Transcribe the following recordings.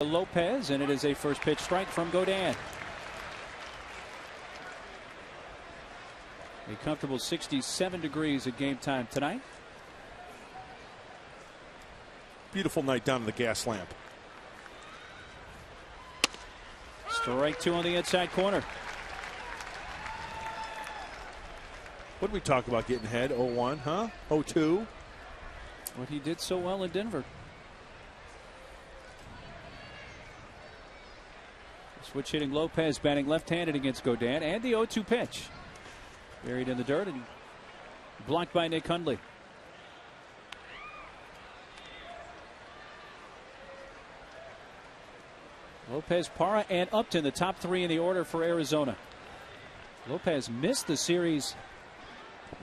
Lopez, and it is a first pitch strike from Godin. A comfortable 67 degrees at game time tonight. Beautiful night down in the gas lamp. Strike two on the inside corner. What did we talk about getting ahead? 0-1, huh? 0-2. What he did so well in Denver. Switch hitting Lopez batting left-handed against Godin, and the 0-2 pitch. Buried in the dirt and blocked by Nick Hundley. Lopez, Parra, and Upton, the top three in the order for Arizona. Lopez missed the series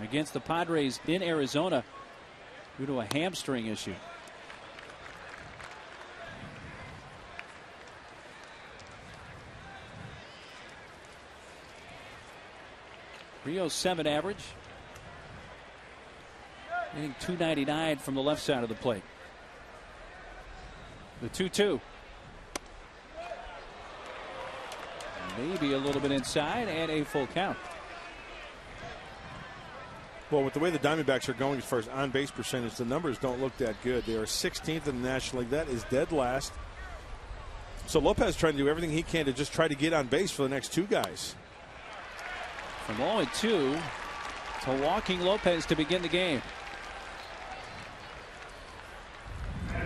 against the Padres in Arizona due to a hamstring issue. .307 average. Hitting .299 from the left side of the plate. The 2-2. Maybe a little bit inside, and a full count. Well, with the way the Diamondbacks are going as far as on-base percentage, the numbers don't look that good. They are 16th in the National League. That is dead last. So Lopez trying to do everything he can to just try to get on base for the next two guys. From 0-2 to walking Lopez to begin the game.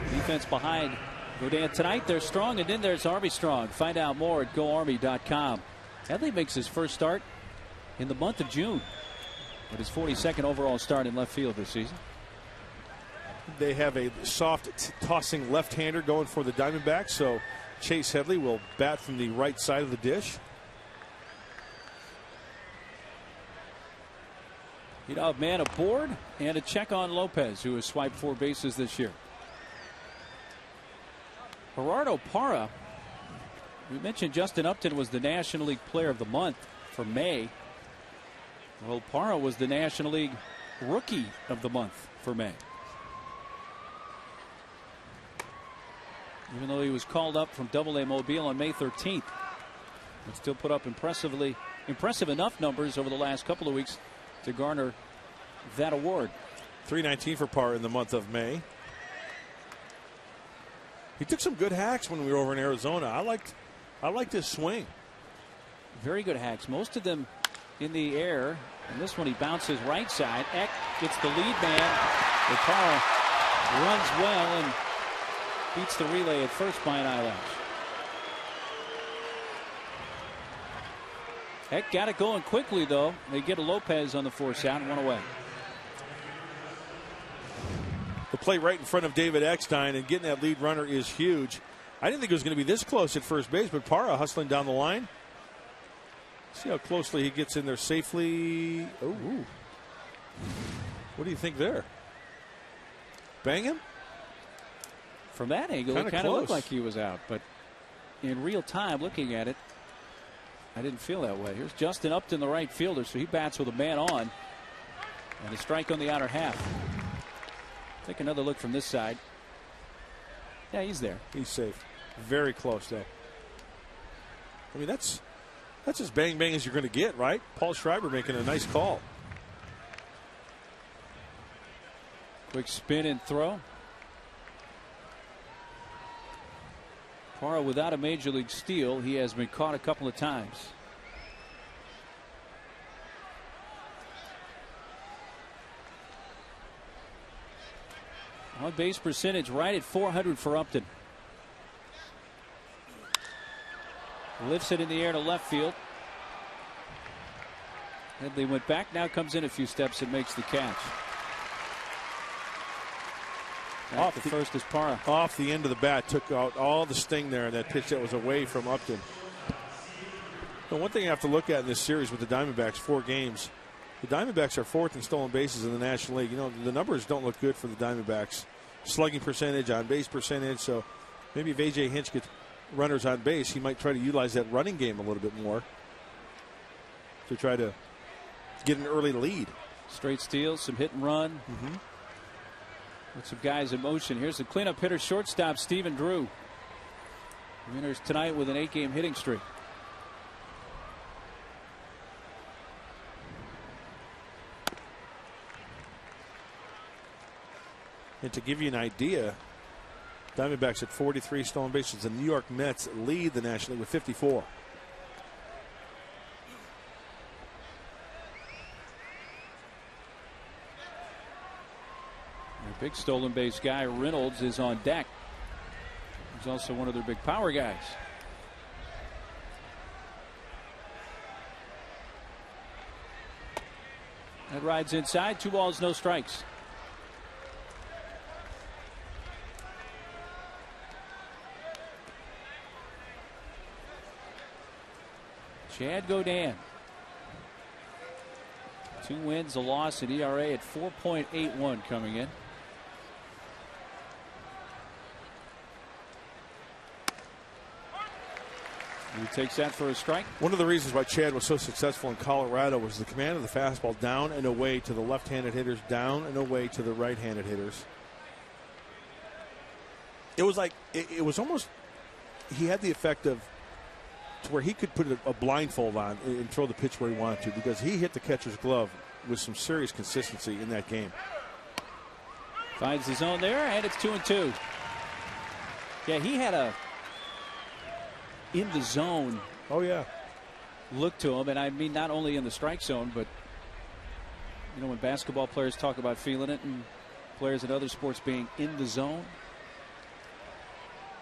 Defense behind Godin tonight. They're strong, and then there's Army strong. Find out more at GoArmy.com. Headley makes his first start in the month of June, with his 42nd overall start in left field this season. They have a soft tossing left-hander going for the Diamondbacks, so Chase Headley will bat from the right side of the dish. He'd have man aboard and a check on Lopez, who has swiped 4 bases this year. Gerardo Parra. We mentioned Justin Upton was the National League Player of the Month for May. Well, Parra was the National League Rookie of the Month for May. Even though he was called up from Double-A Mobile on May 13th, but still put up impressive enough numbers over the last couple of weeks to garner that award. .319 for Parra in the month of May. He took some good hacks when we were over in Arizona. I liked his swing. Very good hacks. Most of them in the air. And this one he bounces right side. Eck gets the lead man. But Parra runs well and beats the relay at first by an eyelash. Eck got it going quickly, though. They get a Lopez on the force out and 1 away. The play right in front of David Eckstein, and getting that lead runner is huge. I didn't think it was going to be this close at first base, but Parra hustling down the line. See how closely he gets in there safely. Oh, what do you think there? Bang him? From that angle, it kind of looked like he was out, but in real time, looking at it, I didn't feel that way. Here's Justin Upton, the right fielder, so he bats with a man on, and a strike on the outer half. Take another look from this side. Yeah, he's there. He's safe. Very close, though. I mean, that's as bang as you're going to get, right? Paul Schreiber making a nice call. Quick spin and throw. Parra without a major league steal. He has been caught a couple of times. On base percentage right at .400 for Upton. Lifts it in the air to left field. Headley went back, now comes in a few steps and makes the catch. Off the first is Parra. Off the end of the bat, took out all the sting there in that pitch that was away from Upton. Now, one thing you have to look at in this series with the Diamondbacks, 4 games. The Diamondbacks are 4th in stolen bases in the National League. You know, the numbers don't look good for the Diamondbacks. Slugging percentage, on base percentage. So maybe if A.J. Hinch gets runners on base, he might try to utilize that running game a little bit more to try to get an early lead. Straight steals, some hit and run. With some guys in motion. Here's the cleanup hitter, shortstop Stephen Drew. Winners tonight with an 8-game hitting streak. And to give you an idea, Diamondbacks at 43 stolen bases. The New York Mets lead the National League with 54. A big stolen base guy, Reynolds, is on deck. He's also one of their big power guys. That rides inside. 2 balls, no strikes. Chad Godin. 2 wins, a loss, at ERA at 4.81 coming in. He takes that for a strike. One of the reasons why Chad was so successful in Colorado was the command of the fastball down and away to the left-handed hitters, down and away to the right-handed hitters. It was like, it was almost, he had the effect of, to where he could put a blindfold on and throw the pitch where he wanted to, because he hit the catcher's glove with some serious consistency in that game. Finds the zone there, and it's 2-2. Yeah, he had a in the zone. Oh yeah, look to him, and I mean not only in the strike zone, but you know when basketball players talk about feeling it, and players in other sports being in the zone,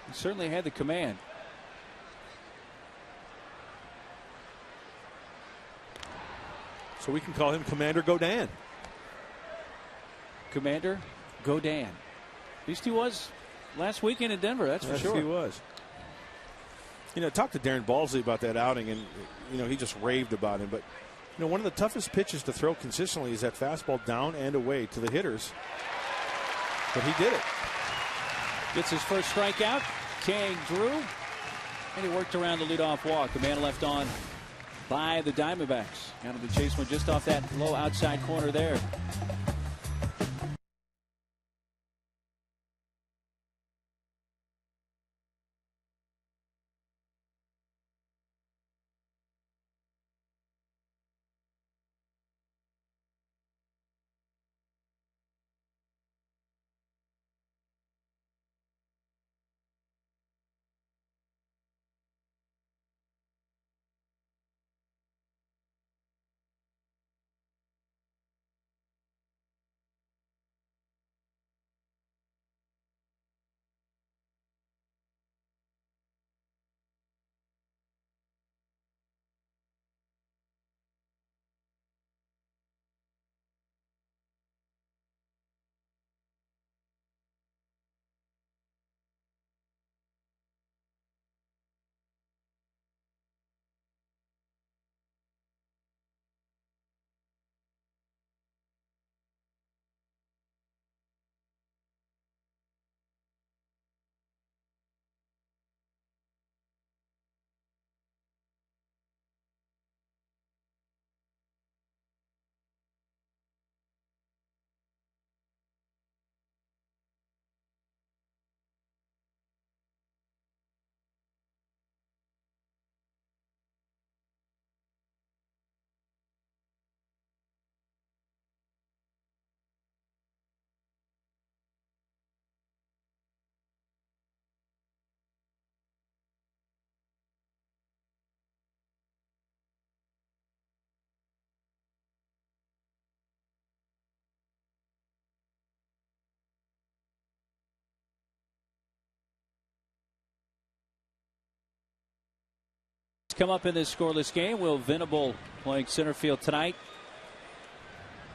he certainly had the command. So we can call him Commander Godin. Commander Godin. At least he was last weekend in Denver, that's for sure. He was. You know, talk to Darren Balsley about that outing, and you know he just raved about him. But you know, one of the toughest pitches to throw consistently is that fastball down and away to the hitters. But he did it. Gets his first strikeout. Kang Drew, and he worked around the leadoff walk. The man left on by the Diamondbacks. Out of the chase one just off that low outside corner there. Come up in this scoreless game. Will Venable playing center field tonight.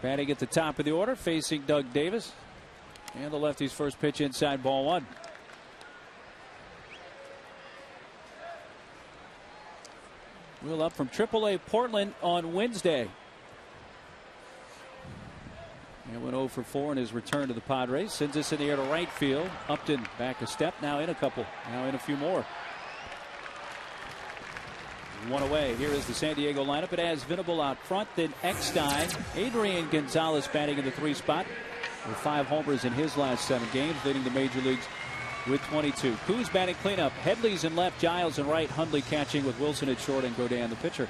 Batting at the top of the order, facing Doug Davis. And the lefty's first pitch inside, ball 1. Will up from AAA Portland on Wednesday. And went 0 for 4 in his return to the Padres. Sends us in the air to right field. Upton back a step, now in a couple, now in a few more. 1 away. Here is the San Diego lineup. It has Venable out front, then Eckstein. Adrian Gonzalez batting in the 3 spot with 5 homers in his last 7 games, leading the major leagues with 22. Kuz batting cleanup. Headley's in left, Giles in right, Hundley catching with Wilson at short and Godin the pitcher.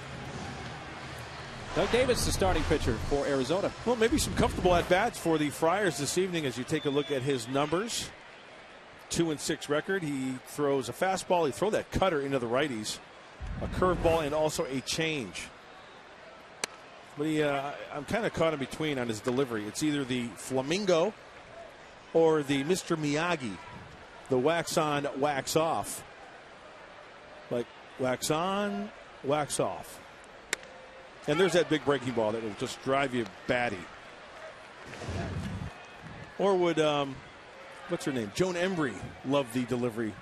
Doug Davis, the starting pitcher for Arizona. Well, maybe some comfortable at-bats for the Friars this evening as you take a look at his numbers. 2-6 record. He throws a fastball. He throws that cutter into the righties. A curveball and also a change. But I'm kind of caught in between on his delivery. It's either the Flamingo or the Mr. Miyagi. The wax on, wax off. Like wax on, wax off. And there's that big breaking ball that will just drive you batty. Or would, what's her name? Joan Embry love the delivery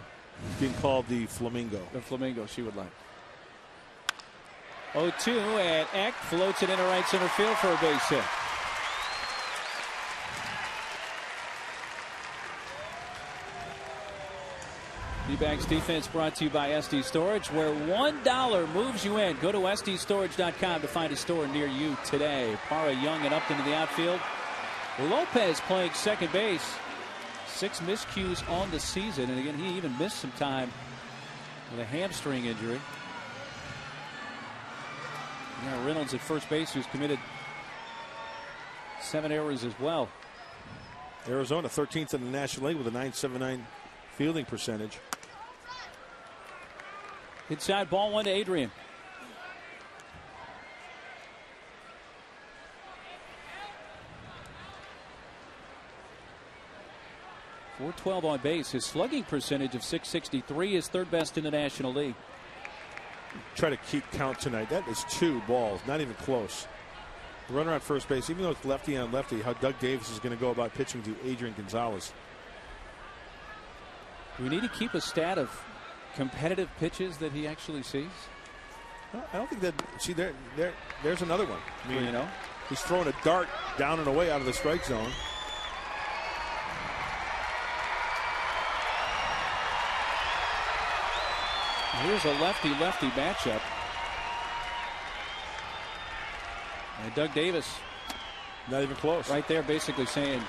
being called the Flamingo. The Flamingo she would like. 0-2 and Eck floats it into right center field for a base hit. D-backs defense brought to you by SD Storage, where $1 moves you in. Go to SDStorage.com to find a store near you today. Parra, Young, and Upton to the outfield. Lopez playing second base. 6 miscues on the season, and again, he even missed some time with a hamstring injury. Yeah, Reynolds at first base, who's committed 7 errors as well. Arizona 13th in the National League with a .979 fielding percentage. Inside ball 1 to Adrian. .412 on base. His slugging percentage of .663 is third best in the National League. Try to keep count tonight. That is 2 balls, not even close. The runner on first base, even though it's lefty on lefty, how Doug Davis is going to go about pitching to Adrian Gonzalez. Do we need to keep a stat of competitive pitches that he actually sees? I don't think that. See, there's another one. I mean, you know, he's throwing a dart down and away out of the strike zone. Here's a lefty-lefty matchup. And Doug Davis, not even close. Right there, basically saying,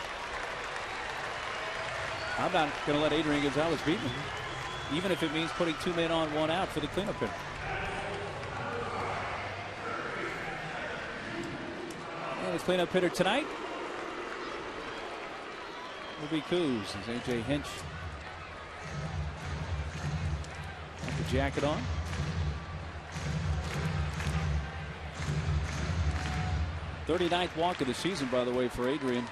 I'm not going to let Adrian Gonzalez beat me, even if it means putting 2 men on, 1 out for the cleanup hitter. And his cleanup hitter tonight will be Kuz as A.J. Hinch got the jacket on. .39th walk of the season, by the way, for Adrian.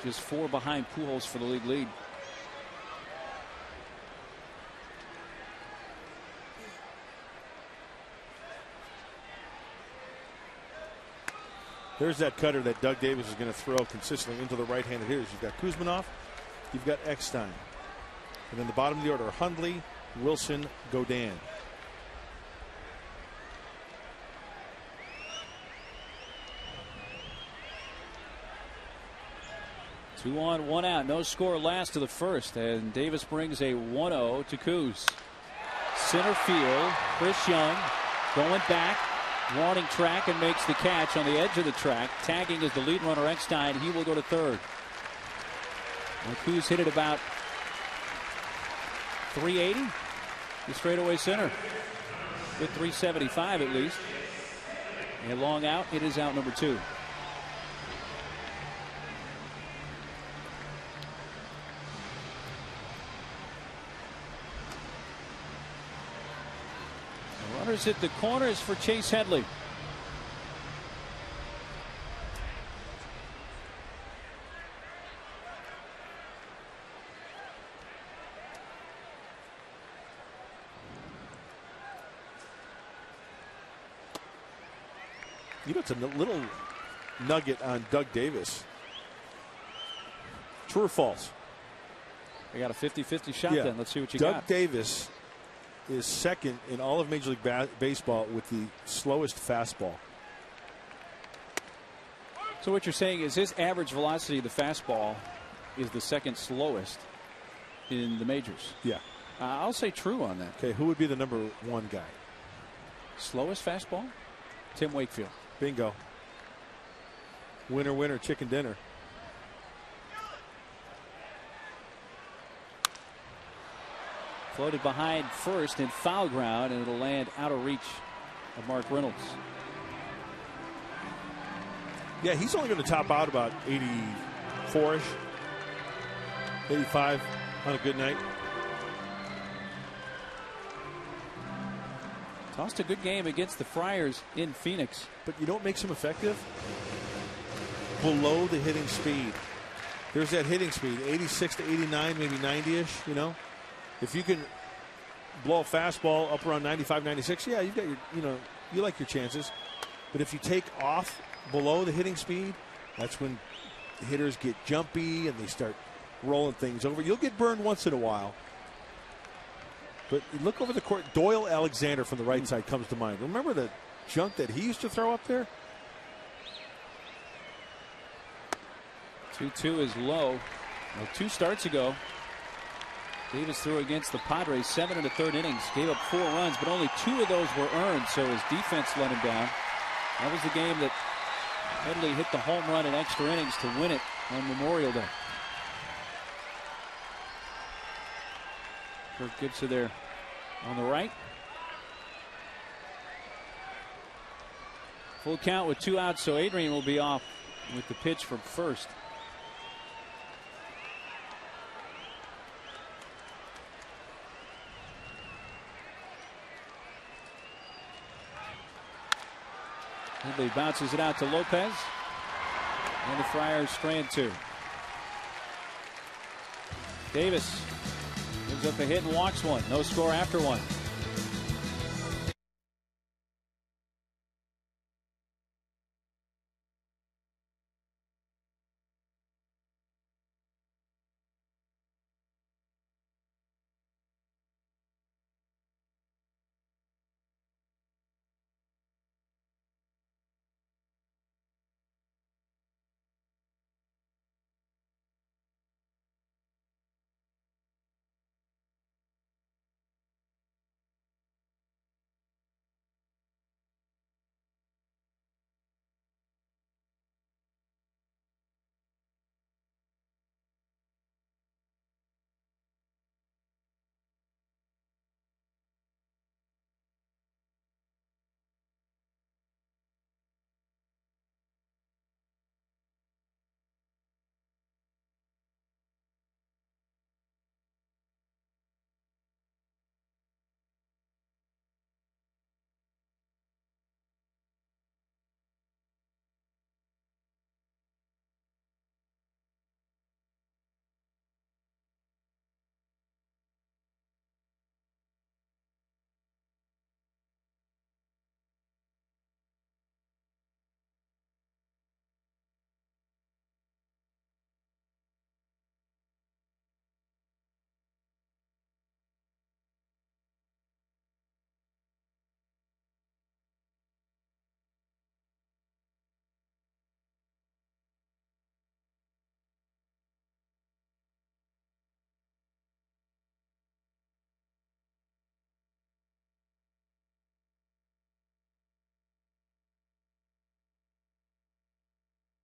Just 4 behind Pujols for the league lead. There's that cutter that Doug Davis is going to throw consistently into the right-handed hitters. You've got KOUZMANOFF, you've got Eckstein. And then the bottom of the order, Hundley, Wilson, Godin. Two on, 1 out. No score last of the first. And Davis brings a 1-0 to Kuz. Center field. Chris Young going back. Wanting track and makes the catch on the edge of the track. Tagging is the lead runner Eckstein. He will go to third. Well, Kuz hit it about 380. The straightaway center. With 375 at least. A long out. It is out number 2. Runners at the corners for Chase Headley. You know, it's a little nugget on Doug Davis. True or false? I got a 50-50 shot then. Let's see what you got. Doug Davis is second in all of Major League Baseball with the slowest fastball. So what you're saying is his average velocity of the fastball is the second slowest in the majors. Yeah. I'll say true on that. Okay, who would be the number 1 guy? Slowest fastball? Tim Wakefield. Bingo. Winner, winner, chicken dinner. Floated behind first in foul ground, and it'll land out of reach of Mark Reynolds. Yeah, he's only going to top out about 84-ish, 85 on a good night. Tossed a good game against the Friars in Phoenix. But you know what makes him effective? Below the hitting speed. There's that hitting speed, 86 to 89, maybe 90-ish, you know. If you can blow a fastball up around 95, 96, yeah, you've got your, you like your chances. But if you take off below the hitting speed, that's when hitters get jumpy and they start rolling things over. You'll get burned once in a while. But look over the court. Doyle Alexander from the right side comes to mind. Remember the junk that he used to throw up there? 2-2 is low. Well, 2 starts ago, Davis threw against the Padres 7 in the 3rd innings. Gave up 4 runs, but only 2 of those were earned, so his defense let him down. That was the game that Headley hit the home run in extra innings to win it on Memorial Day. Kirk Gibson there on the right. Full count with 2 outs, so Adrian will be off with the pitch from first. Headley bounces it out to Lopez, and the Friars strand 2. Davis gives up a hit and walks 1. No score after 1.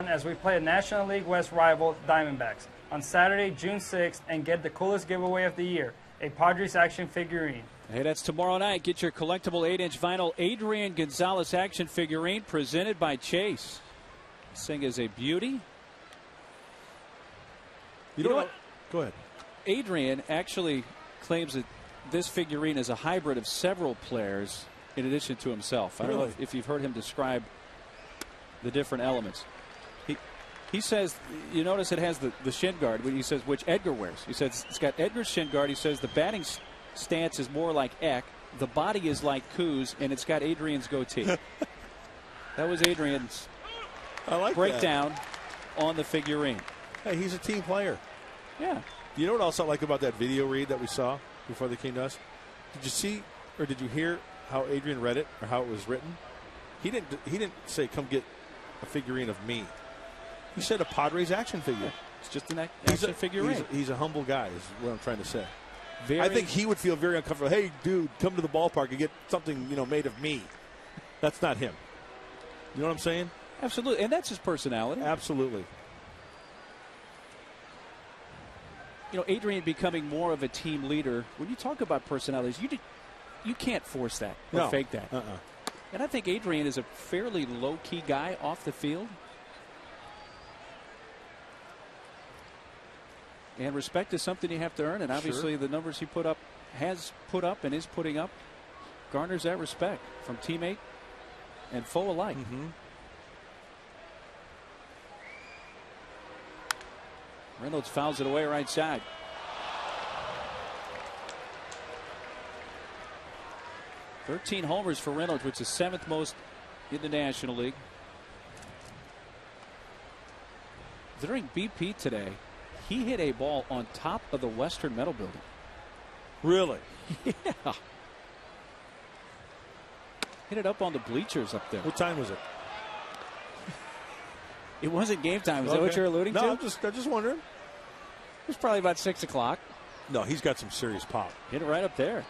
As we play a National League West rival, Diamondbacks, on Saturday, June 6th, and get the coolest giveaway of the year, a Padres action figurine. Hey, that's tomorrow night. Get your collectible 8-inch vinyl Adrian Gonzalez action figurine presented by Chase. This thing is a beauty. You know what? Go ahead. Adrian actually claims that this figurine is a hybrid of several players in addition to himself. I don't know if you've heard him describe the different elements. He says, you notice it has the shin guard, he says, which Edgar wears. He says it's got Edgar's shin guard. He says the batting stance is more like Eck. The body is like Kuz, and it's got Adrian's goatee. That was Adrian's breakdown on the figurine. Hey, he's a team player. Yeah. You know what else I like about that video read that we saw before they came to us? Did you see or did you hear how Adrian read it or how it was written? He didn't say, come get a figurine of me. He said a Padres action figure. It's just an action figurine. He's a humble guy is what I'm trying to say. I think he would feel very uncomfortable. Hey, dude, come to the ballpark and get something, made of me. That's not him. You know what I'm saying? Absolutely. And that's his personality. Absolutely. Adrian becoming more of a team leader. When you talk about personalities, you can't force that or fake that. And I think Adrian is a fairly low-key guy off the field. And respect is something you have to earn, and obviously the numbers he has put up and is putting up garners that respect from teammate and foe alike. Reynolds fouls it away right side. "13 homers for Reynolds, which is 7th most in the National League. During BP today, he hit a ball on top of the Western Metal Building. Really? Yeah. Hit it up on the bleachers up there. What time was it? It wasn't game time. Is that what you're alluding to? No, I'm just wondering. It was probably about 6 o'clock. No, he's got some serious pop. Hit it right up there.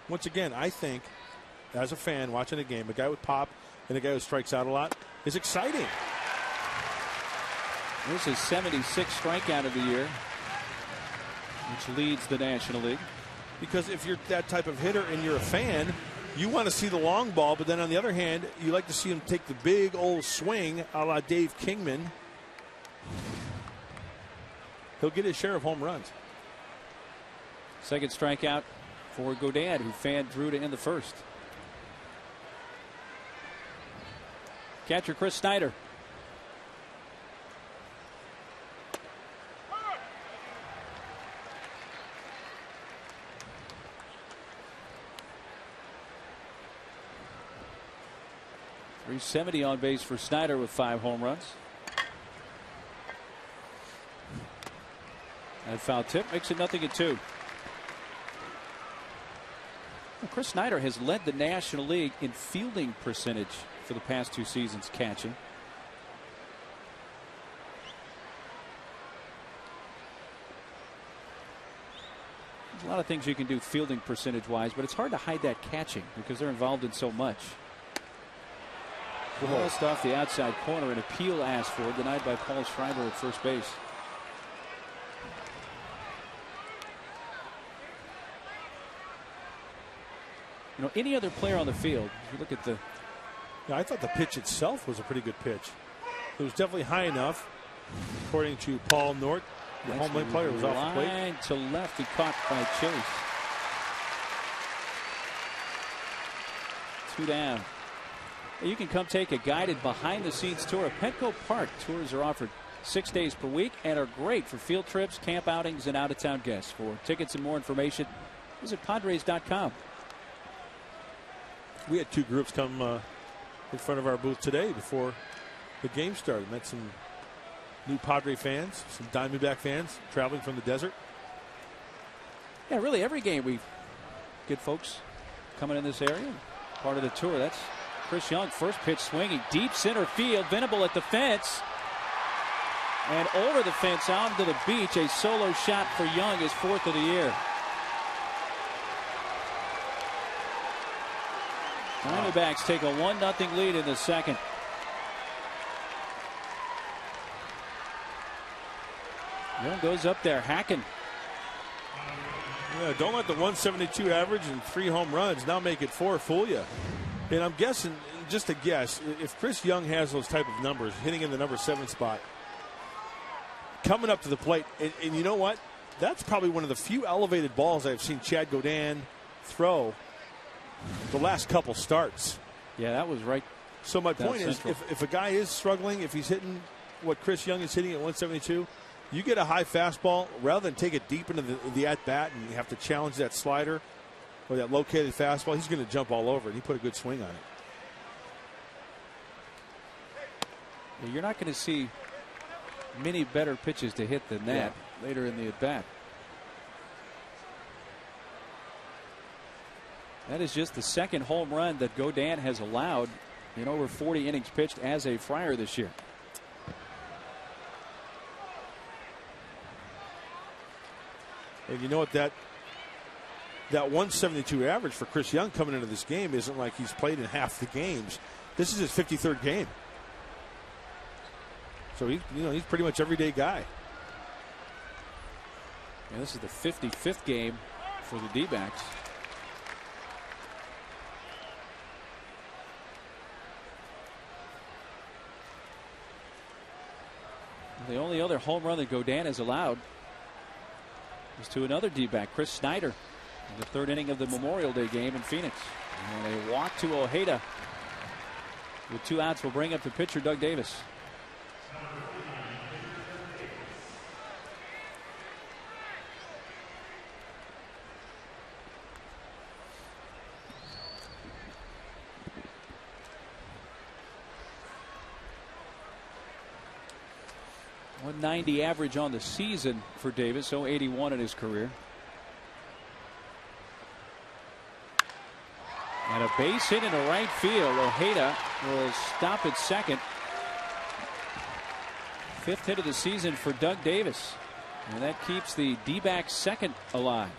Once again, I think, as a fan watching a game, a guy with pop and a guy who strikes out a lot is exciting. This is 76th strikeout of the year, which leads the National League. Because if you're that type of hitter and you're a fan, you want to see the long ball, but then on the other hand, you like to see him take the big old swing a la Dave Kingman. He'll get his share of home runs. Second strikeout for Godin, who fanned Drew to end the first. Catcher Chris Snyder. .370 on base for Snyder with 5 home runs. And foul tip makes it 0-2. Well, Chris Snyder has led the National League in fielding percentage for the past 2 seasons catching. There's a lot of things you can do fielding percentage wise, but it's hard to hide that catching because they're involved in so much. Just off the outside corner, an appeal asked for, denied by Paul Schreiber at first base. Any other player on the field, if you look at the... Yeah, I thought the pitch itself was a pretty good pitch. It was definitely high enough, according to Paul Nort. The home plate player was off the plate. Line to left, he caught by Chase. 2 down. You can come take a guided behind-the-scenes tour of Petco Park. Tours are offered 6 days per week and are great for field trips, camp outings, and out-of-town guests. For tickets and more information, visit Padres.com. We had 2 groups come in front of our booth today before the game started. Met some new Padre fans, some Diamondback fans traveling from the desert. Yeah, really every game we get folks coming in this area. Part of the tour. That's Chris Young, first pitch swinging deep center field. Venable at the fence. And over the fence onto the beach. A solo shot for Young, his 4th of the year. Diamondbacks take a 1-0 lead in the second. Young goes up there, hacking. Yeah, don't let the 172 average and 3 home runs now make it 4 fool you. And I'm guessing, just a guess, if Chris Young has those type of numbers, hitting in the number 7 spot, coming up to the plate, and you know what? That's probably one of the few elevated balls I've seen Chad Godin throw the last couple starts. Yeah, that was right. So my point is, if a guy is struggling, if he's hitting what Chris Young is hitting at 172, you get a high fastball, rather than take it deep into the at-bat and you have to challenge that slider or that located fastball, he's going to jump all over it. He put a good swing on it. Yeah, you're not going to see many better pitches to hit than that later in the at-bat. That is just the 2nd home run that Godin has allowed in over 40 innings pitched as a Friar this year. And you know what, that 172 average for Chris Young coming into this game isn't like he's played in half the games. This is his 53rd game. So he's pretty much everyday guy. Yeah, this is the 55th game for the D-backs. The only other home run that Godin has allowed is to another D-back, Chris Snyder, in the third inning of the Memorial Day game in Phoenix. And a walk to Ojeda. With 2 outs will bring up the pitcher, Doug Davis. .190 average on the season for Davis, so .081 in his career. And a base hit into right field. Ojeda will stop at second. 5th hit of the season for Doug Davis. And that keeps the D-backs second alive.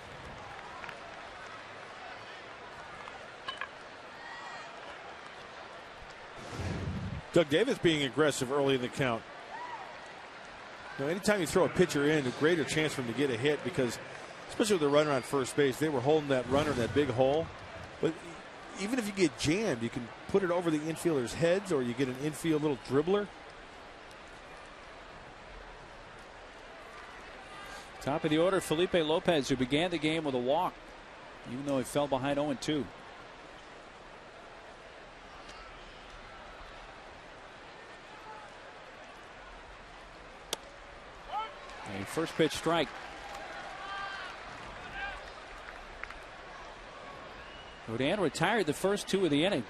Doug Davis being aggressive early in the count. Anytime you throw a pitcher in, a greater chance for him to get a hit, because especially with the runner on first base, they were holding that runner in that big hole. But even if you get jammed, you can put it over the infielders' heads, or you get an infield little dribbler. Top of the order, Felipe Lopez, who began the game with a walk, even though he fell behind 0-2. A first pitch strike. Godin retired the first 2 of the inning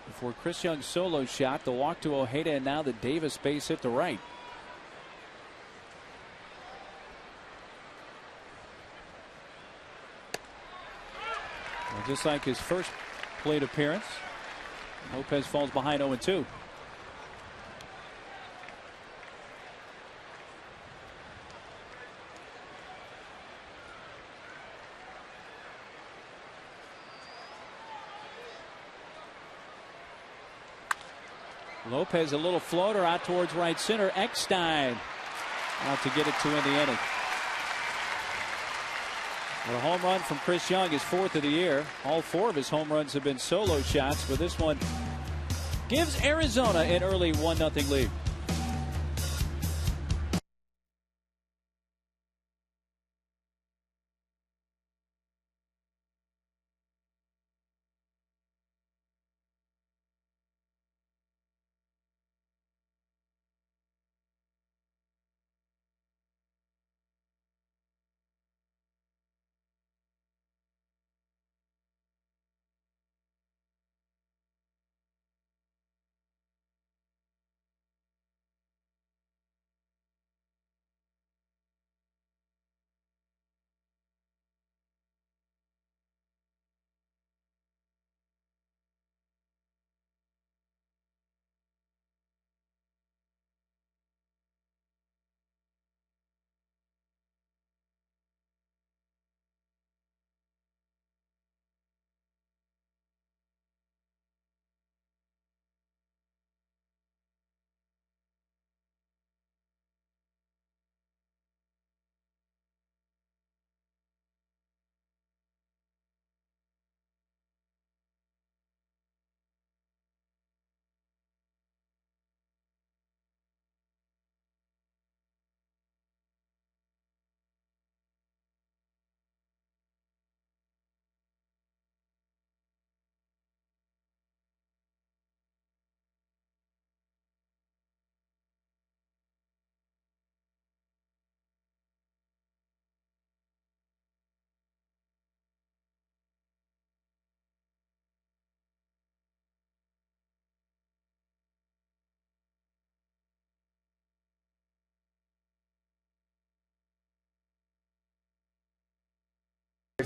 before Chris Young's solo shot, the walk to Ojeda, and now the Davis base hit to right. Well, just like his first plate appearance, Lopez falls behind 0-2. Lopez, a little floater out towards right center. Eckstein out to get it to end the inning. Well, a home run from Chris Young, his 4th of the year. All 4 of his home runs have been solo shots, but this one gives Arizona an early 1-0 lead.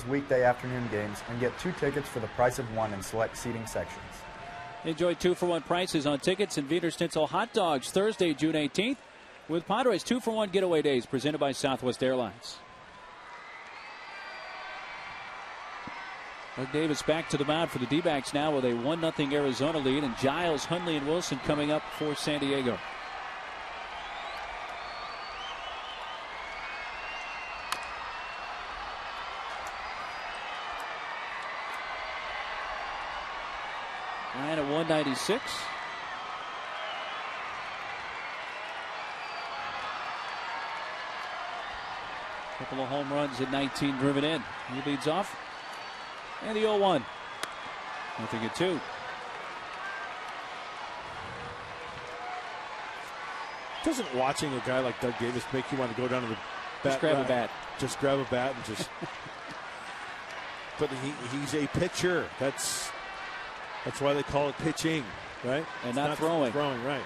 Weekday afternoon games and get 2 tickets for the price of 1 in select seating sections. Enjoy 2-for-1 prices on tickets and Wiener Schnitzel hot dogs Thursday, June 18th with Padres 2-for-1 getaway days presented by Southwest Airlines. Doug Davis back to the mound for the D-backs now with a 1-0 Arizona lead, and Giles, Hundley, and Wilson coming up for San Diego. Ryan at 196. Couple of home runs at 19 driven in. He leads off. And the 0-1. Nothing at 2. Doesn't watching a guy like Doug Davis make you want to go down to the bat? Just grab a bat. Just grab a bat and just. But he's a pitcher. That's why they call it pitching, right? And not throwing. Throwing, right.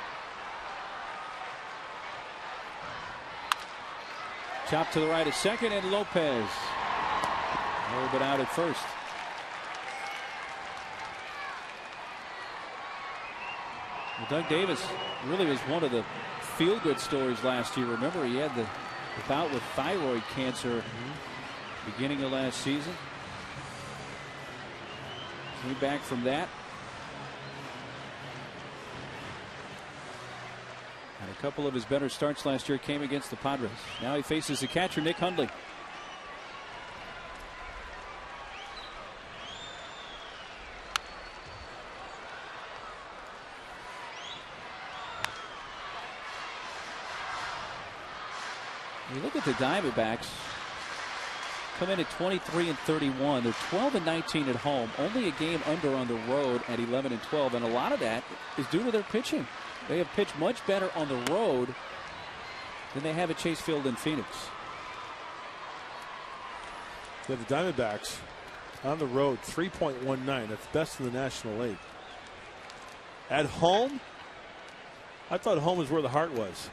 Chop to the right at second, and Lopez a little bit out at first. Well, Doug Davis really was one of the feel-good stories last year. Remember, he had the bout with thyroid cancer beginning of last season. Came back from that. And a couple of his better starts last year came against the Padres. Now he faces the catcher, Nick Hundley. You look at the Diamondbacks, come in at 23-31. They're 12-19 at home. Only a game under on the road at 11-12, and a lot of that is due to their pitching. They have pitched much better on the road than they have at Chase Field in Phoenix. Yeah, the Diamondbacks on the road 3.19. That's best in the National League. At home, I thought home is where the heart was.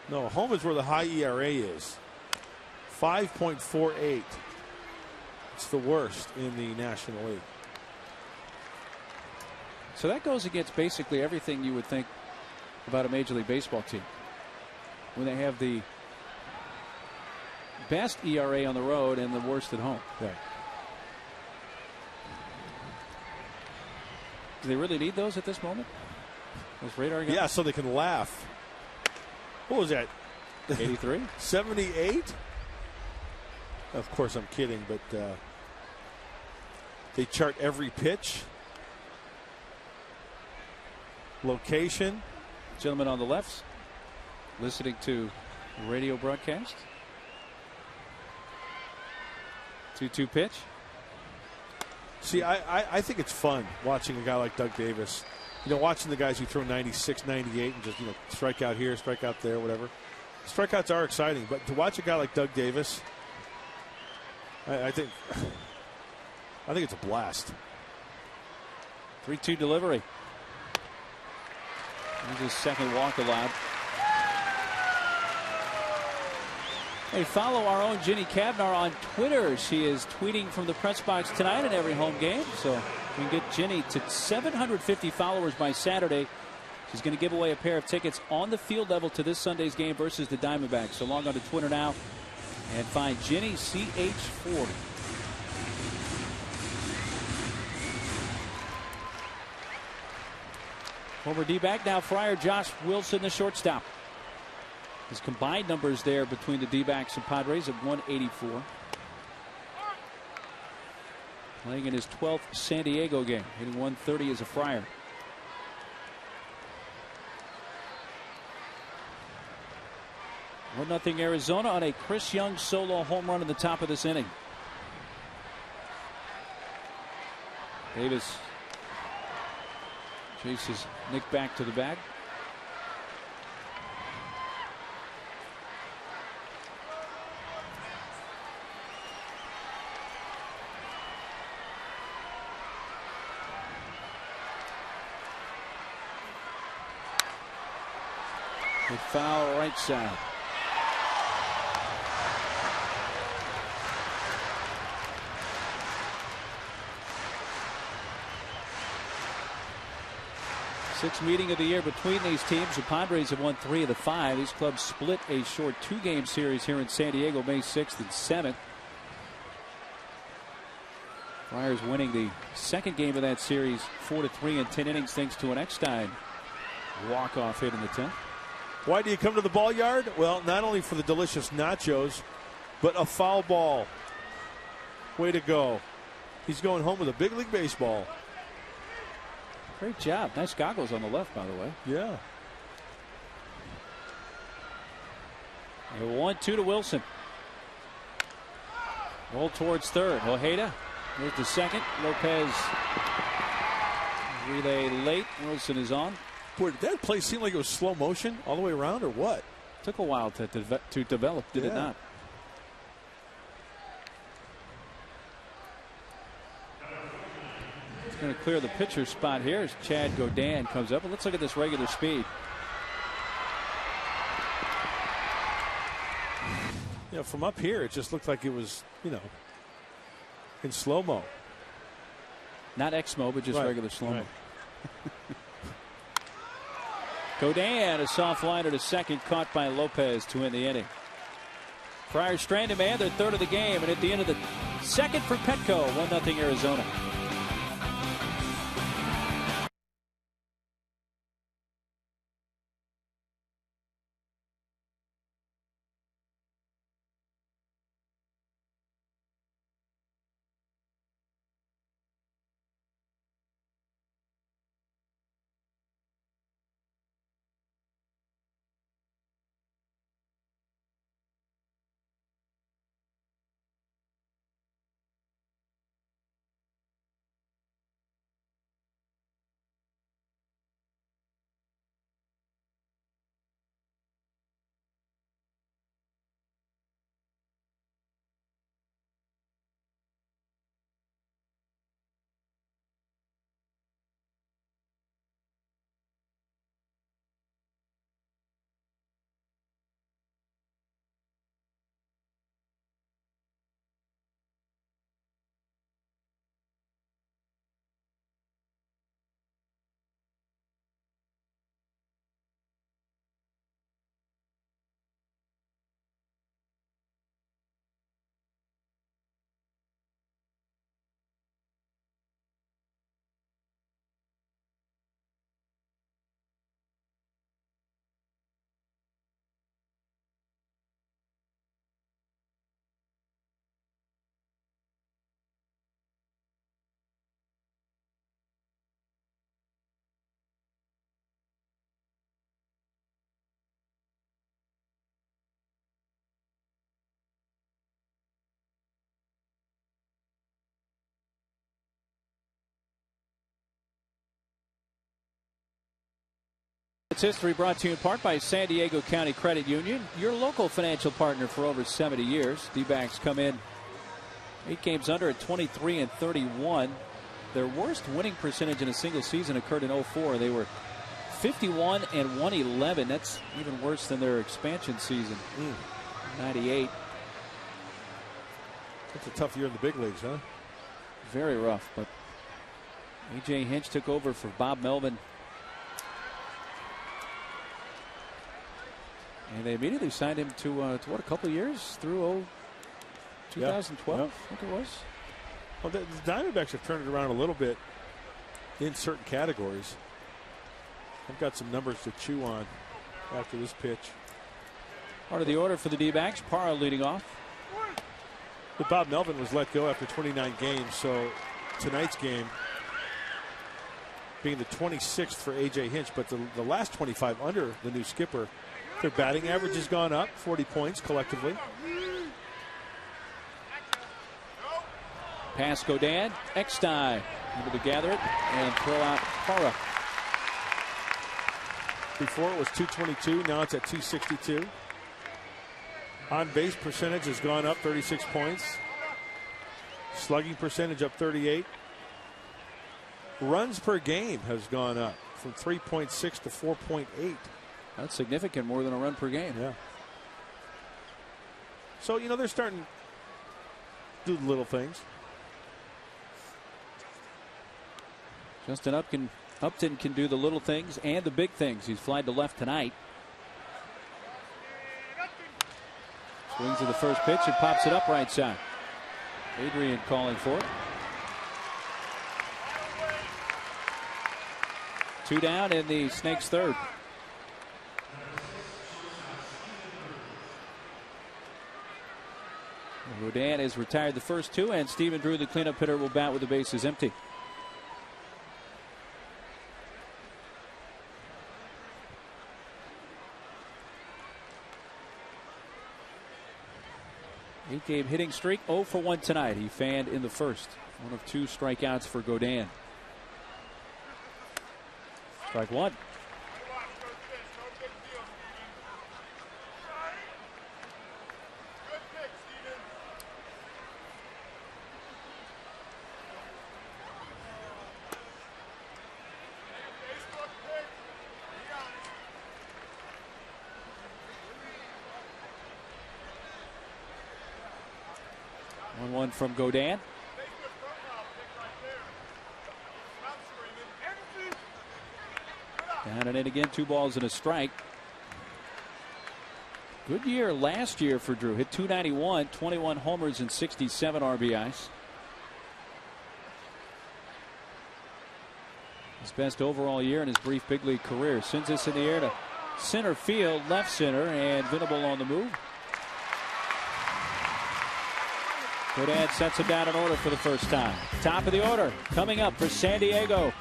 No, home is where the high ERA is. 5.48. It's the worst in the National League. So that goes against basically everything you would think about a Major League Baseball team. When they have the best ERA on the road and the worst at home. Right. Do they really need those at this moment? Those radar guys? Yeah, so they can laugh. What was that? 83? 78? Of course, I'm kidding, but they chart every pitch. Location. Gentleman on the left, listening to radio broadcast. 2-2 pitch. See, I think it's fun watching a guy like Doug Davis. You know, watching the guys who throw 96, 98 and just, you know, strike out here, strike out there, whatever. Strikeouts are exciting, but to watch a guy like Doug Davis, I think it's a blast. 3-2 delivery. Here's his second walk allowed. Hey, follow our own Ginny Kavnar on Twitter. She is tweeting from the press box tonight at every home game. So we can get Ginny to 750 followers by Saturday. She's going to give away a pair of tickets on the field level to this Sunday's game versus the Diamondbacks. So log on to Twitter now and find Ginny CH40. Former D-back, now Friar Josh Wilson, the shortstop. His combined numbers there between the D-backs and Padres of 184. Playing in his 12th San Diego game, hitting 130 as a Friar. One-0 Arizona on a Chris Young solo home run in the top of this inning. Davis chases Nick back to the bag. A foul right side. Sixth meeting of the year between these teams. The Padres have won 3 of the 5. These clubs split a short 2-game series here in San Diego, May 6th and 7th. Friars winning the second game of that series 4-3 in 10 innings thanks to an Eckstein walk-off hit in the 10th. Why do you come to the ball yard? Well, not only for the delicious nachos, but a foul ball. Way to go. He's going home with a big league baseball. Great job. Nice goggles on the left, by the way. Yeah. 1-2 to Wilson. Roll towards third. Ojeda moves to second. Lopez relay late. Wilson is on. Boy, did that play seem like it was slow motion all the way around, or what? Took a while to develop, did it not? It's going to clear the pitcher spot here as Chad Godin comes up. And let's look at this regular speed. You know, from up here, it just looked like it was, you know, in slow-mo. Not X-mo, but just regular slow-mo. Right. Godin, a soft liner to second, caught by Lopez to end the inning. Friars stranded man, their third of the game, and at the end of the second for Petco, 1-0 Arizona. It's history brought to you in part by San Diego County Credit Union, your local financial partner for over 70 years. D-backs come in 8 games under at 23-31. Their worst winning percentage in a single season occurred in 04. They were 51-111. That's even worse than their expansion season. 98. That's a tough year in the big leagues, huh? Very rough, but A.J. Hinch took over for Bob Melvin. And they immediately signed him to what, a couple of years through 2012, yeah. I think it was. Well, the Diamondbacks have turned it around a little bit in certain categories. I've got some numbers to chew on after this pitch. Part of the order for the D-backs, Parra leading off. But Bob Melvin was let go after 29 games, so tonight's game being the 26th for A.J. Hinch, but the last 25 under the new skipper. Their batting average has gone up 40 points collectively. Pass Godin, Eckstein able to gather it and throw out Parra. Before it was 222, now it's at 262. On base percentage has gone up 36 points. Slugging percentage up 38. Runs per game has gone up from 3.6 to 4.8. That's significant, more than a run per game. Yeah. So, you know, they're starting to do the little things. Justin Upton can do the little things and the big things. He's flied to left tonight. Swings to the first pitch and pops it up right side. Adrian calling for it. 2 down in the Snakes' third. Rodin has retired the first 2, and Stephen Drew, the cleanup hitter, will bat with the bases empty. 8-game hitting streak, 0 for 1 tonight. He fanned in the first. 1 of 2 strikeouts for Godin. Strike 1. One from Godin. Down and in again, 2 balls and a strike. Good year last year for Drew. Hit .291, 21 homers and 67 RBIs. His best overall year in his brief big league career. Sends this in the air to center field, left center, and Venable on the move. Godin sets him down in order for the first time. Top of the order coming up for San Diego.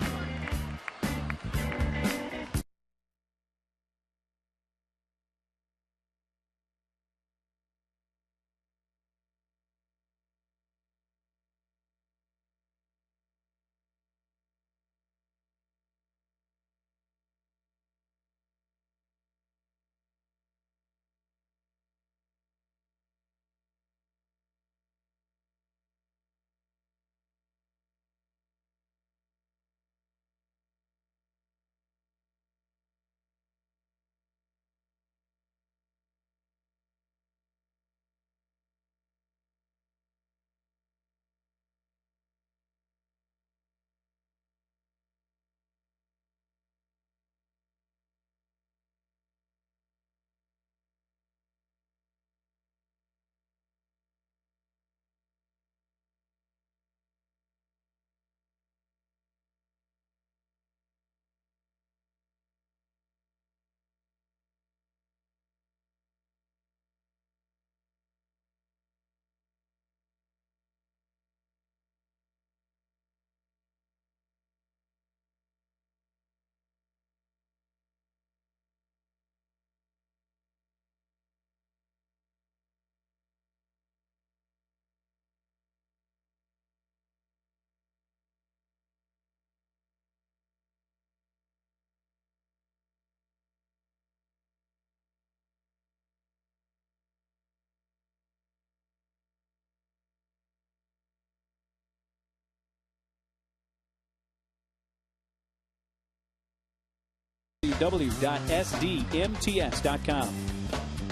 www.sdmts.com.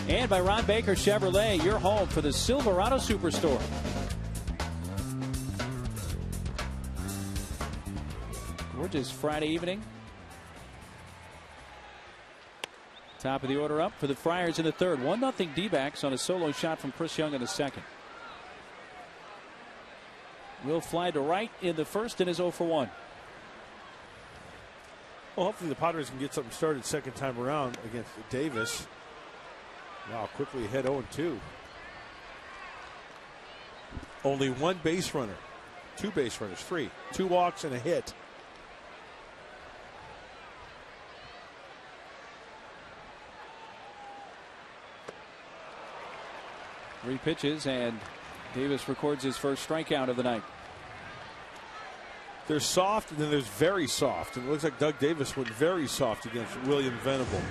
And by Ron Baker Chevrolet, your home for the Silverado Superstore. Gorgeous Friday evening. Top of the order up for the Friars in the third. 1-0 D-backs on a solo shot from Chris Young in the second. Will fly to right in the first and is 0 for 1. Well, hopefully the Padres can get something started second time around against Davis. Wow, quickly ahead 0-2. Only 1 base runner. 2 base runners, 3. 2 walks and a hit. Three pitches, and Davis records his first strikeout of the night. There's soft, and then there's very soft. And it looks like Doug Davis went very soft against William Venable.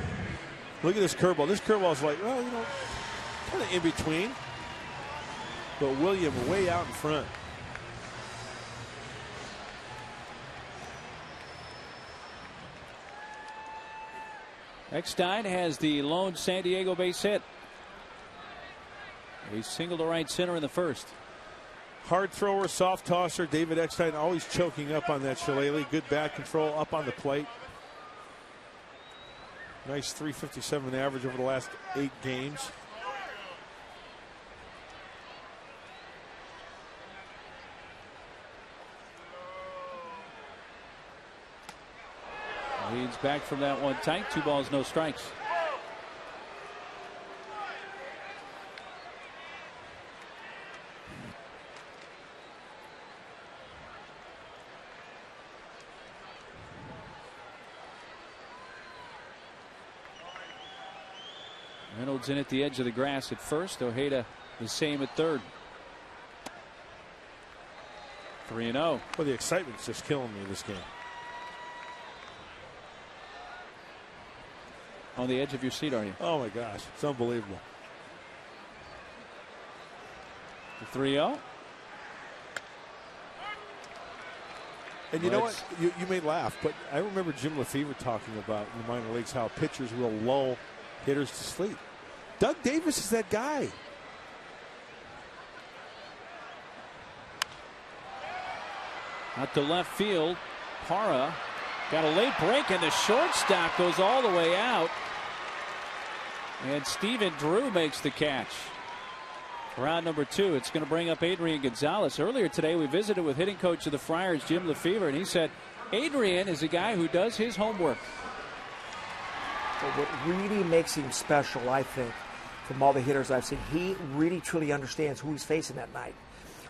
Look at this curveball. This curveball is like, well, you know, kind of in between. But William way out in front. Eckstein has the lone San Diego base hit. A single to right center in the first. Hard thrower, soft tosser. David Eckstein always choking up on that shillelagh. Good bat control up on the plate. Nice .357 average over the last 8 games. Leads back from that one tight. 2 balls, no strikes. Reynolds in at the edge of the grass at first. Ojeda The same at third. 3-0. Well, the excitement's just killing me this game. On the edge of your seat, are you? Oh my gosh, it's unbelievable. The 3-0. And you know what? You may laugh, but I remember Jim Lefevre talking about in the minor leagues how pitchers will lull hitters to sleep. Doug Davis is that guy. Out to left field. Parra got a late break, and the shortstop goes all the way out. And STEPHENDREW makes the catch. Round number 2. It's going to bring up Adrian Gonzalez. Earlier today, we visited with hitting coach of the Friars, Jim Lefevre, and he said Adrian is a guy who does his homework. But what really makes him special, I think, from all the hitters I've seen, he really truly understands who he's facing that night.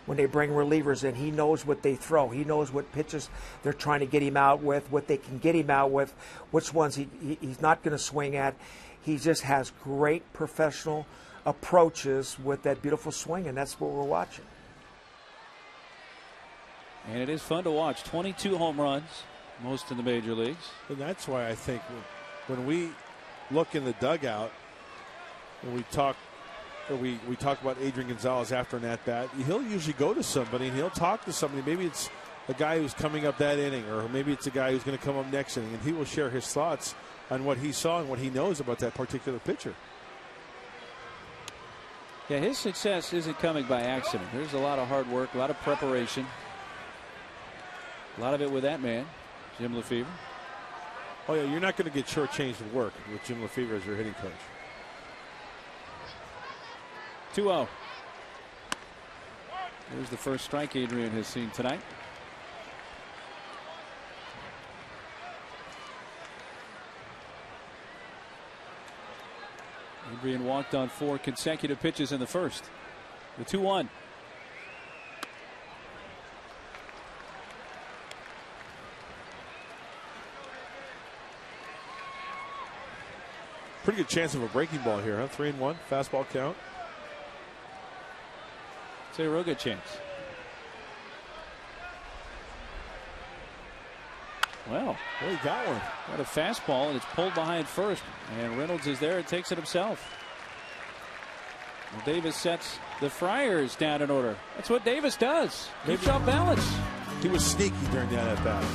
When they bring relievers in, he knows what they throw. He knows what pitches they're trying to get him out with, what they can get him out with, which ones he's not going to swing at. He just has great professional approaches with that beautiful swing, and that's what we're watching. And it is fun to watch. 22 home runs, most in the major leagues. And that's why I think when we look in the dugout and we talk about Adrian Gonzalez after an at-bat, he'll usually go to somebody and he'll talk to somebody. Maybe it's a guy who's coming up that inning, or maybe it's a guy who's going to come up next inning, and he will share his thoughts on what he saw and what he knows about that particular pitcher. Yeah, his success isn't coming by accident. There's a lot of hard work, a lot of preparation. A lot of it with that man, Jim Lefevre. Oh, yeah, you're not going to get shortchanged with work with Jim Lefevre as your hitting coach. 2-0. There's the first strike Adrian has seen tonight. Adrian walked on 4 consecutive pitches in the first. The 2-1. Pretty good chance of a breaking ball here, huh? 3-1, fastball count. It's a real good chance. Well, he got one. Got a fastball, and it's pulled behind first. And Reynolds is there and takes it himself. Well, Davis sets the Friars down in order. That's what Davis does. Keeps off balance. He was sneaky during that at bat.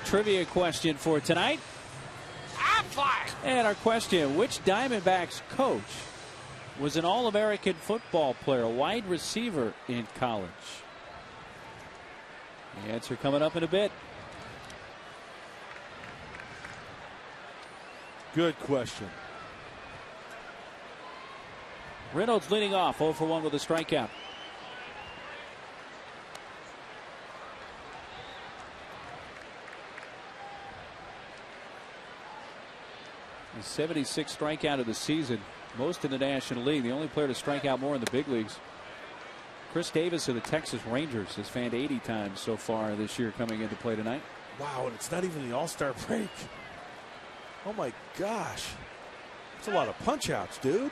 Trivia question for tonight. And our question, which Diamondbacks coach was an All-American football player, a wide receiver in college? The answer coming up in a bit. Good question. Reynolds leading off, 0 for 1 with a strikeout. His 76th strikeout of the season, most in the National League. The only player to strike out more in the big leagues. Chris Davis of the Texas Rangers has fanned 80 times so far this year coming into play tonight. Wow, and it's not even the All-Star break. Oh my gosh. That's a lot of punch-outs, dude.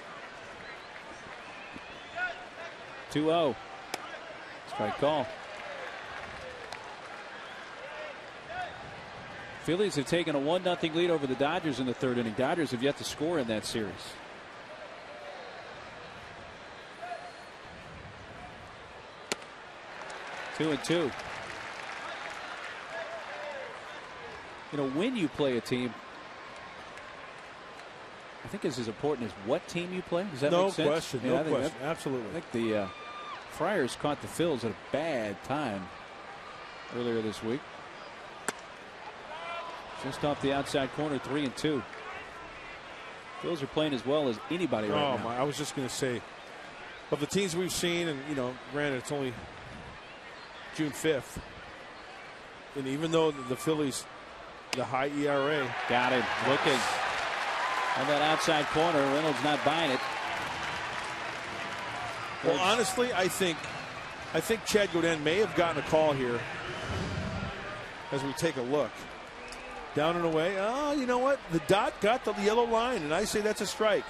2-0. Strike call. Phillies have taken a 1-0 lead over the Dodgers in the third inning. Dodgers have yet to score in that series. Two and two. You know, when you play a team, I think it's as important as what team you play. Does that make sense? No question. No question. Absolutely. I think the Friars caught the Phils at a bad time earlier this week. Just off the outside corner, 3-2. Phils are playing as well as anybody right now. I was just going to say, of the teams we've seen, and, you know, granted, it's only June 5th. And even though the Phillies, the high ERA. Got it. Looking. On that outside corner, Reynolds not buying it. Well, honestly, I think Chad Godin may have gotten a call here as we take a look. Down and away. Oh, you know what? The dot got the yellow line, and I say that's a strike.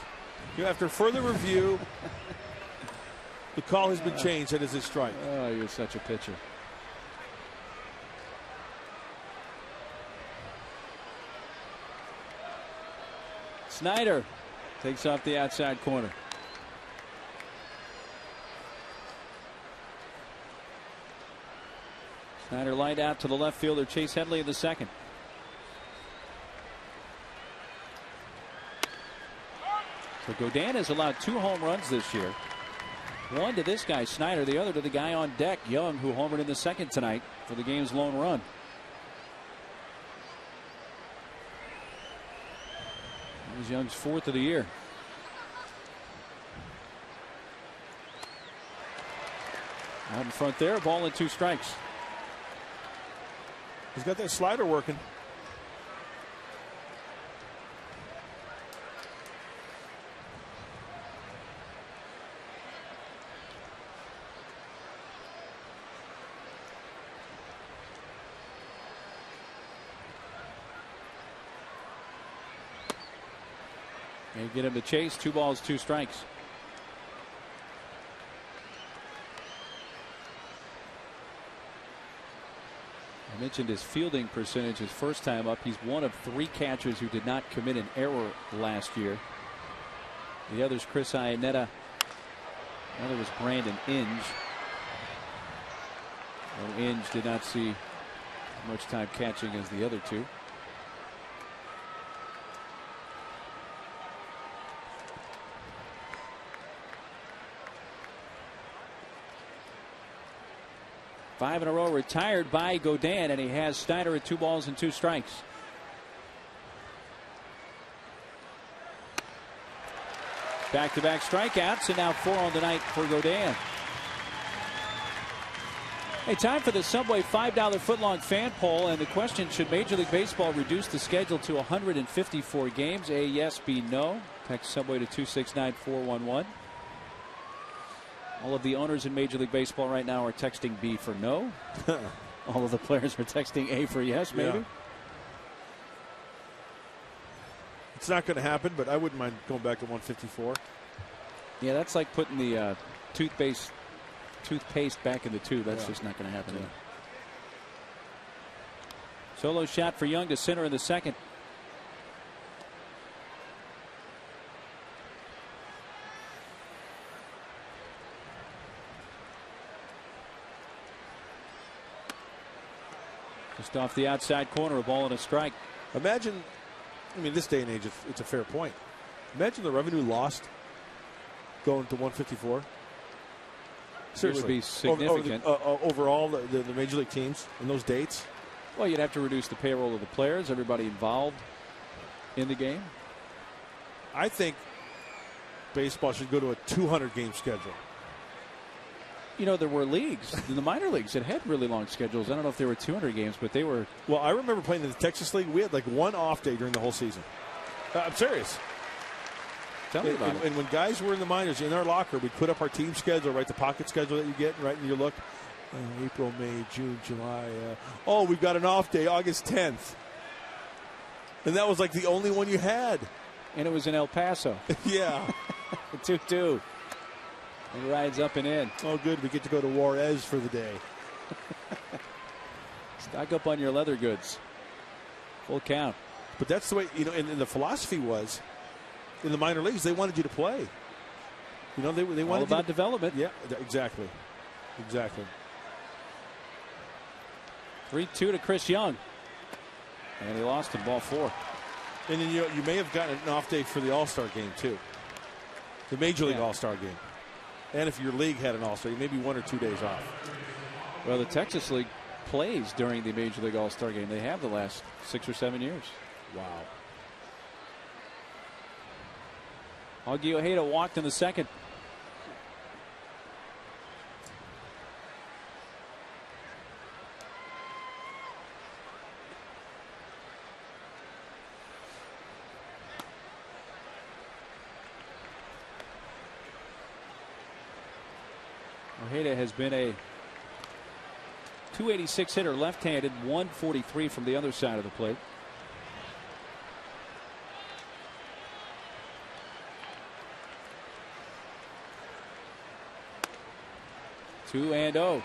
You know, after further review, the call has been changed. That is a strike. Oh, you're such a pitcher. SNYDER takes off the outside corner. SNYDER lined out to the left fielder Chase Headley in the second. So Godin has allowed 2 home runs this year. One to this guy SNYDER, the other to the guy on deck, Young, who homered in the second tonight for the game's lone run. That was Young's 4th of the year. Out in front there, ball and 2 strikes. He's got that slider working. And get him to chase. 2 balls, 2 strikes. I mentioned his fielding percentage his first time up. He's one of 3 catchers who did not commit an error last year. The other's Chris Iannetta. The other was Brandon Inge. Well, Inge did not see as much time catching as the other 2. Five in a row retired by Godin, and he has SNYDER at 2 balls and 2 strikes. Back-to-back strikeouts, and now 4 on the night for Godin. Hey, time for the Subway $5 footlong fan poll, and the question: should Major League Baseball reduce the schedule to 154 games? A, yes, B, no. Text Subway to 269-411. All of the owners in Major League Baseball right now are texting B for no. All of the players are texting A for yes, maybe. Yeah. It's not going to happen, but I wouldn't mind going back to 154. Yeah, that's like putting the toothpaste back in the tube. That's just not going to happen. Yeah. Solo shot for Young to center in the second. Just off the outside corner, a ball and a strike. Imagine, I mean, this day and age, it's a fair point. Imagine the revenue lost going to 154. Seriously. It would be significant. Overall, the Major League teams in those dates. Well, you'd have to reduce the payroll of the players, everybody involved in the game. I think baseball should go to a 200-game schedule. You know, there were leagues in the minor leagues that had really long schedules. I don't know if they were 200 games, but they were. Well, I remember playing in the Texas League. We had like one off day during the whole season. I'm serious. Tell me about it. And when guys were in the minors, in our locker, we'd put up our team schedule, right? The pocket schedule that you get, right? And you look, April, May, June, July. Oh, we've got an off day, August 10th. And that was like the only one you had. And it was in El Paso. Yeah. 2-2. And rides up and in. Oh, good. We get to go to Juarez for the day. Stock up on your leather goods. Full count. But that's the way, you know, and the philosophy was, in the minor leagues, they wanted you to play. You know, they wanted all about development. Yeah, exactly. Exactly. 3-2 to Chris Young. And he lost in ball 4. And then you may have gotten an off day for the All-Star game, too. The Major League All-Star game. And if your league had an All-Star, maybe 1 or 2 days off. Well, the Texas League plays during the Major League All-Star game. They have the last 6 or 7 years. Wow. Augie Ojeda walked in the second. Ojeda has been a .286 hitter, left-handed, 143 from the other side of the plate. Two and oh.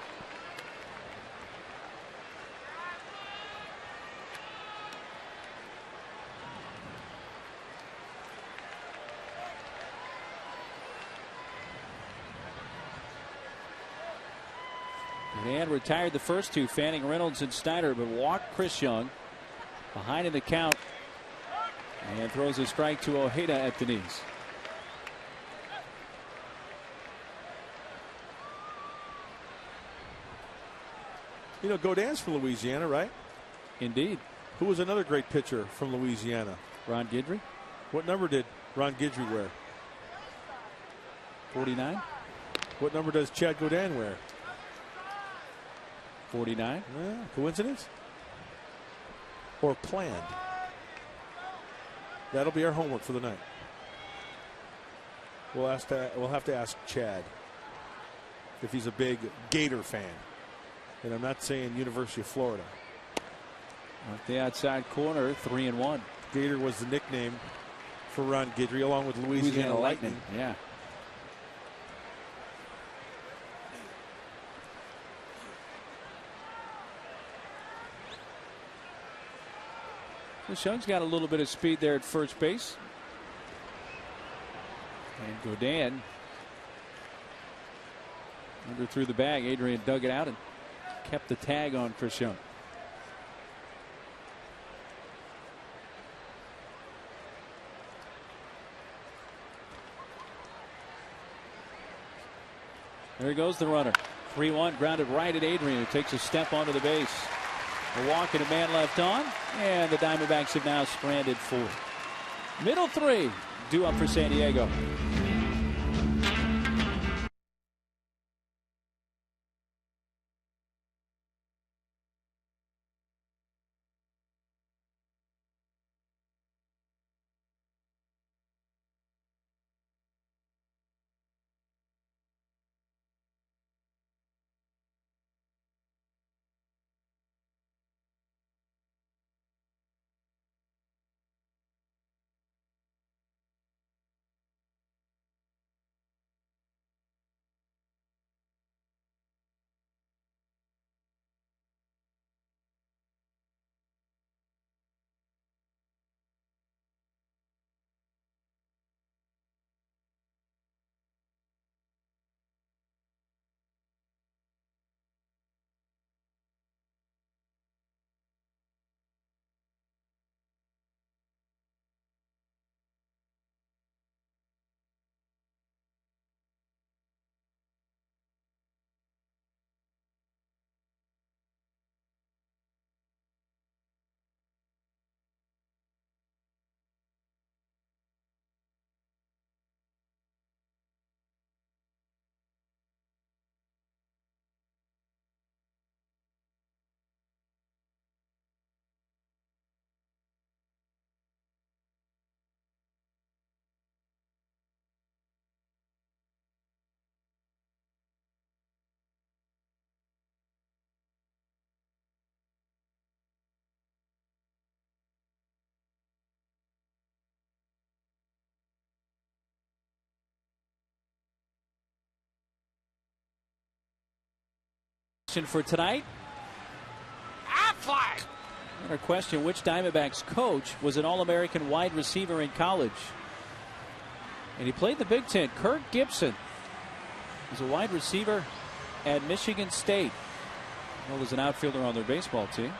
And retired the first two, Fanning, Reynolds, and SNYDER, but walked Chris Young behind in the count and throws a strike to Ojeda at the knees. You know, Godin's from Louisiana, right? Indeed. Who was another great pitcher from Louisiana? Ron Guidry. What number did Ron Guidry wear? 49. What number does Chad Godin wear? 49. Yeah, coincidence? Or planned? That'll be our homework for the night. We'll have to ask Chad if he's a big Gator fan. And I'm not saying University of Florida. Off the outside corner, 3-1. Gator was the nickname for Ron Guidry, along with Louisiana Lightning. Yeah. Chris Young's got a little bit of speed there at first base. And Godin under through the bag. Adrian dug it out and kept the tag on Chris Young. There goes the runner. 3-1, grounded right at Adrian, who takes a step onto the base. A walk and a man left on, and the Diamondbacks have now stranded 4. Middle 3 due up for San Diego. For tonight. Our question, which Diamondbacks coach was an All-American wide receiver in college? And he played the Big Ten. Kirk Gibson was a wide receiver at Michigan State. Well, as an outfielder on their baseball team.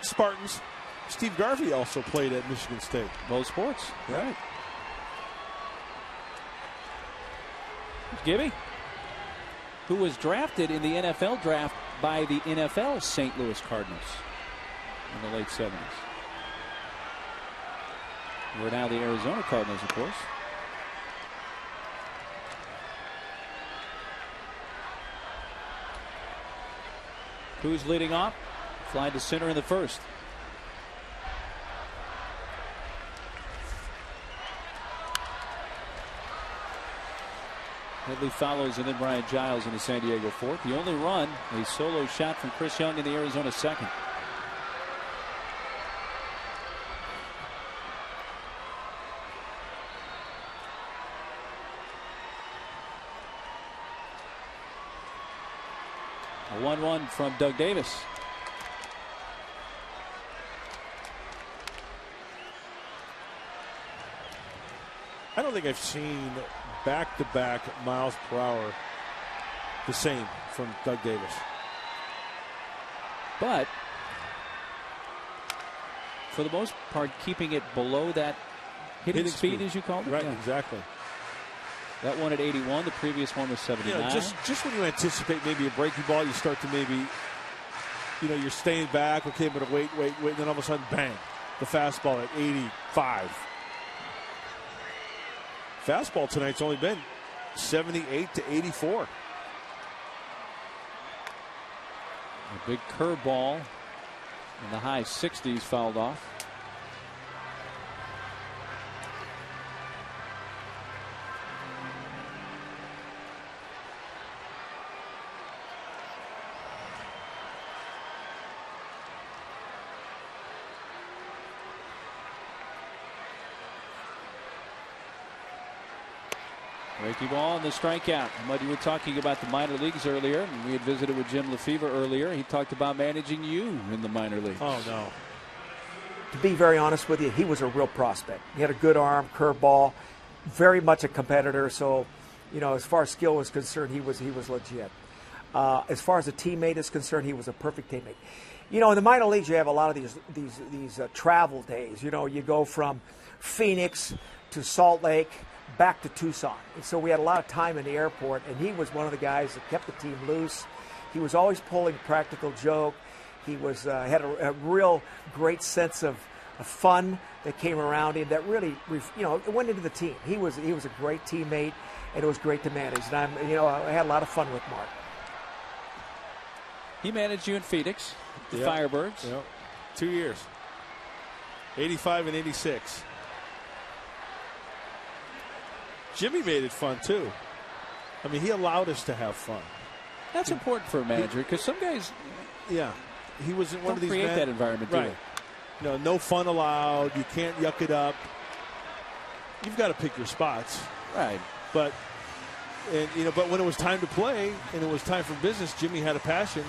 Spartans. Steve Garvey also played at Michigan State. Both sports. Right. Gibby, who was drafted in the NFL draft by the NFL St. Louis Cardinals in the late 70s. We're now the Arizona Cardinals, of course. Who's leading off? Fly to center in the first. Headley follows, and then Brian Giles in the San Diego fourth. The only run, a solo shot from Chris Young in the Arizona second. A 1-1 from Doug Davis. I don't think I've seen back-to-back miles per hour the same from Doug Davis. But for the most part, keeping it below that hitting speed, as you called it. Right, exactly. That one at 81. The previous one was 79. You know, just when you anticipate maybe a breaking ball, you start to maybe, you know, you're staying back. Okay, but wait, and then all of a sudden, bang, the fastball at 85. Fastball tonight's only been 78 to 84. A big curveball in the high 60s fouled off. Breaking ball and the strikeout. Mud, you were talking about the minor leagues earlier, and we had visited with Jim Lefevre earlier. He talked about managing you in the minor leagues. Oh, no. To be very honest with you, he was a real prospect. He had a good arm, curveball, very much a competitor. So, you know, as far as skill was concerned, he was legit. As far as a teammate is concerned, he was a perfect teammate. You know, in the minor leagues, you have a lot of these travel days. You know, you go from Phoenix to Salt Lake, back to Tucson. And so we had a lot of time in the airport, and he was one of the guys that kept the team loose. He was always pulling a practical joke. He was had a real great sense of fun that came around him that really, you know, it went into the team. He was a great teammate, and it was great to manage. And I had a lot of fun with Mark. He managed you in Phoenix, the Firebirds. Yep. 2 years, 85 and 86. Jimmy made it fun, too. I mean, he allowed us to have fun. That's important for a manager, because some guys he wasn't one of these create men. that environment, do right. they? No fun allowed. You can't yuck it up. You've got to pick your spots. Right. But when it was time to play and it was time for business, Jimmy had a passion,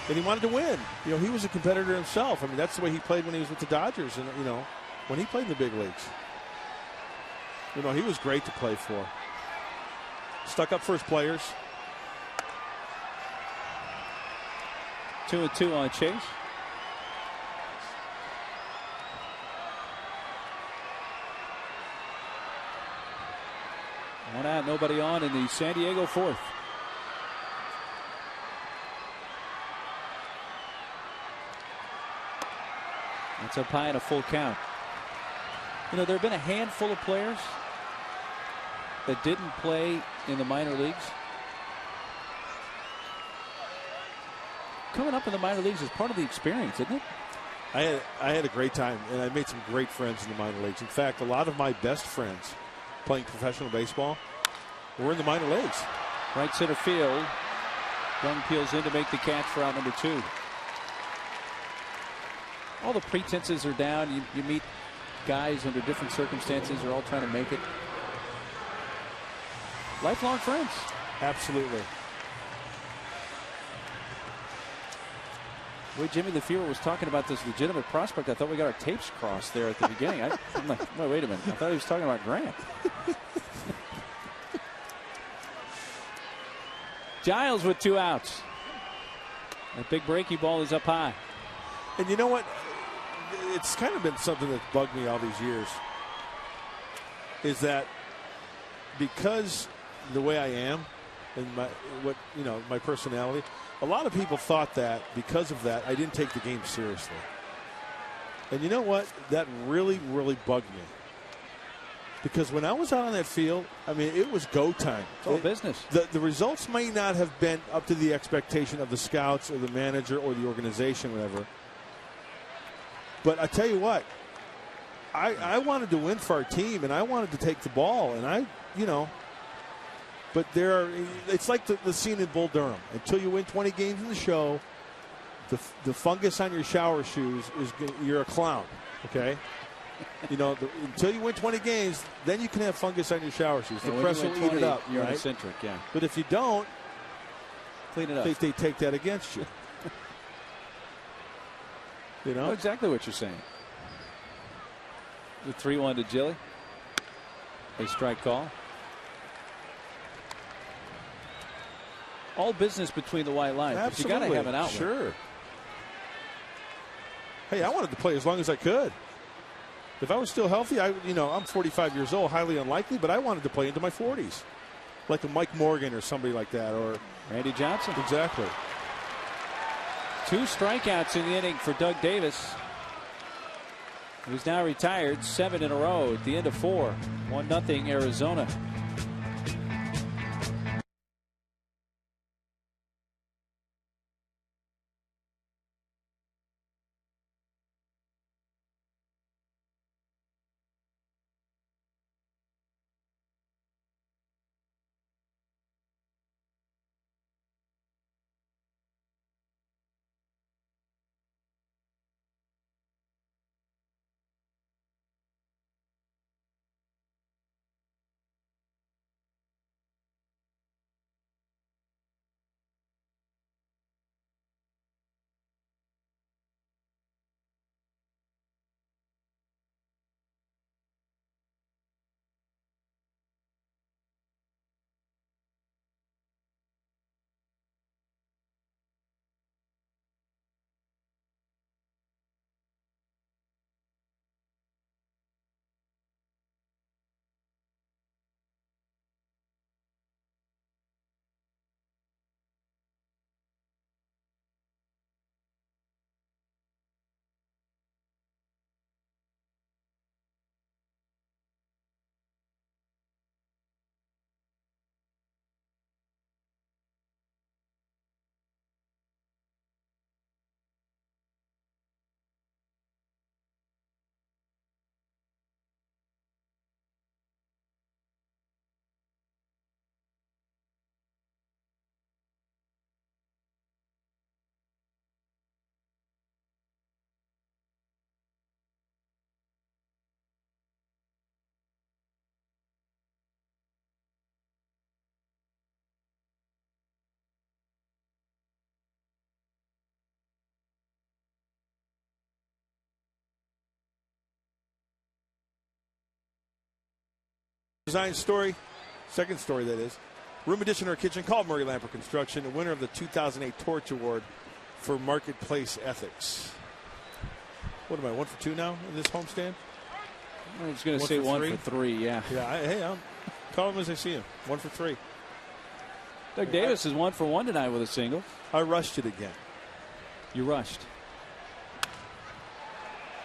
and he wanted to win. You know, he was a competitor himself. I mean, that's the way he played when he was with the Dodgers and, you know, when he played in the big leagues. You know, he was great to play for. Stuck up for his players. 2-2 on Chase. One out, nobody on in the San Diego fourth. That's up high and a full count. You know, there have been a handful of players that didn't play in the minor leagues. Coming up in the minor leagues is part of the experience, isn't it? I had a great time, and I made some great friends in the minor leagues. In fact, a lot of my best friends playing professional baseball were in the minor leagues. Right center field. Young peels in to make the catch for out number 2. All the pretenses are down. You meet guys under different circumstances. They're all trying to make it. Lifelong friends. Absolutely. The way Jimmy LaFever was talking about this legitimate prospect, I thought we got our tapes crossed there at the beginning. I'm like, wait a minute. I thought he was talking about Grant. Giles with 2 outs. That big breaky ball is up high. And you know what? It's kind of been something that's bugged me all these years. Is that because the way I am and my personality, a lot of people thought that because of that I didn't take the game seriously. And you know what? That really, really bugged me. Because when I was out on that field, I mean, it was go time. It's all business. The results may not have been up to the expectation of the scouts or the manager or the organization, whatever. But I tell you what, I wanted to win for our team, and I wanted to take the ball, and but it's like the scene in Bull Durham. Until you win 20 games in the show, the fungus on your shower shoes you're a clown, okay? Until you win 20 games, then you can have fungus on your shower shoes. The press will eat it up. You're right? eccentric, yeah. But if you don't, clean it up. They take that against you. I know exactly what you're saying. The 3-1 to Gilly. A strike call. All business between the white lines. Absolutely. But you got to have an outlet. Sure. Hey, I wanted to play as long as I could. If I was still healthy, I'm 45 years old, highly unlikely, but I wanted to play into my 40s. Like a Mike Morgan or somebody like that. Or Randy Johnson. Exactly. 2 strikeouts in the inning for Doug Davis, who's now retired 7 in a row at the end of 4. 1-0 Arizona. Design story, second story that is. Room addition or kitchen, called Murray Lamper Construction, the winner of the 2008 Torch Award for Marketplace Ethics. What am I, 1 for 2 now in this homestand? I was going to say 1 for 3, yeah. Yeah, I'm call him as I see him. 1 for 3. Doug Davis is 1 for 1 tonight with a single. I rushed it again. You rushed.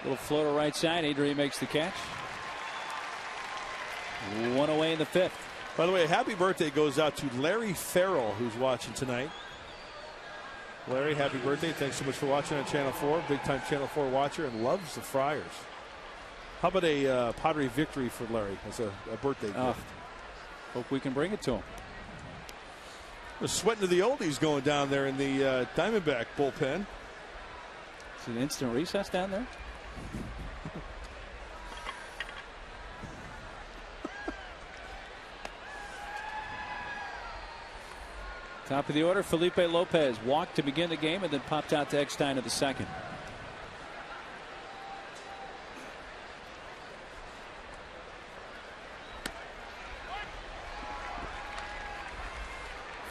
Little floater right side. Adrian makes the catch. 1 away in the 5th. By the way, a happy birthday goes out to Larry Farrell, who's watching tonight. Larry, happy birthday. Thanks so much for watching on Channel 4. Big-time Channel 4 watcher and loves the Friars. How about a Padre victory for Larry as a birthday gift? Hope we can bring it to him. The sweating to the oldies going down there in the Diamondback bullpen. Is it an instant recess down there? Top of the order, Felipe Lopez walked to begin the game and then popped out to Eckstein in the second.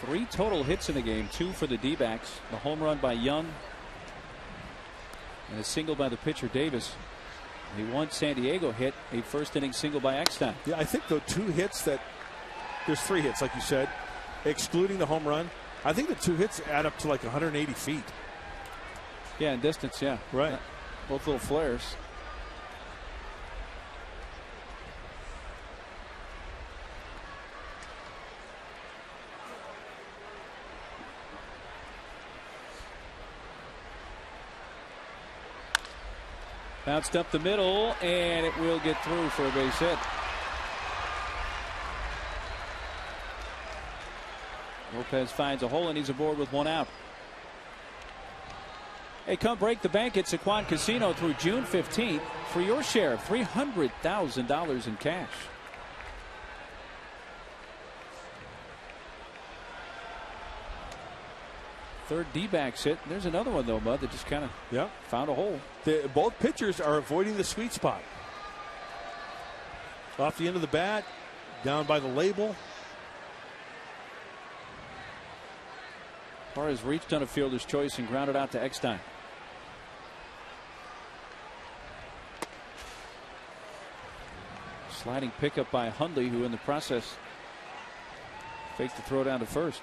Three total hits in the game, 2 for the D-backs. The home run by Young and a single by the pitcher Davis. The one San Diego hit, a first inning single by Eckstein. Yeah, I think the 2 hits that, there's 3 hits like you said, excluding the home run. I think the 2 hits add up to like 180 feet. Yeah, in distance, yeah. Right. Both little flares. Bounced up the middle, and it will get through for a base hit. Lopez finds a hole and he's aboard with 1 out. Hey, come break the bank at Saquon Casino through June 15th for your share of $300,000 in cash. Third D-backs hit. There's another one though, Bud, that just kind of found a hole. Both pitchers are avoiding the sweet spot. Off the end of the bat, down by the label. Parra's reached on a fielder's choice and grounded out to Eckstein. Sliding pickup by Hundley, who in the process faked the throw down to first.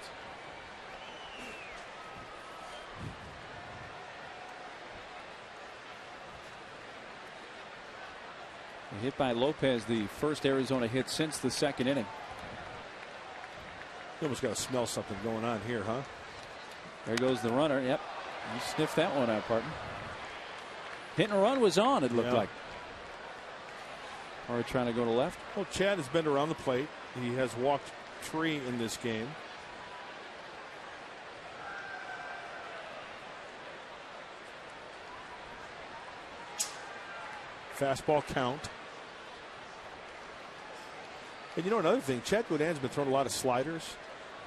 A hit by Lopez, the first Arizona hit since the second inning. You almost got to smell something going on here, huh? There goes the runner. Yep. You sniffed that one out, partner. Hit and run was on, it looked like. Are we trying to go to left? Well, Chad has been around the plate. He has walked 3 in this game. Fastball count. And you know another thing, Chad Godin's been throwing a lot of sliders.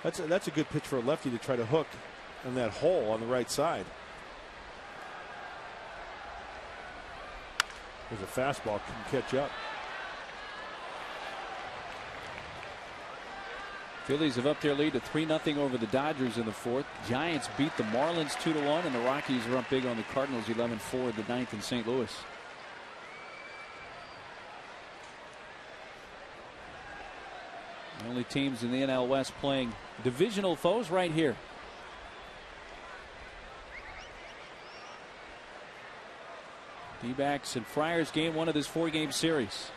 That's a good pitch for a lefty to try to hook in that hole on the right side. There's a fastball, can catch up. Phillies have upped their lead to 3-0 over the Dodgers in the 4th. Giants beat the Marlins 2-1, and the Rockies are up big on the Cardinals 11-4 the 9th in St. Louis. The only teams in the NL West playing divisional foes right here. D-backs and Friars game 1 of this 4-game series.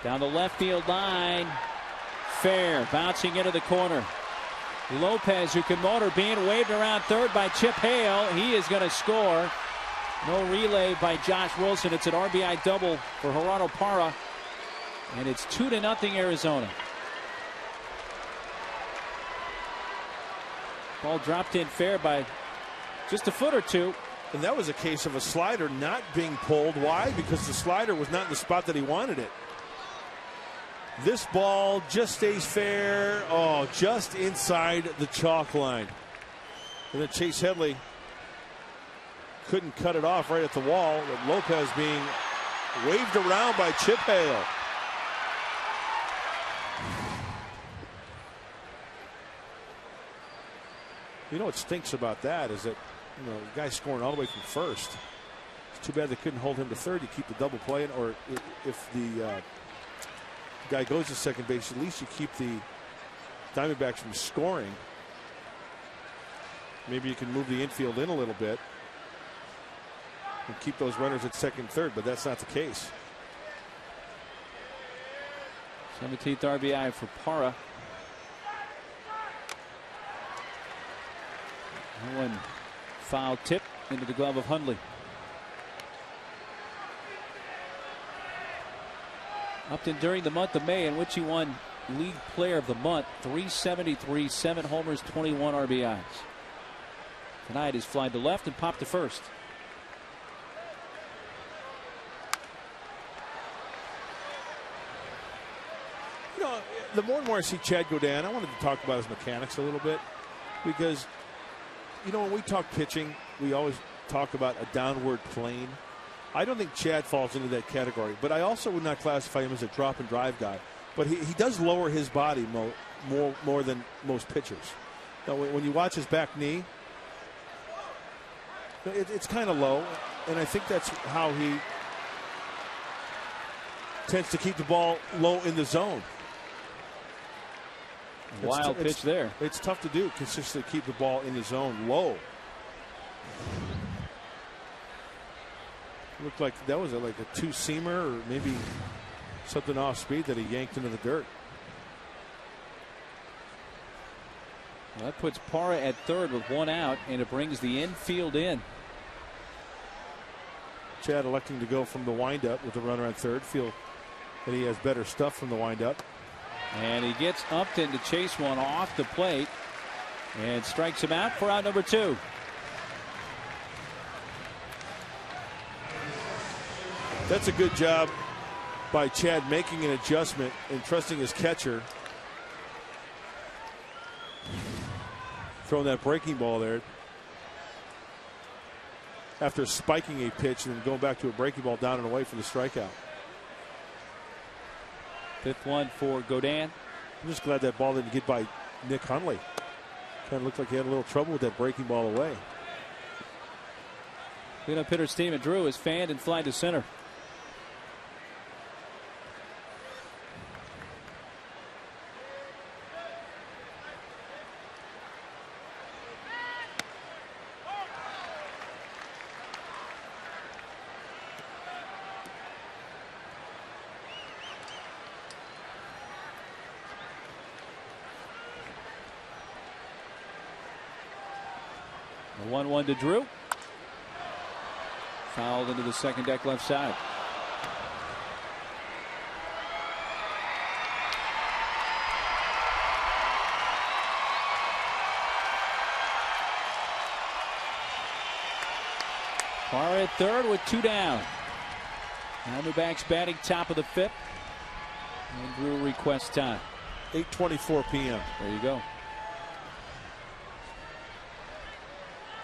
Down the left field line. Fair, bouncing into the corner. Lopez, who can motor, being waved around third by Chip Hale. He is going to score. No relay by Josh Wilson. It's an RBI double for Gerardo Parra. And it's 2-0 Arizona. Ball dropped in fair by just a foot or two. And that was a case of a slider not being pulled. Why? Because the slider was not in the spot that he wanted it. This ball just stays fair. Oh, just inside the chalk line. And then Chase Headley couldn't cut it off right at the wall. With Lopez being waved around by Chip Hale. You know what stinks about that is that, you know, the guy's scoring all the way from first. It's too bad they couldn't hold him to third to keep the double play, or if the guy goes to second base, at least you keep the Diamondbacks from scoring. Maybe you can move the infield in a little bit and keep those runners at second, third, but that's not the case. 17th RBI for Parra. One foul tip into the glove of Hundley. Upton during the month of May, in which he won League Player of the Month, 373, 7 homers, 21 RBIs. Tonight is fly to left and pop to first. the more and more I see Chad go down, I wanted to talk about his mechanics a little bit, because, you know, when we talk pitching, we always talk about a downward plane. I don't think Chad falls into that category, but I also would not classify him as a drop and drive guy. But he does lower his body more than most pitchers. Now, when you watch his back knee, it's kind of low, and I think that's how he tends to keep the ball low in the zone. Wild pitch there. It's tough to do, consistently keep the ball in the zone low. Looked like that was like a two-seamer or maybe something off speed that he yanked into the dirt. Well, that puts Parra at third with one out, and it brings the infield in. Chad electing to go from the windup with the runner at third. Feel that he has better stuff from the windup. And he gets Upton to chase one off the plate and strikes him out for out number 2. That's a good job by Chad, making an adjustment and trusting his catcher. Throwing that breaking ball there after spiking a pitch and then going back to a breaking ball down and away for the strikeout. 5th one for Godin. I'm just glad that ball didn't get by Nick Hundley. Kind of looked like he had a little trouble with that breaking ball away. Cleanup hitter Stephendrew is fanned and fly to center. The 1-1 to Drew. Fouled into the second deck left side. Parra at third with 2 down. Diamondbacks batting top of the 5th. And Drew requests time. 8:24 p.m. There you go.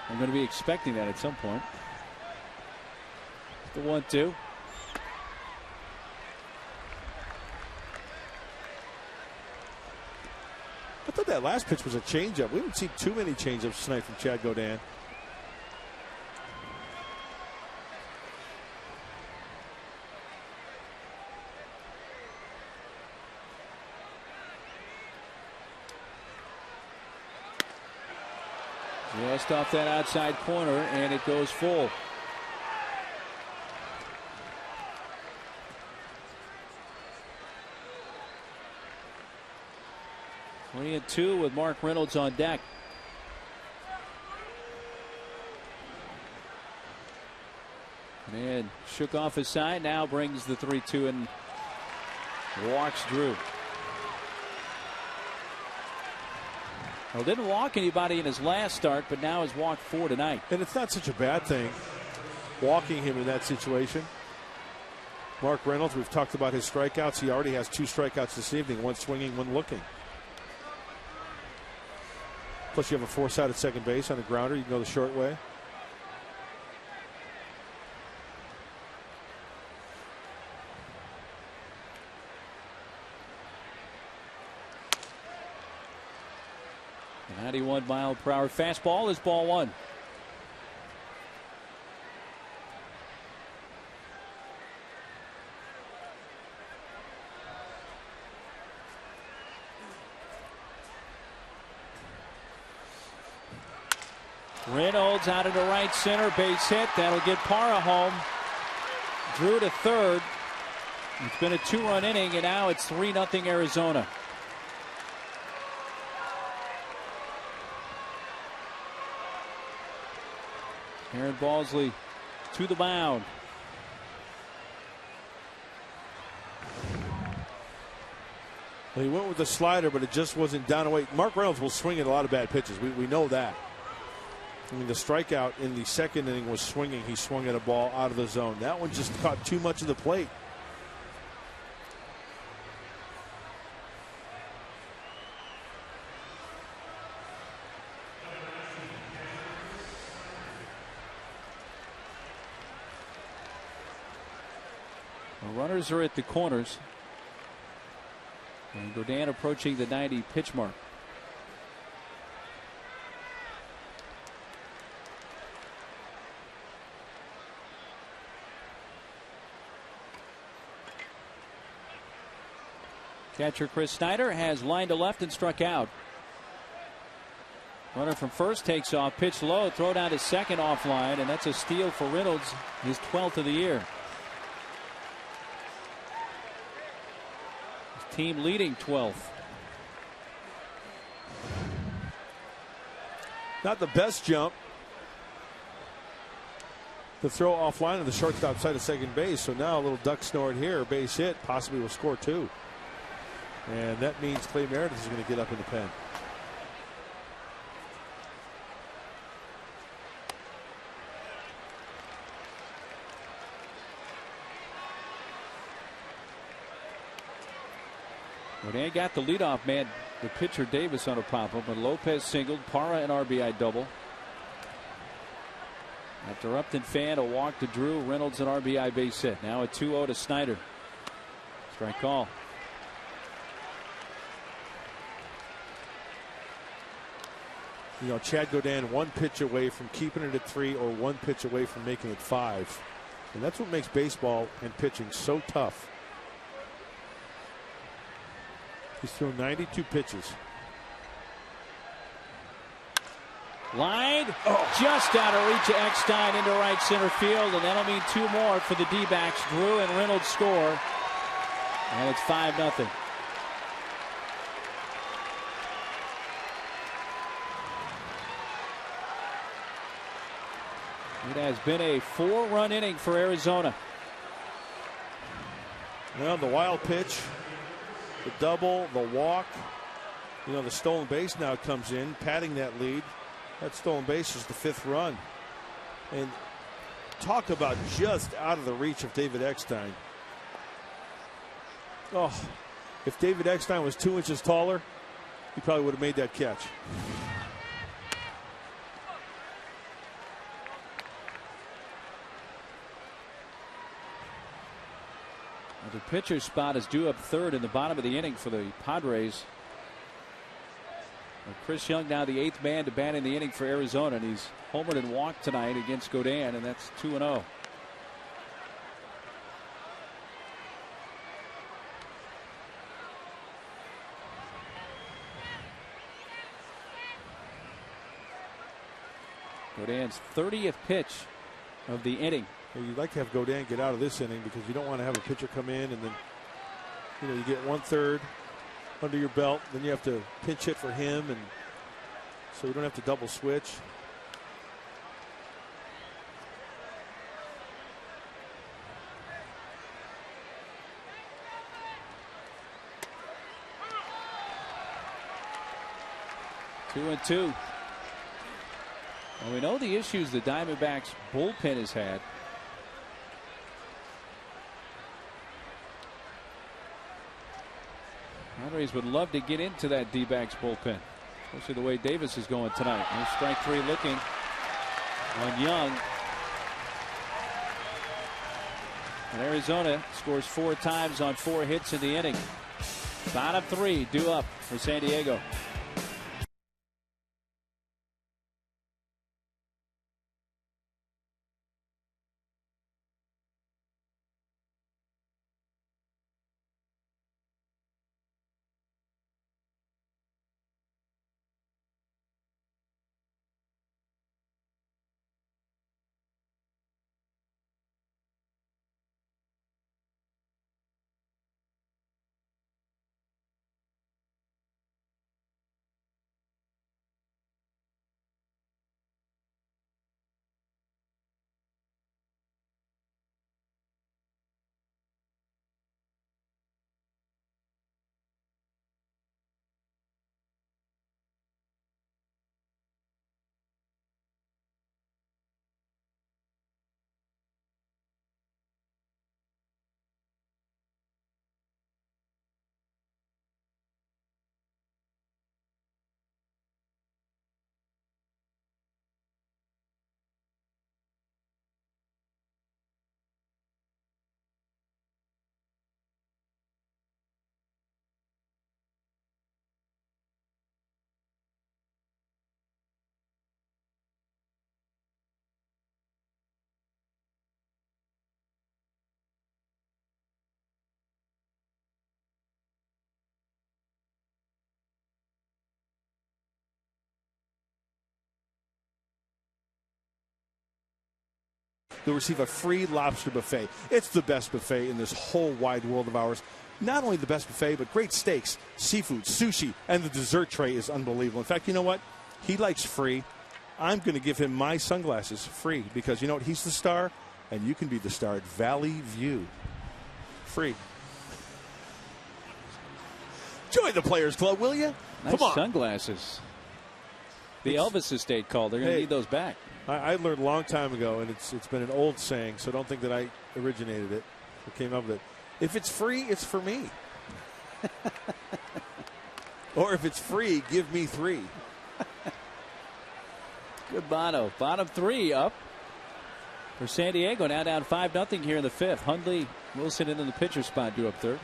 I'm going to be expecting that at some point. The 1-2. I thought that last pitch was a changeup. We haven't seen too many changeups tonight from Chad Godin. Just off that outside corner, and it goes full. Three and 2 with Mark Reynolds on deck. And shook off his side, now brings the 3-2 and walks Drew. Well, didn't walk anybody in his last start, but now has walked 4 tonight. And it's not such a bad thing, walking him in that situation. Mark Reynolds, we've talked about his strikeouts. He already has 2 strikeouts this evening, 1 swinging, 1 looking. Plus you have a force out at second base on a grounder. You can go the short way. A 91-mile-per-hour fastball is ball 1. Reynolds out into right center, base hit. That'll get Parra home. Drew to third. It's been a 2-run inning, and now it's 3-0 Arizona. Aaron Balsley to the mound. Well, he went with the slider, but it just wasn't down away. Mark Reynolds will swing at a lot of bad pitches. We know that. I mean, the strikeout in the second inning was swinging. He swung at a ball out of the zone. That one just caught too much of the plate. The runners are at the corners. And Godin approaching the 90 pitch mark. Catcher Chris Snyder has lined to left and struck out. Runner from first takes off, pitch low, throw down to second offline, and that's a steal for Reynolds, his 12th of the year. His team leading 12th. Not the best jump. The throw offline of the shortstop side of second base. So now a little duck snort here, base hit, possibly will score 2. And that means Clay Meredith is going to get up in the pen. Godin got the leadoff man, the pitcher Davis, on a pop-up, but Lopez singled, Parra an RBI double. After Upton fan, a walk to Drew, Reynolds an RBI base hit. Now a 2-0 to Snyder. Strike call. You know, Chad Godin 1 pitch away from keeping it at 3 or 1 pitch away from making it 5. And that's what makes baseball and pitching so tough. He's thrown 92 pitches. Line just out of reach of Eckstein into right center field, and that'll mean 2 more for the D-backs. Drew and Reynolds score, and it's 5-0. It has been a 4-run inning for Arizona. Well, the wild pitch, the double, the walk, you know, the stolen base now comes in, padding that lead. That stolen base is the 5th run. And talk about just out of the reach of David Eckstein. Oh, if David Eckstein was 2 inches taller, he probably would have made that catch. The pitcher's spot is due up 3rd in the bottom of the inning for the Padres. Chris Young now the 8th man to bat in the inning for Arizona, and he's homered and walked tonight against Godin, and that's 2-0. Godin's 30th pitch of the inning. Well, you'd like to have Godin get out of this inning because you don't want to have a pitcher come in and then, you know, you get 1/3 under your belt, then you have to pinch hit for him, and so you don't have to double switch. Two and two. Well, we know the issues the Diamondbacks bullpen has had. Padres would love to get into that D-backs bullpen, especially the way Davis is going tonight. Here's strike 3 looking on Young. And Arizona scores 4 times on 4 hits in the inning. Bottom 3 due up for San Diego. You'll receive a free lobster buffet. It's the best buffet in this whole wide world of ours. Not only the best buffet, but great steaks, seafood, sushi, and the dessert tray is unbelievable. In fact, you know what? He likes free. I'm going to give him my sunglasses free because, you know what? He's the star, and you can be the star at Valley View. Free. Join the Players Club, will you? Nice Come on. Sunglasses. The Elvis estate called. They're going to need those back. I learned a long time ago, and it's been an old saying, so don't think that I originated it or came up with it. If it's free, it's for me. Or if it's free, give me 3. Good Bono. Bottom 3 up for San Diego. Now down 5-0 here in the 5th. Hundley, Wilson in the pitcher spot, due up third.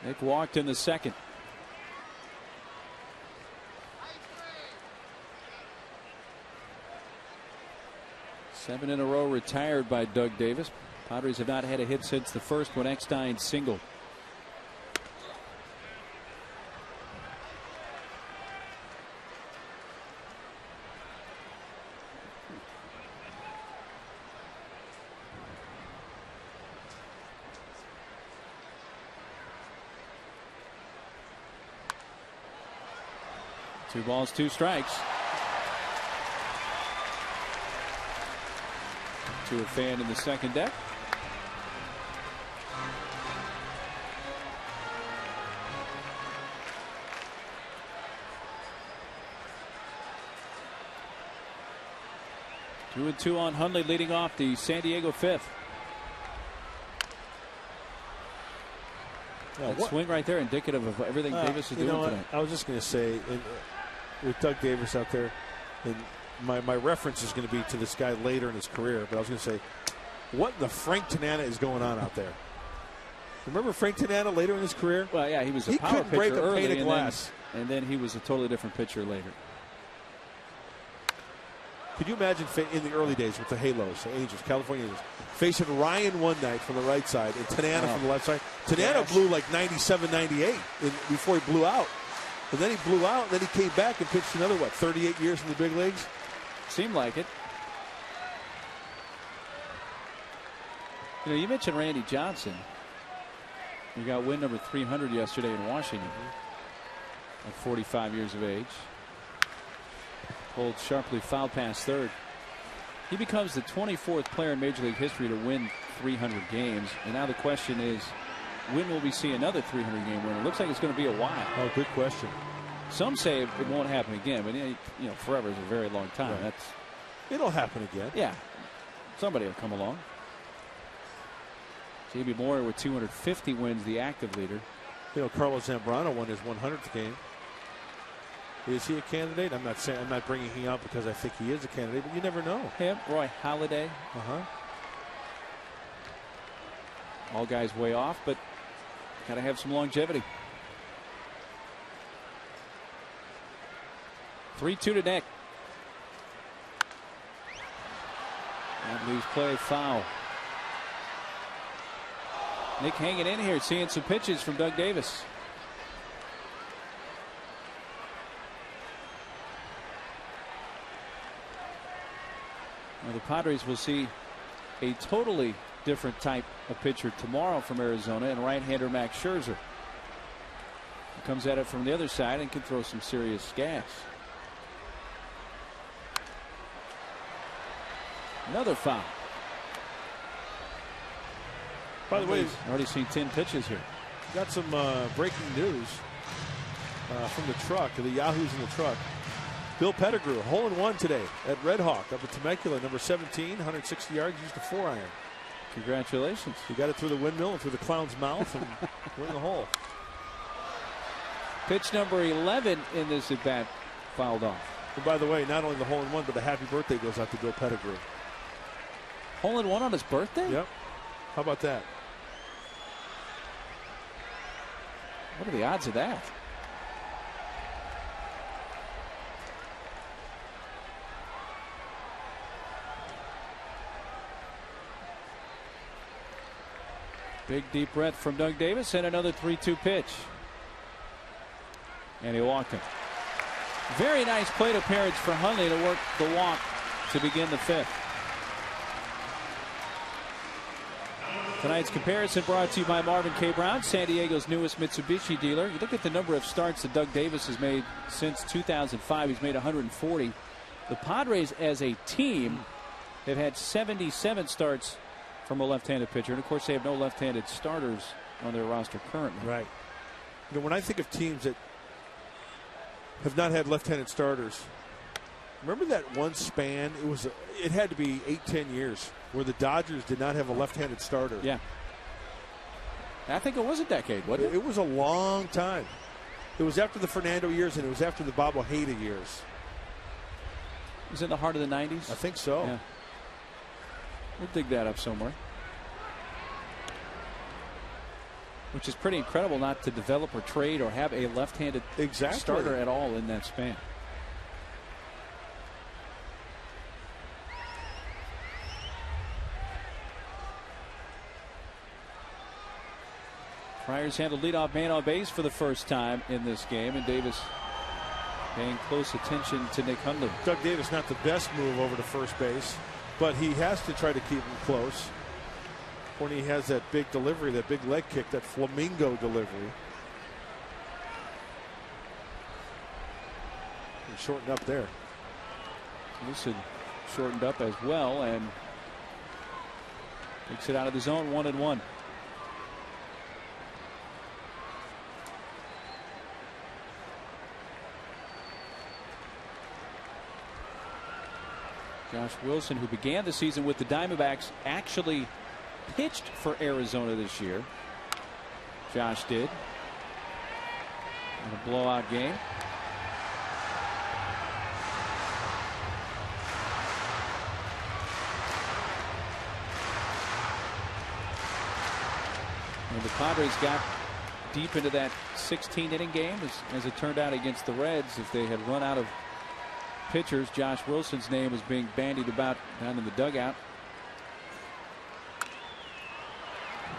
Nick walked in the 2nd. Seven in a row retired by Doug Davis. Padres have not had a hit since the first when Eckstein singled. Two balls, 2 strikes. To a fan in the 2nd deck. Two and 2 on Hundley, leading off the San Diego 5th. That swing right there, indicative of everything Davis is doing tonight. I was just going to say, with Doug Davis out there, and my reference is going to be to this guy later in his career, but I was going to say, what the Frank Tanana is going on out there? Remember Frank Tanana later in his career? Well, yeah, he was a power couldn't pitcher break a early, pane of glass. And then he was a totally different pitcher later. Could you imagine in the early days with the Halos, the Angels, California Angels, facing Ryan one night from the right side and Tanana from the left side? Tanana blew like 97, 98 before he blew out. And then he blew out, and then he came back and pitched another, 38 years in the big leagues? Seemed like it. You know, you mentioned Randy Johnson. He got win number 300 yesterday in Washington at 45 years of age. Pulled sharply foul past third. He becomes the 24th player in Major League history to win 300 games. And now the question is, when will we see another 300-game win? It looks like it's going to be a while. Oh, good question. Some say it won't happen again, but you know, forever is a very long time. Right. It'll happen again. Yeah, somebody will come along. J.B. Moore with 250 wins, the active leader. You know, Carlos Zambrano won his 100th game. Is he a candidate? I'm not bringing him up because I think he is a candidate, but you never know. Him, Roy Halladay. All guys way off, but got to have some longevity. 3-2 to Nick. That leaves play foul. Nick hanging in here, seeing some pitches from Doug Davis. Now the Padres will see a totally different type of pitcher tomorrow from Arizona, and right-hander Max Scherzer. He comes at it from the other side and can throw some serious gas. Another foul. By the way, already seen 10 pitches here. Got some breaking news from the truck, the Yahoos in the truck. Bill Pettigrew, hole-in-one today at Red Hawk up at Temecula, number 17, 160 yards, used a 4-iron. Congratulations. He got it through the windmill and through the clown's mouth and went in the hole. Pitch number 11 in this at-bat fouled off. And by the way, not only the hole-in-one, but the happy birthday goes out to Bill Pettigrew. Hole-in-one on his birthday? Yep. How about that? What are the odds of that? Big deep breath from Doug Davis and another 3-2 pitch. And he walked him. Very nice plate appearance for Hundley to work the walk to begin the 5th. Tonight's comparison brought to you by Marvin K. Brown, San Diego's newest Mitsubishi dealer. You look at the number of starts that Doug Davis has made since 2005. He's made 140. The Padres as a team have had 77 starts from a left-handed pitcher. And, of course, they have no left-handed starters on their roster currently. Right. You know, when I think of teams that have not had left-handed starters, remember that one span? It had to be 8-10 years where the Dodgers did not have a left-handed starter. Yeah. I think it was a decade, wasn't it? It was a long time. It was after the Fernando years, and it was after the Bob Ojeda years. Was it in the heart of the 90s? I think so. Yeah. We'll dig that up somewhere. Which is pretty incredible not to develop or trade or have a left-handed starter at all in that span. Friars handled leadoff man on base for the first time in this game, and Davis paying close attention to Nick Hundley. Doug Davis not the best move over to first base, but he has to try to keep him close when he has that big delivery, that big leg kick, that flamingo delivery. And shortened up there. Lucid shortened up as well and takes it out of the zone, 1-1. Josh Wilson, who began the season with the Diamondbacks, actually pitched for Arizona this year. Josh did. In a blowout game. And the Padres got deep into that 16-inning game as it turned out against the Reds. If they had run out of pitchers, Josh Wilson's name was being bandied about down in the dugout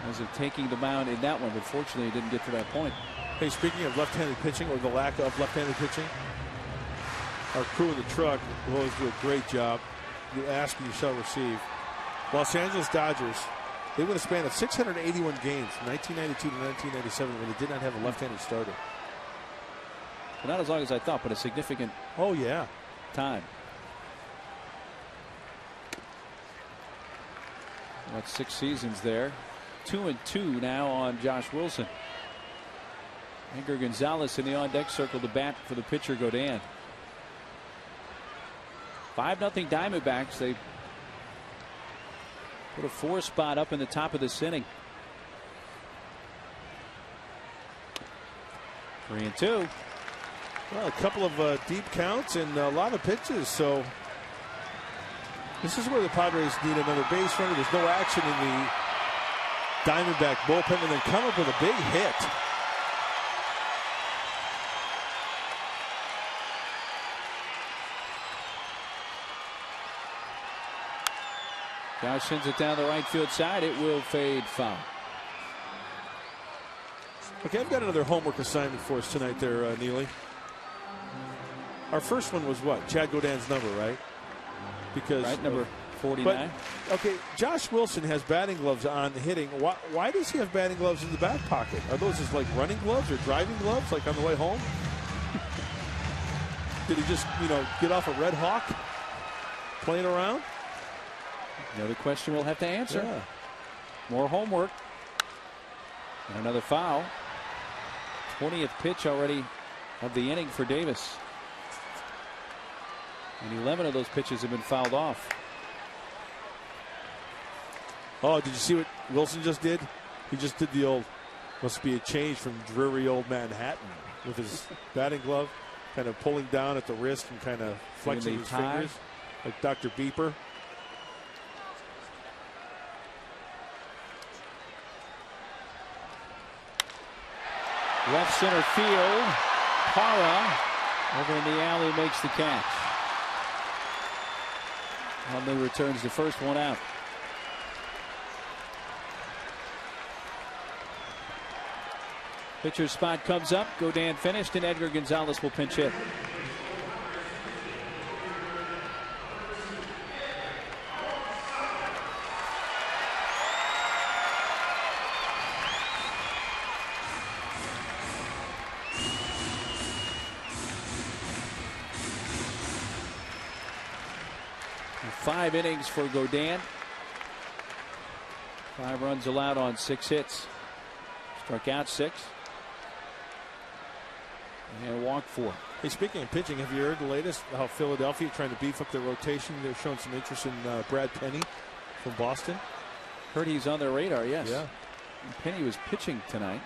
as of taking the mound in that one, but fortunately it didn't get to that point. Hey, speaking of left-handed pitching or the lack of left-handed pitching, our crew in the truck will always do a great job. You ask and you shall receive. Los Angeles Dodgers, they went a span of 681 games from 1992 to 1997 when they did not have a left-handed starter. Well, not as long as I thought, but a significant time. About 6 seasons there. 2-2 now on Josh Wilson. Edgar Gonzalez in the on-deck circle to bat for the pitcher Godin. 5-0 Diamondbacks. They put a 4 spot up in the top of this inning. 3-2. Well, a couple of deep counts and a lot of pitches. So this is where the Padres need another base runner. There's no action in the Diamondback bullpen, and then come up with a big hit. Josh sends it down the right field side. It will fade foul. Okay, I've got another homework assignment for us tonight there, Neely. Our first one was what? Chad Godin's number, right? Because number 49. But, okay, Josh Wilson has batting gloves on hitting. Why does he have batting gloves in the back pocket? Are those his like running gloves or driving gloves, like on the way home? Did he just, get off a Red Hawk playing around? Another question we'll have to answer. Yeah. More homework. And another foul. 20th pitch already of the inning for Davis. And 11 of those pitches have been fouled off. Oh, did you see what Wilson just did? He just did the old, must be a change from dreary old Manhattan with his batting glove, kind of pulling down at the wrist and kind of flexing his fingers like Dr. Beeper. Left center field. Parra over in the alley makes the catch. Hundley returns the first one out. Pitcher's spot comes up. Godin finished, and Edgar Gonzalez will pinch hit. Five innings for Godin. 5 runs allowed on 6 hits. Struck out 6. And walked 4. Hey, speaking of pitching, have you heard the latest? How Philadelphia trying to beef up their rotation? They're showing some interest in Brad Penny from Boston. Heard he's on their radar, yes. Yeah. And Penny was pitching tonight.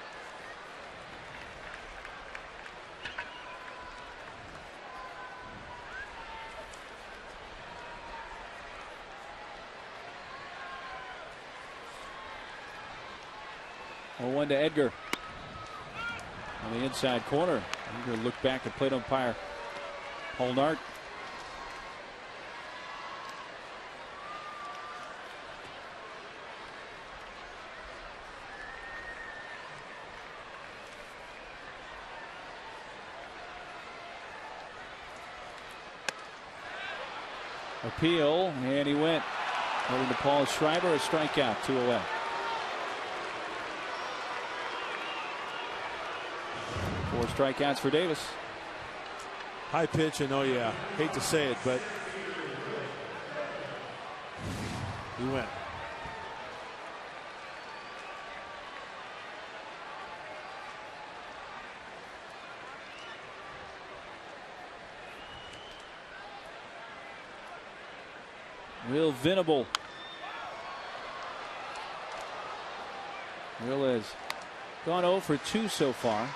One to Edgar on the inside corner. Edgar looked back at plate umpire Polnart. Appeal, and he went over to Paul Schreiber. A strikeout, 2 away. 4 strikeouts for Davis. High pitch, and oh yeah, hate to say it, but he went. Will Venable. Will has gone 0 for 2 so far.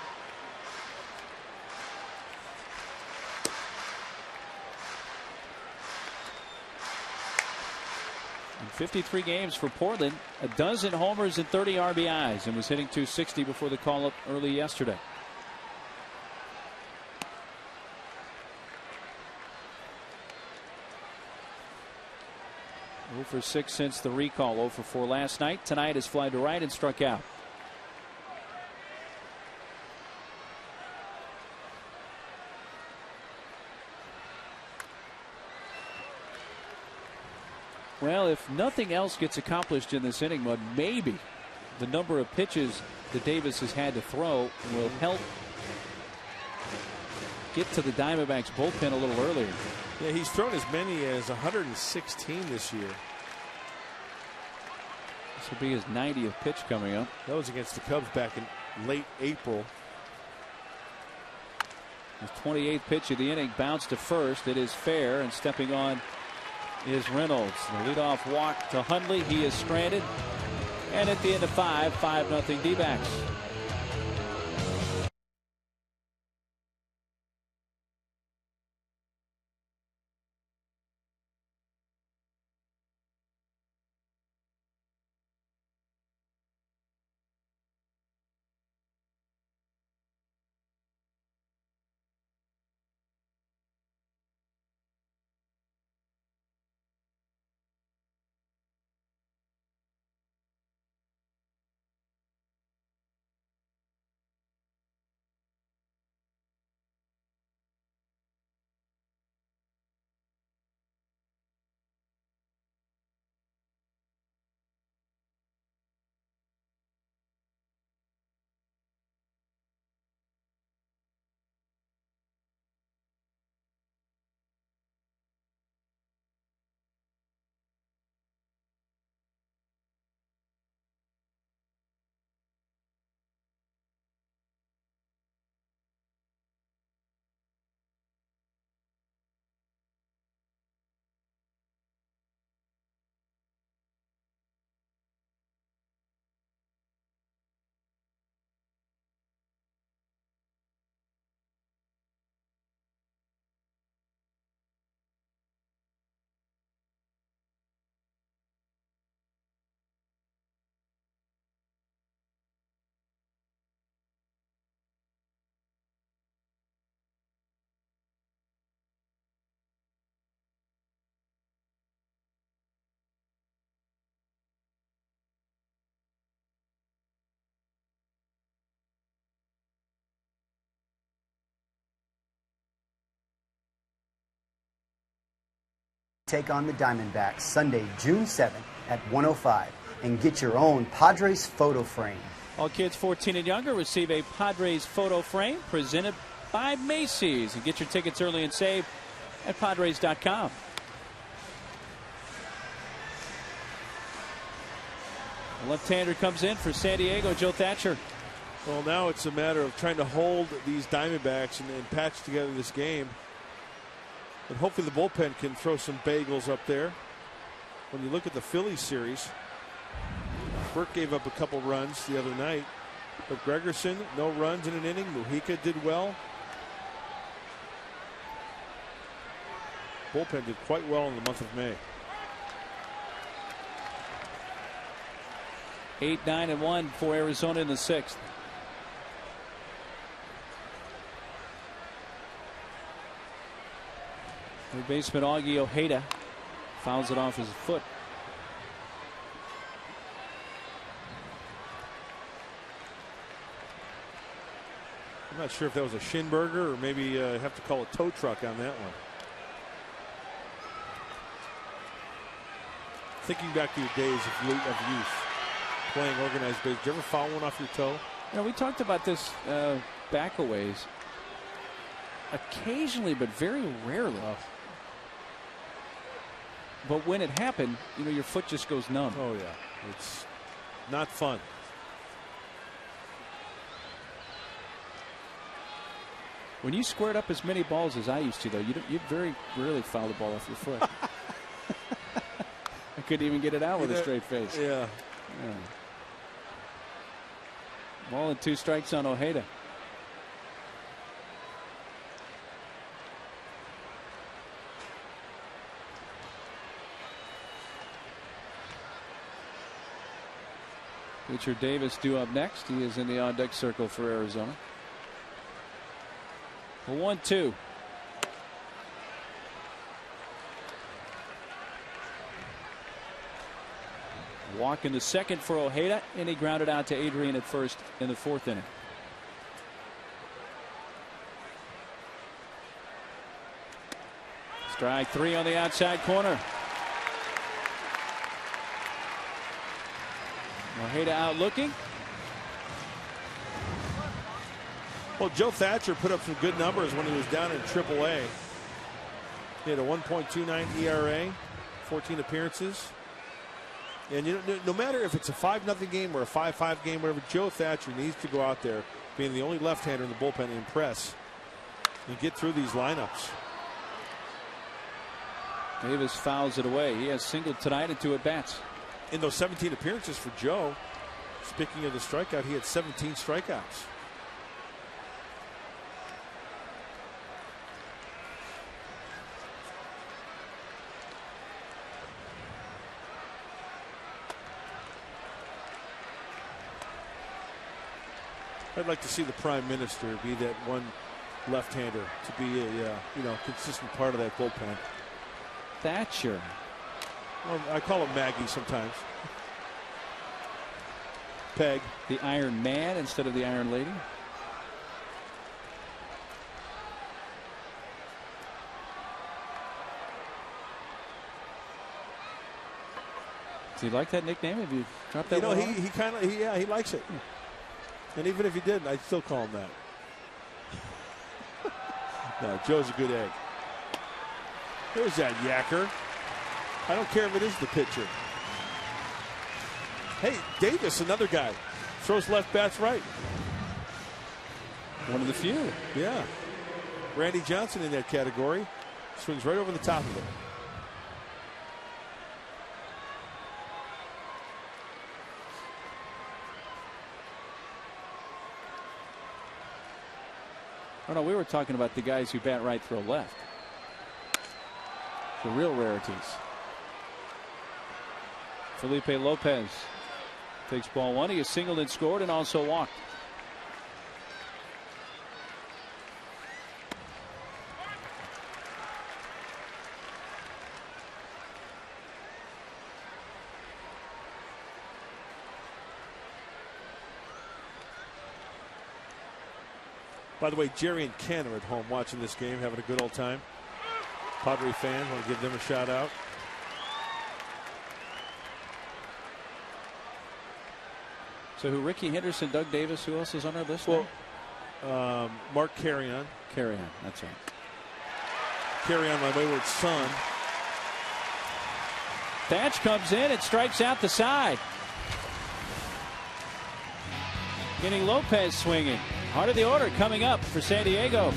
In 53 games for Portland, a dozen homers and 30 RBIs, and was hitting .260 before the call-up early yesterday. Oh for 6 since the recall. 0 for 4 last night. Tonight is fly to right and struck out. Well, if nothing else gets accomplished in this inning, Mud, maybe the number of pitches that Davis has had to throw will help get to the Diamondbacks bullpen a little earlier. Yeah, he's thrown as many as 116 this year. This will be his 90th pitch coming up. That was against the Cubs back in late April. His 28th pitch of the inning bounced to first. It is fair, and stepping on is Reynolds. The leadoff walk to Hundley. He is stranded. And at the end of 5-0 D-backs. take on the Diamondbacks Sunday, June 7th at 1:05 and get your own Padres photo frame. All kids 14 and younger receive a Padres photo frame presented by Macy's. And get your tickets early and save at Padres.com. The left-hander comes in for San Diego, Joe Thatcher. Well, now it's a matter of trying to hold these Diamondbacks and patch together this game. And hopefully the bullpen can throw some bagels up there. When you look at the Phillies series, Burke gave up a couple runs the other night, but Gregerson, no runs in an inning. Mujica did well. Bullpen did quite well in the month of May. 8-9-1 for Arizona in the 6th. Third baseman Augie Ojeda fouls it off his foot. I'm not sure if that was a Schinberger or maybe have to call a tow truck on that one. Thinking back to your days of youth, playing organized base, did you ever foul one off your toe? You know, we talked about this back a ways. Occasionally, but very rarely. But when it happened, you know, your foot just goes numb. Oh, yeah. It's not fun. When you squared up as many balls as I used to, though, you'd very rarely foul the ball off your foot. I couldn't even get it out with a straight face. Yeah. Ball and 2 strikes on Ojeda. Richard Davis due up next. He is in the on-deck circle for Arizona. 1-2. Walk in the second for Ojeda, and he grounded out to Adrian at first in the 4th inning. Strike 3 on the outside corner. Ojeda out looking. Well, Joe Thatcher put up some good numbers when he was down in AAA. He had a 1.29 ERA, 14 appearances. And you know, no matter if it's a 5-0 game or a 5-5 game, whatever, Joe Thatcher needs to go out there, being the only left-hander in the bullpen, and impress and get through these lineups. Davis fouls it away. He has singled tonight and 2 at-bats. In those 17 appearances for Joe, speaking of the strikeout, he had 17 strikeouts. I'd like to see the Prime Minister be that one left-hander, to be a consistent part of that bullpen. Thatcher. Well, I call him Maggie sometimes. Peg. The Iron Man instead of the Iron Lady. Does he like that nickname? Have you dropped that? You know, he likes it. And even if he didn't, I'd still call him that. No, Joe's a good egg. There's that yacker. I don't care if it is the pitcher. Hey, Davis, another guy. Throws left, bats right. One of the few. Yeah. Randy Johnson in that category. Swings right over the top of it. Oh, no, we were talking about the guys who bat right, throw left. The real rarities. Felipe Lopez takes ball 1. He has singled and scored and also walked. By the way, Jerry and Ken are at home watching this game, having a good old time. Padre fans, want to give them a shout out. So who? Ricky Henderson, Doug Davis. Who else is on our list? Well, Mark Carrion. Carrion, that's right. Carrion, my wayward son. Thatch comes in and strikes out the side. Getting Lopez swinging. Heart of the order coming up for San Diego.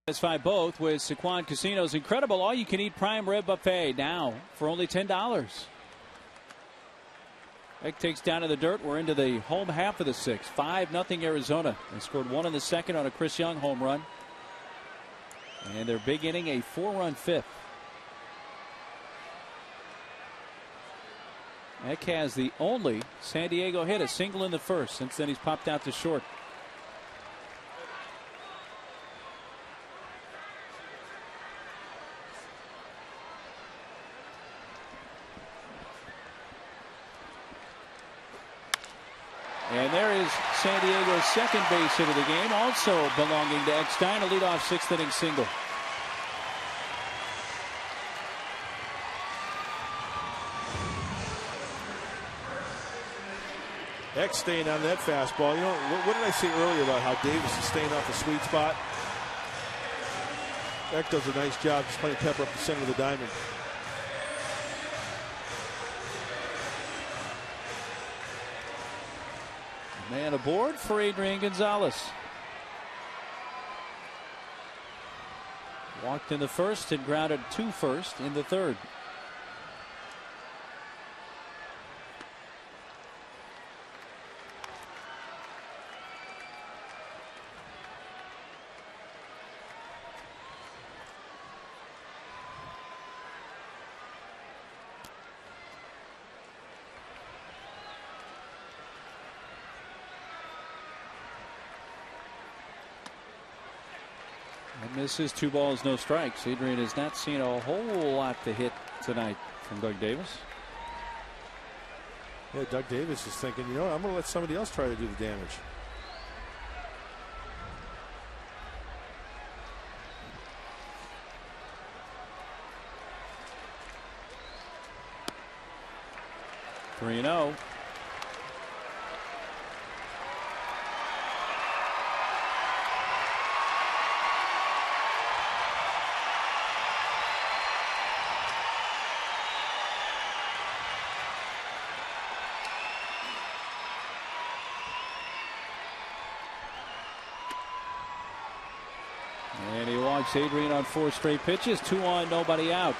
Satisfy both with Sequan Casino's incredible all-you-can-eat prime rib buffet now for only $10. Egg takes down to the dirt. We're into the home half of the sixth. 5-0 Arizona. They scored one in the second on a Chris Young home run. And their big inning, a 4-run fifth. Eck has the only San Diego hit, a single in the first. Since then, he's popped out to short. And there is San Diego's second base hit of the game, also belonging to Eckstein, a leadoff sixth inning single. Eck staying on that fastball. You know, what did I say earlier about how Davis is staying off the sweet spot? Eck does a nice job just playing pepper up the center of the diamond. Man aboard for Adrian Gonzalez. Walked in the first and grounded to first in the third. Misses 2 balls, no strikes. Adrian has not seen a whole lot to hit tonight from Doug Davis. Yeah, Doug Davis is thinking, you know, I'm going to let somebody else try to do the damage. Three 3-0. Adrian on 4 straight pitches, 2 on, nobody out.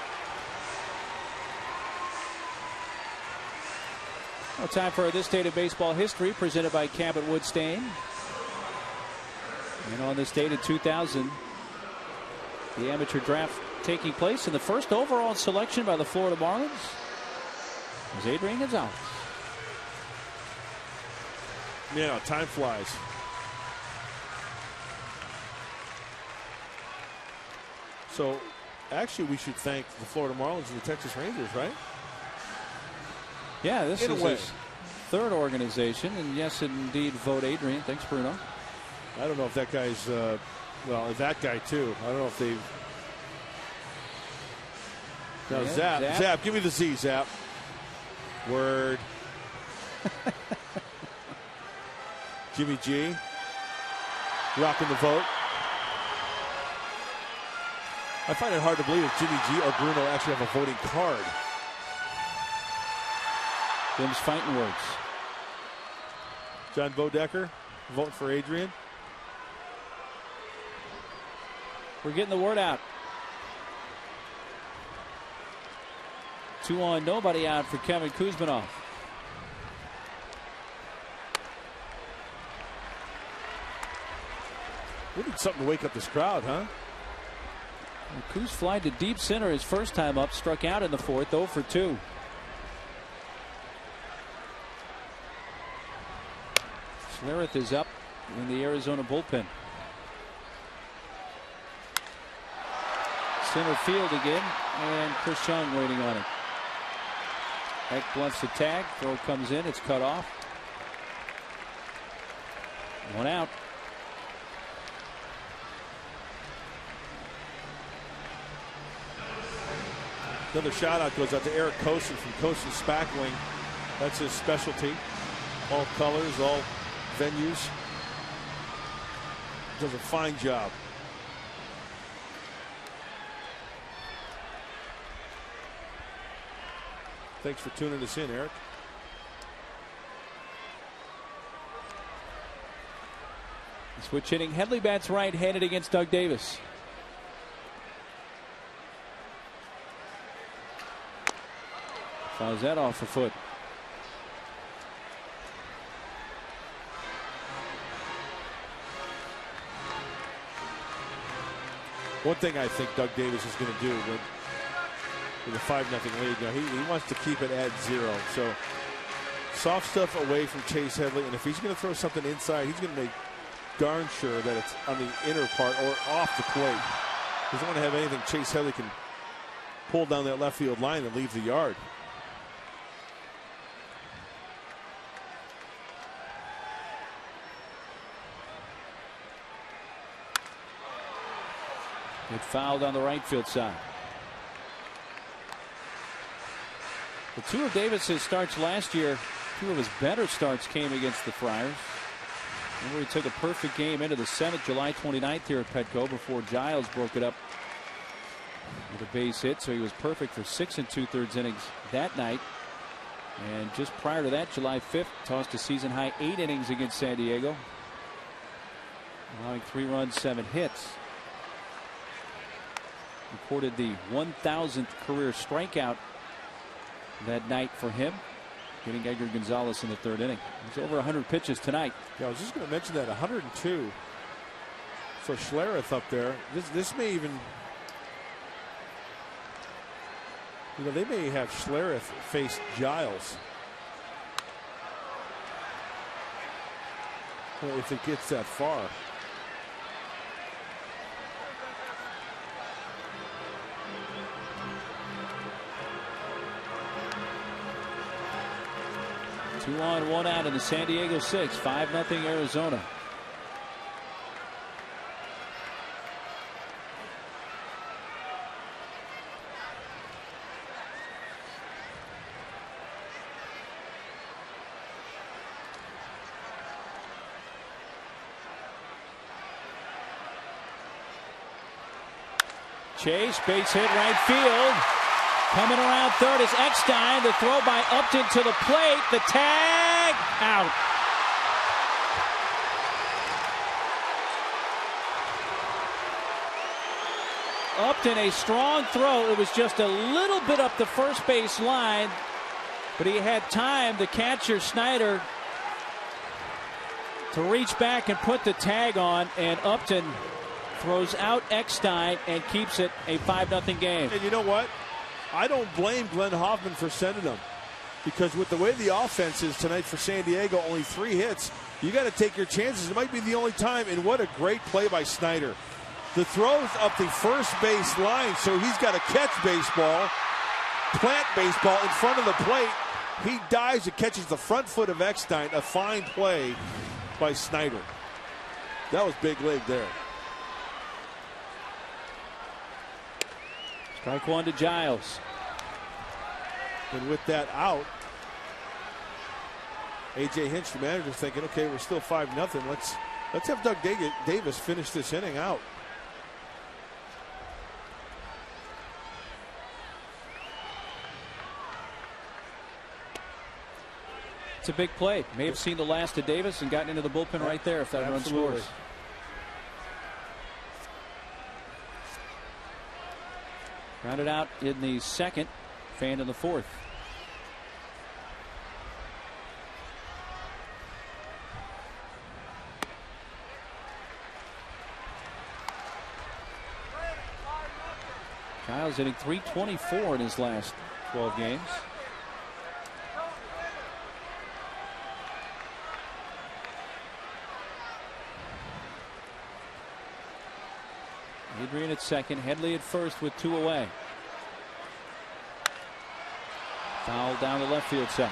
Well, time for This Day of Baseball History, presented by Cabot Woodstein. And on this date in 2000, the amateur draft taking place, in the first overall selection by the Florida Marlins was Adrian Gonzalez. Yeah, time flies. So, actually, we should thank the Florida Marlins and the Texas Rangers, right? Yeah, this is his third organization, and yes, indeed, vote Adrian. Thanks, Bruno. I don't know if that guy's, well, that guy too. I don't know if they've. Now, Yeah, Zap, give me the Z, Zap. Word. Jimmy G. Rocking the vote. I find it hard to believe if Jimmy G or Bruno actually have a voting card. Them's fighting words. John Bodecker voting for Adrian. We're getting the word out. 2 on, nobody out for Kevin KOUZMANOFF. We need something to wake up this crowd, huh? Kuz flied to deep center his first time up, struck out in the fourth, 0 for 2. Schlereth is up in the Arizona bullpen. Center field again, and Chris Young waiting on it. Eck bluffs the tag, throw comes in, it's cut off. 1 out. Another shout out goes out to Eric Kosen from Kosen Spackling. That's his specialty. All colors, all venues. Does a fine job. Thanks for tuning us in, Eric. Switch hitting. Headley bats right-handed against Doug Davis. Fouls that off a foot. One thing I think Doug Davis is going to do with a 5-0 lead, now he wants to keep it at 0. So soft stuff away from Chase Headley, and if he's going to throw something inside, he's going to make darn sure that it's on the inner part or off the plate. He doesn't want to have anything Chase Headley can pull down that left field line and leave the yard. It fouled on the right field side. The 2 of Davis's starts last year, 2 of his better starts came against the Friars. Remember, he took a perfect game into the 7th, July 29th here at Petco before Giles broke it up with a base hit. So he was perfect for 6 2/3 innings that night. And just prior to that, July 5th, tossed a season high 8 innings against San Diego, allowing 3 runs, 7 hits. Recorded the 1,000th career strikeout that night for him, getting Edgar Gonzalez in the 3rd inning. He's over 100 pitches tonight. Yeah, I was just going to mention that, 102 for Schlereth up there. This may even, you know, they may have Schlereth face Giles if it gets that far. Two on, 1 out in the San Diego 6, 5-0 Arizona. Chase, base hit right field. Coming around third is Eckstein. The throw by Upton to the plate. The tag out. Upton, a strong throw. It was just a little bit up the first base line, but he had time. The catcher, SNYDER, to reach back and put the tag on, and Upton throws out Eckstein and keeps it a 5-0 game. And you know what? I don't blame Glenn Hoffman for sending him, because with the way the offense is tonight for San Diego, only 3 hits, you got to take your chances. It might be the only time, and what a great play by Snyder. The throw's up the first base line, so he's got to catch baseball, plant baseball in front of the plate. He dives and catches the front foot of Eckstein. A fine play by Snyder. That was big league there. Strike 1 to Giles. And with that out, A.J. Hinch, the manager, thinking, okay, we're still 5-0. Let's have Doug Davis finish this inning out. It's a big play. May have seen the last of Davis and gotten into the bullpen right there if that run scores. Grounded out in the second, fanned in the fourth. Giles hitting .324 in his last 12 games. Adrian at second, Headley at first with 2 away. Foul down the left field side.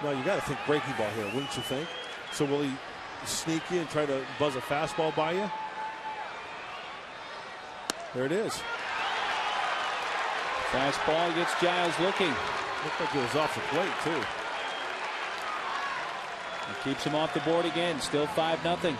Well, you got to think breaking ball here, wouldn't you think? So will he sneak you and try to buzz a fastball by you? There it is. Fastball gets Giles looking. Looked like it was off the plate, too. It keeps him off the board again. Still 5-0.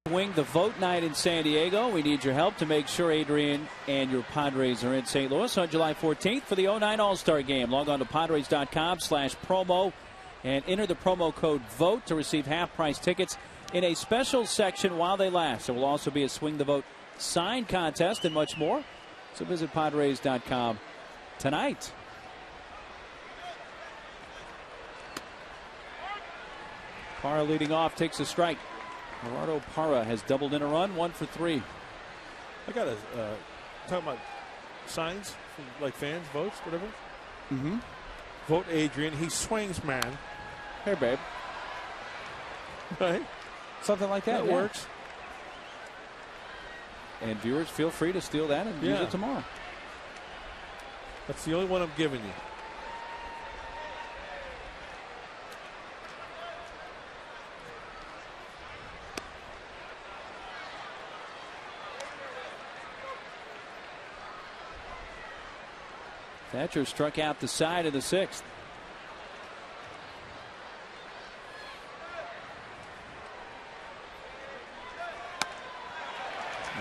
Wing the vote night in San Diego. We need your help to make sure Adrian and your Padres are in St. Louis on July 14th for the 09 All-Star Game. Log on to Padres.com/promo and enter the promo code VOTE to receive half-price tickets in a special section while they last. There will also be a Swing the Vote sign contest and much more. So visit Padres.com tonight. Parra leading off, takes a strike. Gerardo Parra has doubled in a run, 1 for 3. I got to talk about signs from like fans, votes, whatever. Mm-hmm. Vote Adrian. He swings, man. Here, babe. Right? Something like that. That works. And viewers, feel free to steal that and use it tomorrow. That's the only one I'm giving you. Thatcher struck out the side of the 6th.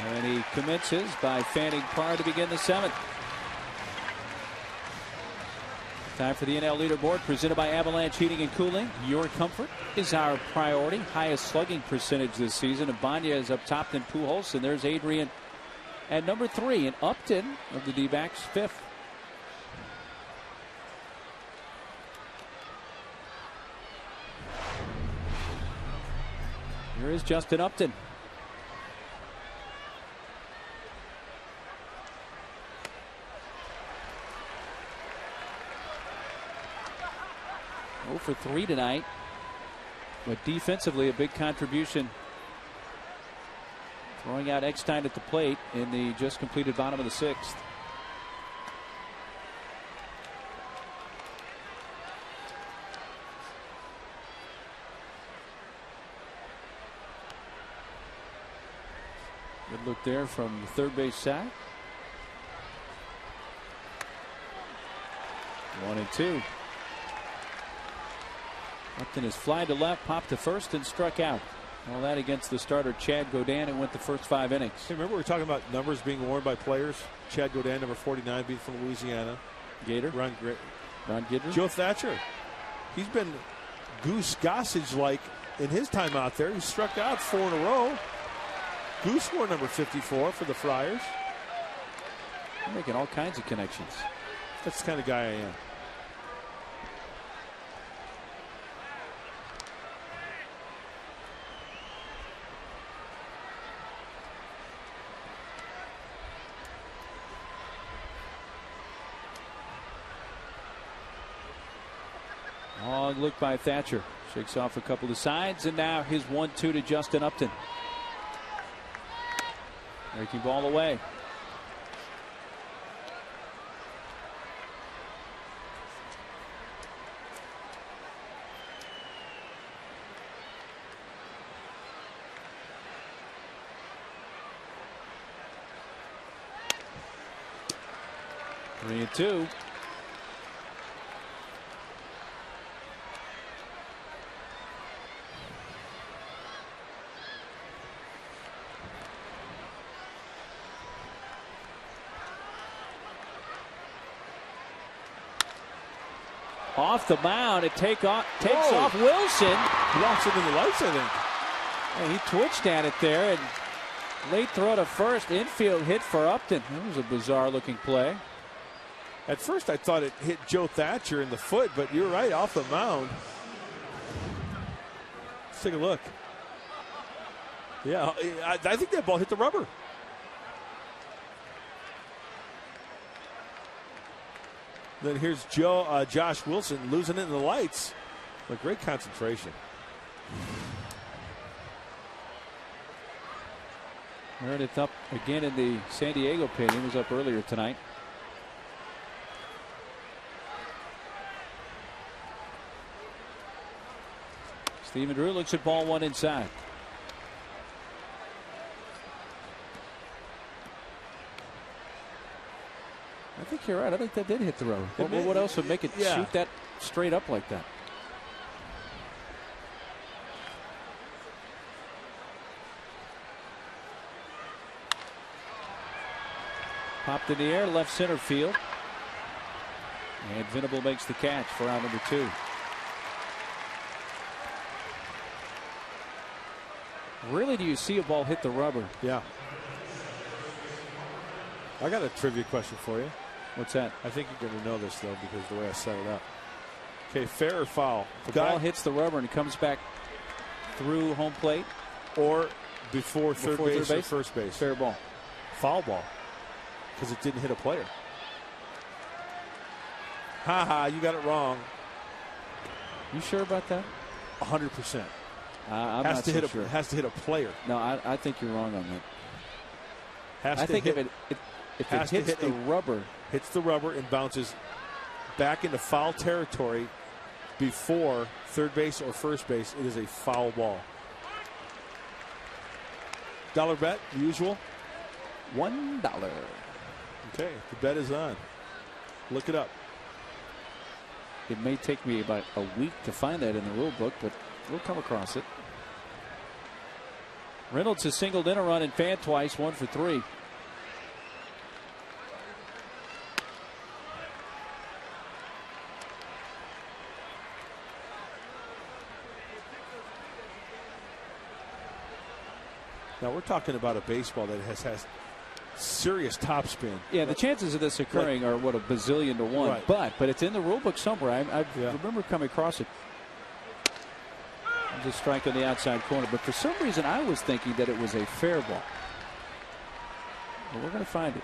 And he commences by fanning par to begin the 7th. Time for the NL leaderboard presented by Avalanche Heating and Cooling. Your comfort is our priority. Highest slugging percentage this season. Abanya is up top, then Pujols, and there's Adrian at number 3, and Upton of the D-backs 5th. Here is Justin Upton. For 3 tonight, but defensively a big contribution, throwing out Eckstein at the plate in the just completed bottom of the 6th. Good look there from the third base side. 1-2. Upton is fly to left, popped to first, and struck out. All that against the starter Chad Godin, and went the first 5 innings. Hey, remember we were talking about numbers being worn by players? Chad Godin, number 49, beat from Louisiana. Gator. Ron Guidry. Joe Thatcher. He's been Goose Gossage-like in his time out there. He struck out 4 in a row. Goose wore number 54 for the Friars. You're making all kinds of connections. That's the kind of guy I am. Long look by Thatcher. Shakes off a couple of sides, and now his 1-2 to Justin Upton. Breaking ball away. Three and 2. Off the mound, it takes off Wilson. He walks it in the lights, I think. And he twitched at it there, and late throw to first, infield hit for Upton. That was a bizarre looking play. At first I thought it hit Joe Thatcher in the foot, but you're right, off the mound. Let's take a look. Yeah, I think that ball hit the rubber. Then here's Josh Wilson losing it in the lights. But great concentration. Meredith up again in the San Diego pin. He was up earlier tonight. Stephendrew looks at ball 1 inside. I think you're right. I think that did hit the road. What else would make it shoot that straight up like that? Popped in the air, left center field. And Venable makes the catch for out number 2. Rarely do you see a ball hit the rubber. Yeah. I got a trivia question for you. What's that? I think you're going to know this, though, because of the way I set it up. Okay, fair or foul? The ball hits the rubber and it comes back through home plate. Or before third base or first base. Fair ball. Foul ball. Because it didn't hit a player. Ha, you got it wrong. You sure about that? 100%. I'm not so sure. Has to hit a player. No, I think you're wrong on that. Has I to think hit, if it hits the rubber. Hits the rubber and bounces back into foul territory before third base or first base, it is a foul ball. Dollar bet, the usual? $1. Okay, the bet is on. Look it up. It may take me about a week to find that in the rule book, but we'll come across it. Reynolds has singled in a run and fanned twice, 1 for 3. Now we're talking about a baseball that has serious topspin. Yeah, the chances of this occurring are what, a bazillion to 1. Right. But it's in the rule book somewhere. I remember coming across it. Just strike on the outside corner, but for some reason I was thinking that it was a fair ball. But we're going to find it.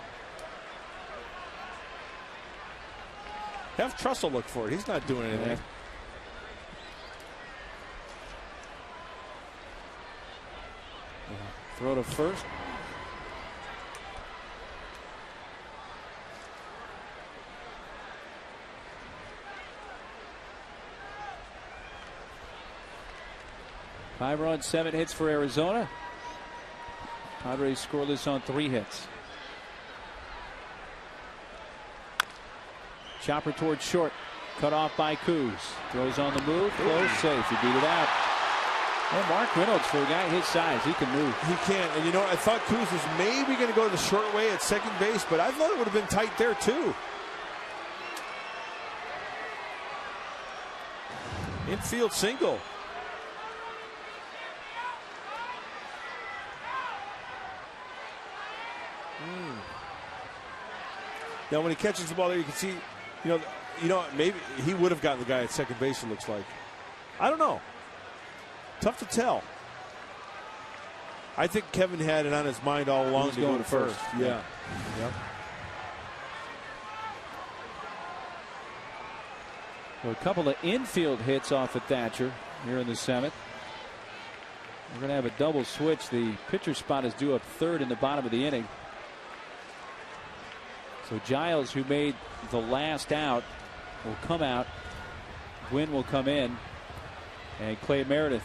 Have Trussell look for it. He's not doing anything. Yeah. Throw to first. Five runs, 7 hits for Arizona. Padres scoreless on 3 hits. Chopper towards short. Cut off by Kuz. Throws on the move. Close, safe. He beat it out. Well, Mark Reynolds, for a guy his size, he can move. He can. And, you know, I thought Kuz was maybe going to go the short way at second base, but I thought it would have been tight there, too. Infield single. Now, when he catches the ball there, you can see, you know, maybe he would have gotten the guy at second base, it looks like. I don't know. Tough to tell. I think Kevin had it on his mind all along to go to first. Yeah. Yep. So a couple of infield hits off of Thatcher here in the 7th. We're going to have a double switch. The pitcher spot is due up third in the bottom of the inning. So Giles, who made the last out, will come out. Gwynn will come in. And Clay Meredith.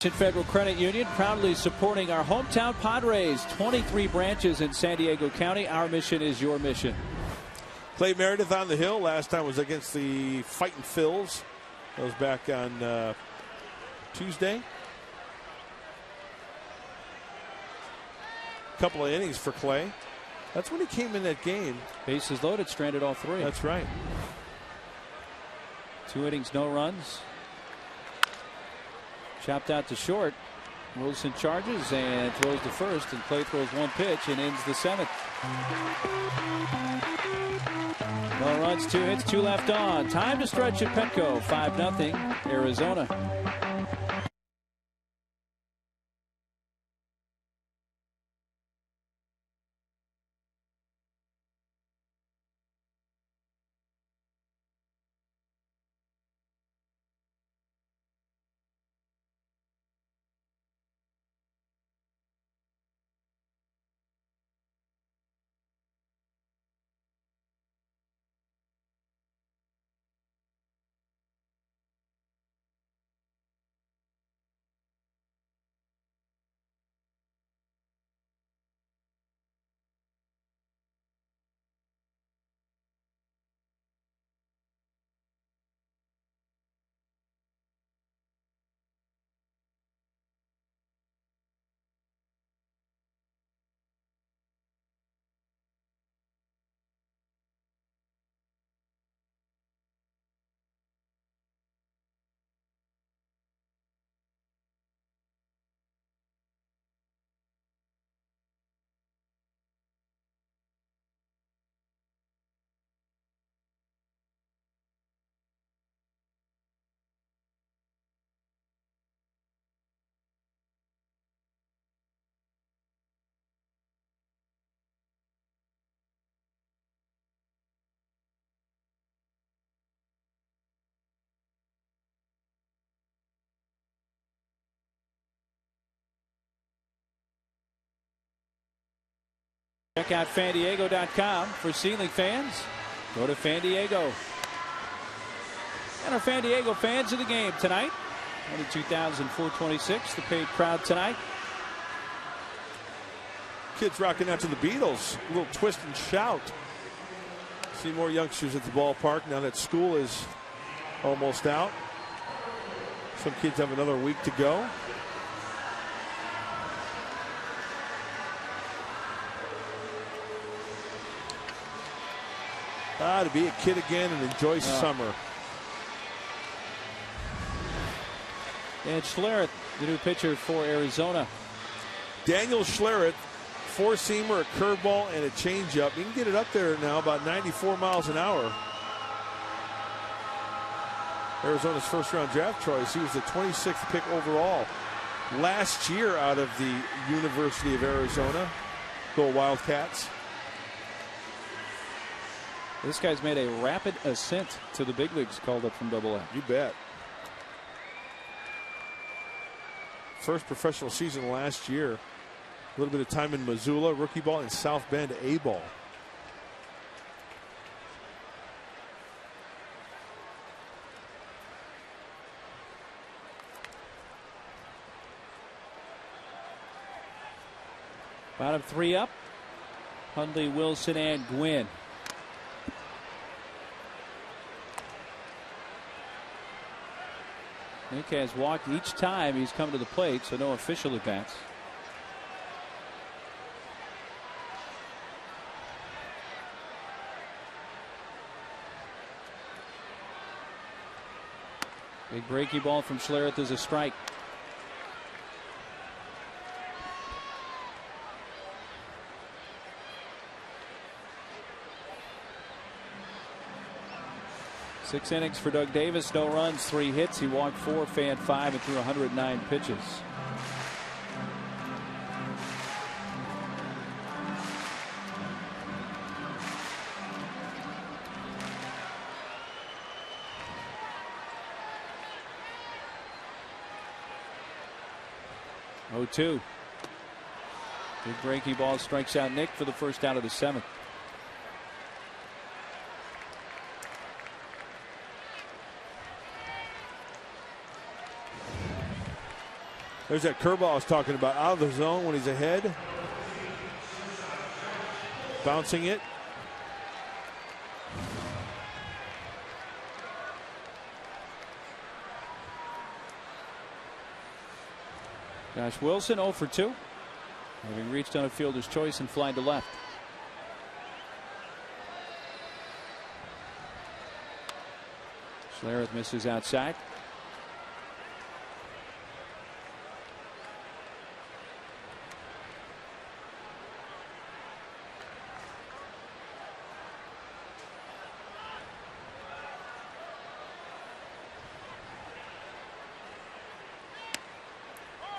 Federal Credit Union, proudly supporting our hometown Padres. 23 branches in San Diego County. Our mission is your mission. Clay Meredith on the hill. Last time was against the Fighting Phils. That was back on Tuesday. Couple of innings for Clay. That's when he came in that game. Bases loaded, stranded all 3. That's right. 2 innings, no runs. Chopped out to short. Wilson charges and throws to first, and Clay throws 1 pitch and ends the 7th. No runs, 2 hits, 2 left on. Time to stretch at Petco. 5-0 Arizona. Check out FanDiego.com for ceiling fans. Go to FanDiego. And our FanDiego fans of the game tonight. 22,426, the paid crowd tonight. Kids rocking out to the Beatles. A little twist and shout. See more youngsters at the ballpark now that school is almost out. Some kids have another week to go. To be a kid again and enjoy summer. And Schlereth, the new pitcher for Arizona. Daniel Schlereth, 4-seamer, a curveball, and a changeup. He can get it up there now, about 94 miles an hour. Arizona's first-round draft choice. He was the 26th pick overall last year out of the University of Arizona. Go Wildcats. This guy's made a rapid ascent to the big leagues, called up from Double-A. You bet. First professional season last year. A little bit of time in Missoula, rookie ball, and South Bend A-ball. Bottom 3 up. Hundley, Wilson, and Gwynn. Nick has walked each time he's come to the plate, so no official at bats. Big breaky ball from Schlereth is a strike. Six innings for Doug Davis, no runs, 3 hits. He walked 4, fanned 5, and threw 109 pitches. Oh, 2. Big breaky ball strikes out Nick for the first out of the 7th. There's that curveball I was talking about, out of the zone when he's ahead. Bouncing it. Josh Wilson 0 for 2. Having reached on a fielder's choice and flying to left. Schlereth misses outside.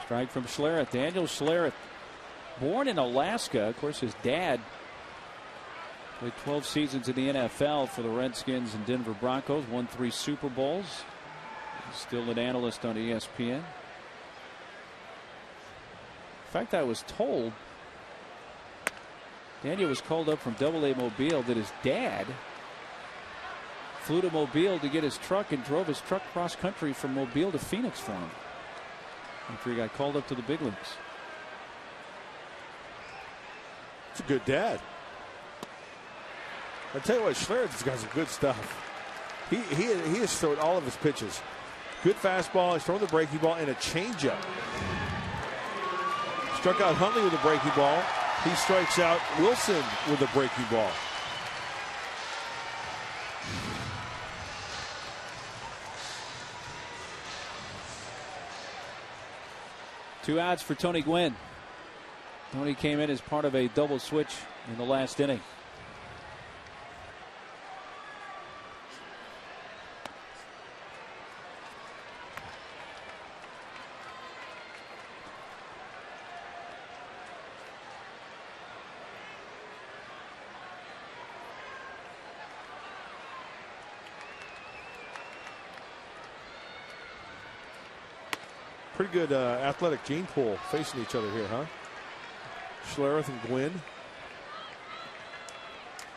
Strike from Schlereth. Daniel Schlereth, born in Alaska. Of course, his dad played 12 seasons in the NFL for the Redskins and Denver Broncos. Won 3 Super Bowls. He's still an analyst on ESPN. In fact, I was told Daniel was called up from AA Mobile that his dad flew to Mobile to get his truck and drove his truck cross country from Mobile to Phoenix for him after he got called up to the big leagues. It's a good dad. I tell you what, Schlereth's got some good stuff. He has thrown all of his pitches. Good fastball. He's thrown the breaking ball and a changeup. Struck out Huntley with a breaking ball. He strikes out Wilson with a breaking ball. Two outs for Tony Gwynn. Tony came in as part of a double switch in the last inning. Pretty good athletic gene pool facing each other here, huh? Schlereth and Gwynn.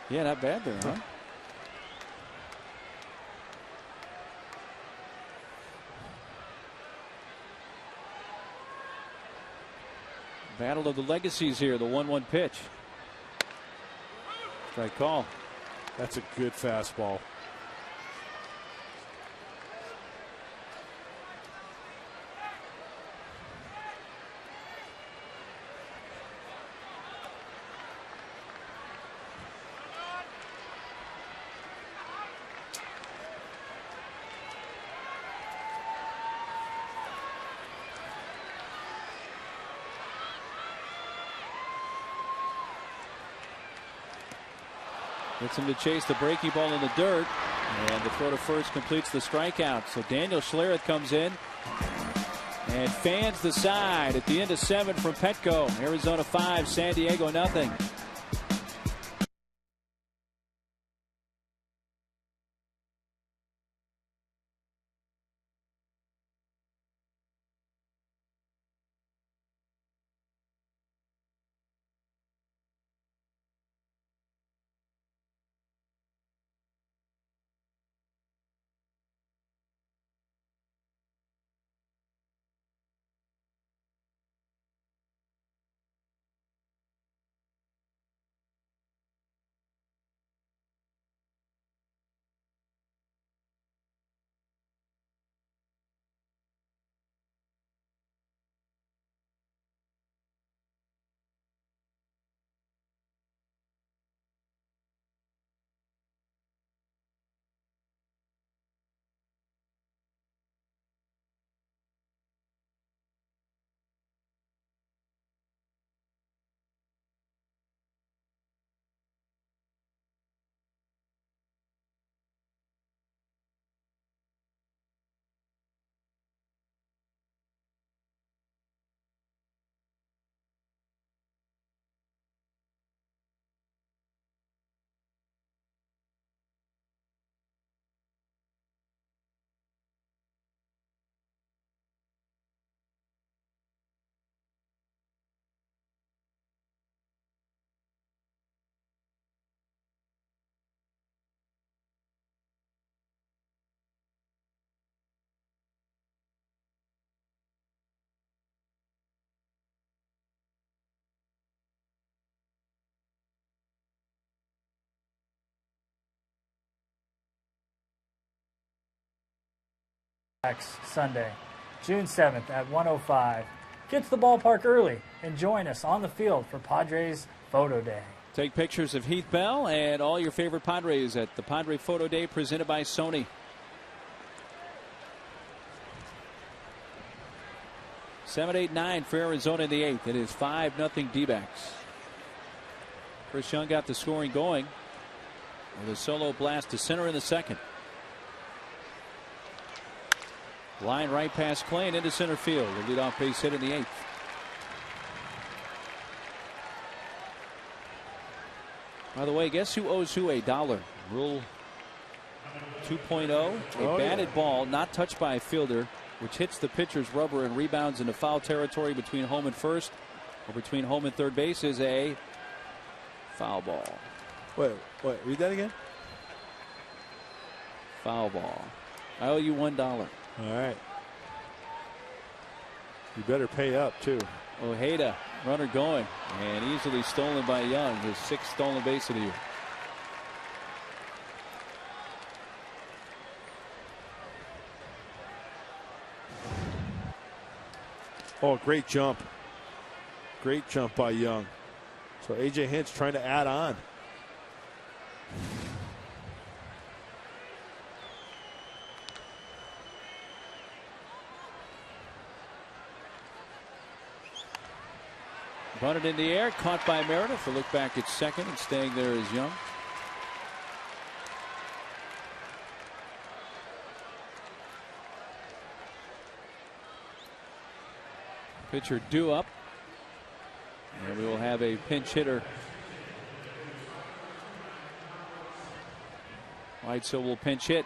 Yeah, not bad there, huh? Battle of the legacies here. The 1-1 pitch. Strike call. That's a good fastball. Gets him to chase the breaking ball in the dirt. And the throw to first completes the strikeout. So Daniel Schlereth comes in and fans the side at the end of 7 from Petco. Arizona 5, San Diego nothing. Sunday, June 7th at 1:05. Get to the ballpark early and join us on the field for Padres Photo Day. Take pictures of Heath Bell and all your favorite Padres at the Padre Photo Day presented by Sony. 7, 8, 9 for Arizona in the 8th. It is 5-0 D-backs. Chris Young got the scoring going with a solo blast to center in the 2nd. Line right past Clay and into center field. The leadoff base hit in the 8th. By the way, guess who owes who $1? Rule 2.0. A batted ball not touched by a fielder, which hits the pitcher's rubber and rebounds into foul territory between home and first or between home and third base, is a foul ball. Wait, read that again? Foul ball. I owe you $1. All right. You better pay up, too. Ojeda, runner going, and easily stolen by Young, his 6th stolen base of the year. Oh, great jump. Great jump by Young. So A.J. Hinch trying to add on. Bunted in the air, caught by Meredith. A look back at second, and staying there is Young. Pitcher due up, and we will have a pinch hitter. Weitzel will pinch hit.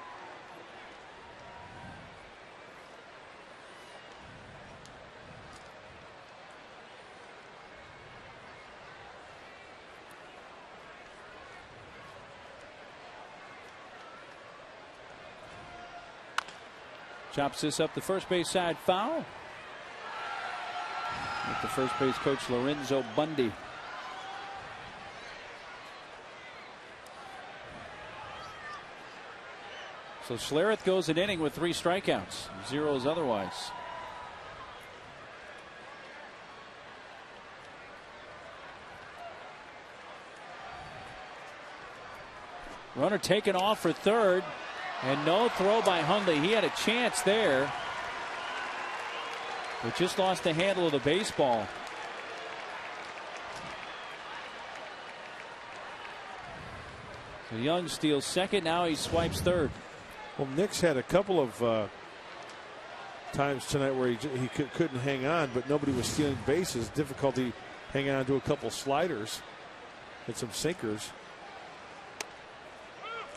Chops this up the first base side, foul. With the first base coach, Lorenzo Bundy. So Schlereth goes an inning with 3 strikeouts, 0s otherwise. Runner taken off for third, and no throw by Hundley. He had a chance there, but just lost the handle of the baseball. So Young steals second. Now he swipes third. Well, Nick's had a couple of times tonight where he couldn't hang on, but nobody was stealing bases. Difficulty hanging on to a couple sliders and some sinkers.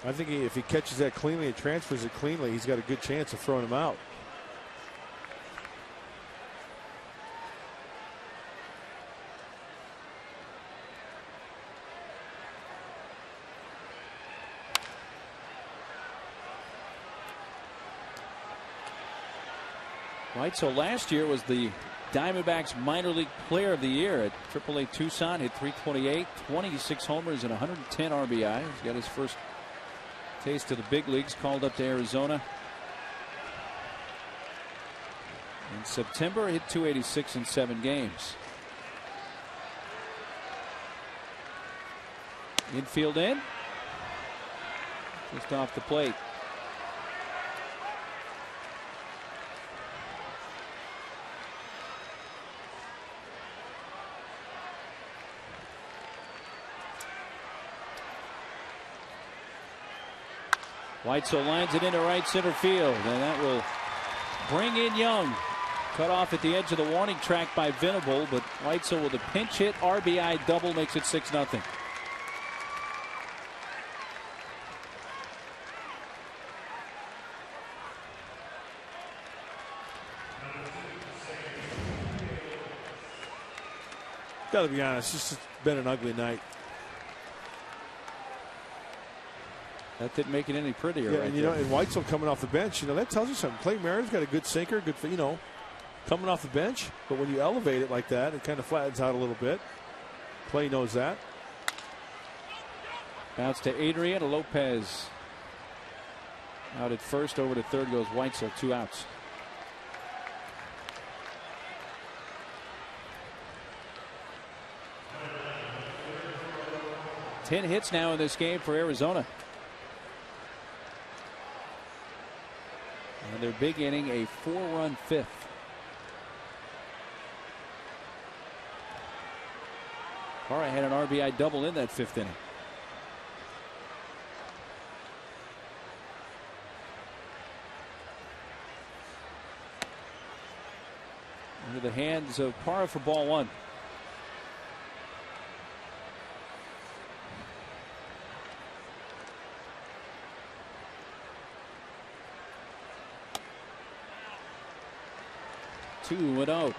I think if he catches that cleanly and transfers it cleanly, he's got a good chance of throwing him out. Weitzel last year was the Diamondbacks minor league player of the year at AAA Tucson. Hit .328, 26 homers and 110 RBI. He's got his first taste of the big leagues. Called up to Arizona in September. Hit .286 in 7 games. Infield in, just off the plate. Weitzel lines it into right center field, and that will bring in Young. Cut off at the edge of the warning track by Venable, but Weitzel with a pinch hit RBI double makes it 6-0. Got to be honest, this has been an ugly night. That didn't make it any prettier. Yeah, right, and and Weitzel coming off the bench, that tells you something. Clay Meredith's got a good sinker, good, coming off the bench. But when you elevate it like that, it kind of flattens out a little bit. Clay knows that. Bounce to Adrian. Lopez out at first. Over to third goes Weitzel. 2 outs. Ten hits now in this game for Arizona. And their big inning, a 4-run 5th. Parra had an RBI double in that 5th inning. Into the hands of Parra for ball 1. Two and out.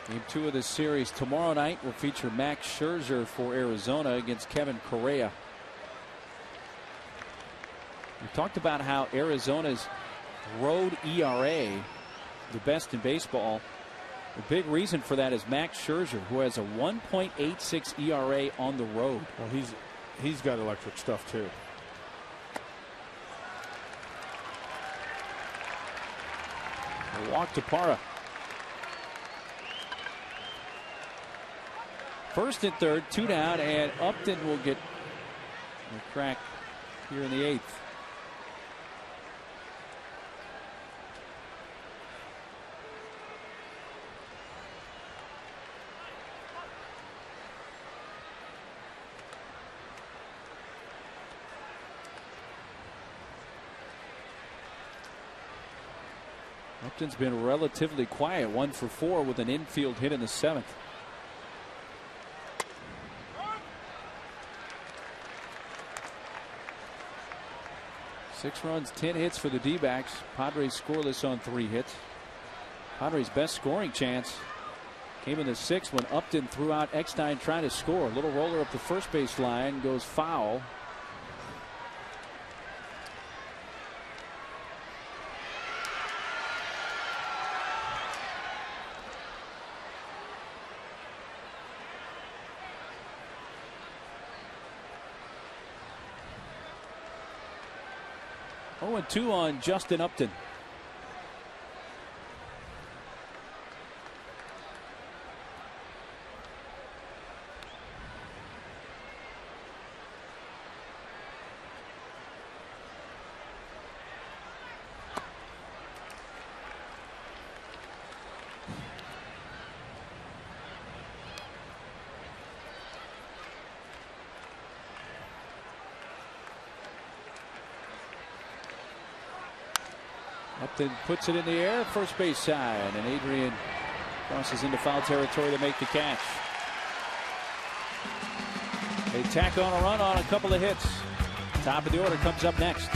Game 2 of this series tomorrow night will feature Max Scherzer for Arizona against Kevin Correa. We talked about how Arizona's road ERA, the best in baseball. The big reason for that is Max Scherzer, who has a 1.86 ERA on the road. Well, he's got electric stuff too. A walk to Parra. First and third, 2 down, and Upton will get a crack here in the 8th. Upton's been relatively quiet, 1 for 4 with an infield hit in the 7th. Six runs, 10 hits for the D-backs. Padres scoreless on 3 hits. Padres' best scoring chance came in the 6th when Upton threw out Eckstein trying to score. A little roller up the first base line, goes foul. And 2 on Justin Upton. Upton puts it in the air, first base side, and Adrian crosses into foul territory to make the catch. They tack on a run on a couple of hits. Top of the order comes up next.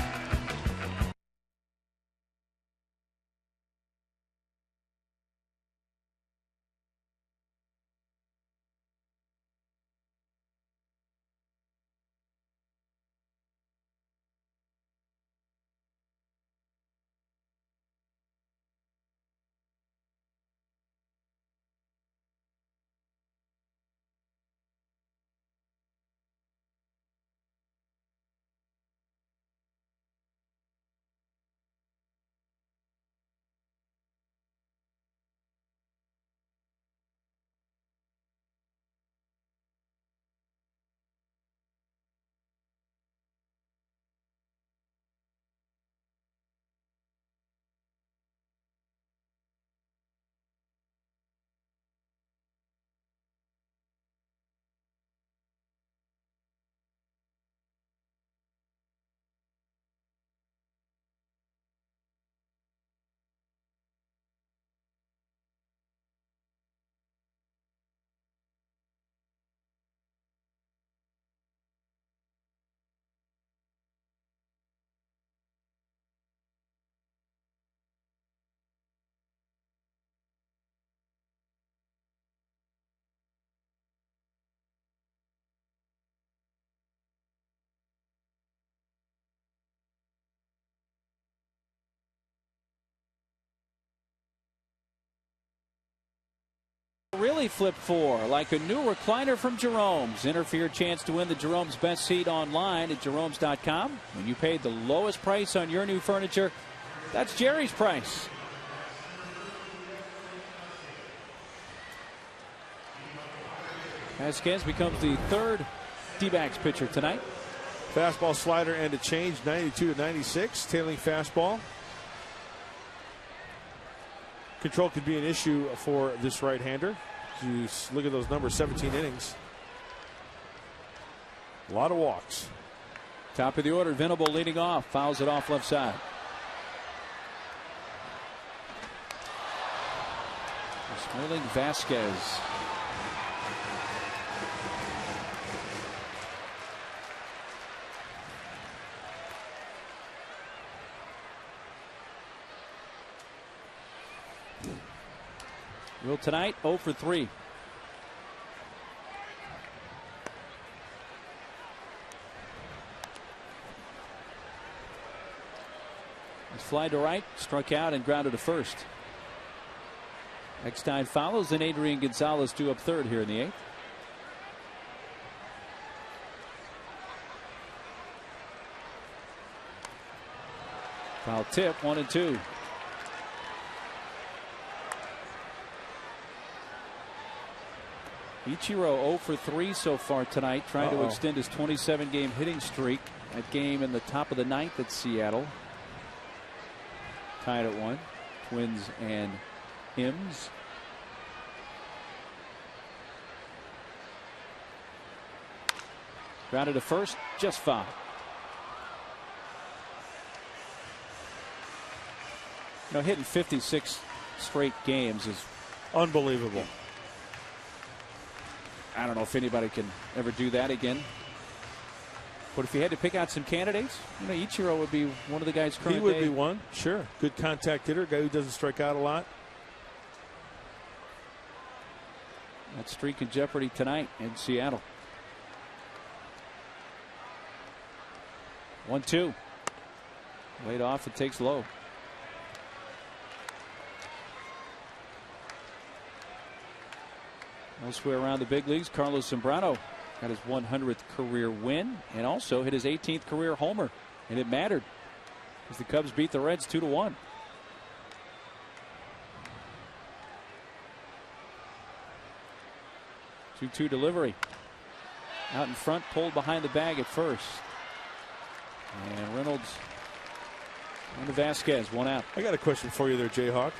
Really flip 4 like a new recliner from Jerome's. Enter for your chance to win the Jerome's Best Seat online at jeromes.com. When you paid the lowest price on your new furniture, that's Jerry's price. Vasquez becomes the 3rd D-backs pitcher tonight. Fastball, slider, and a change, 92 to 96. Tailing fastball. Control could be an issue for this right-hander. You look at those numbers, 17 innings. A lot of walks. Top of the order, Venable leading off. Fouls it off left side. Smirling Vasquez. Will tonight 0 for 3. Fly to right, struck out and grounded to first. Eckstein follows, and Adrian Gonzalez due up third here in the 8th. Foul tip, 1-2. Ichiro 0 for 3 so far tonight, trying to extend his 27-game hitting streak. That game in the top of the 9th at Seattle. Tied at 1. Twins and Hims. Grounded to first, just foul. You know, hitting 56 straight games is unbelievable. I don't know if anybody can ever do that again. But if you had to pick out some candidates, you know, Ichiro would be one of the guys currently. He would be one, sure. Good contact hitter, guy who doesn't strike out a lot. That streak in jeopardy tonight in Seattle. 1-2. Laid off, it takes low. Elsewhere around the big leagues, Carlos Zambrano got his 100th career win and also hit his 18th career homer. And it mattered as the Cubs beat the Reds 2-1. Two-two delivery. Out in front, pulled behind the bag at first. And Reynolds and Vasquez, one out. I got a question for you there, Jayhawk.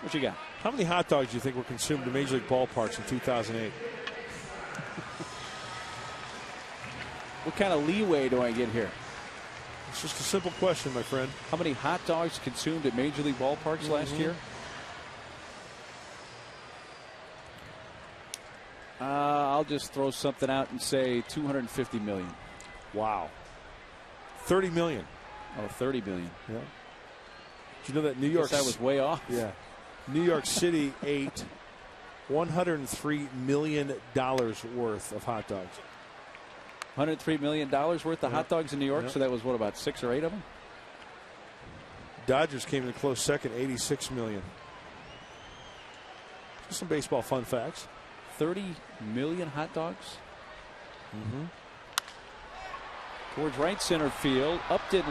What you got? How many hot dogs do you think were consumed in Major League ballparks in 2008? What kind of leeway do I get here? It's just a simple question, my friend. How many hot dogs consumed at Major League ballparks last year? I'll just throw something out and say 250 million. Wow. 30 million. Oh, 30 million. Yeah. Did you know that New York? That was way off. Yeah. New York City ate $103 million worth of hot dogs. $103 million worth of hot dogs in New York. So that was what, about 6 or 8 of them? Dodgers came in a close second, $86 million. Just some baseball fun facts. 30 million hot dogs. Towards right center field. Upton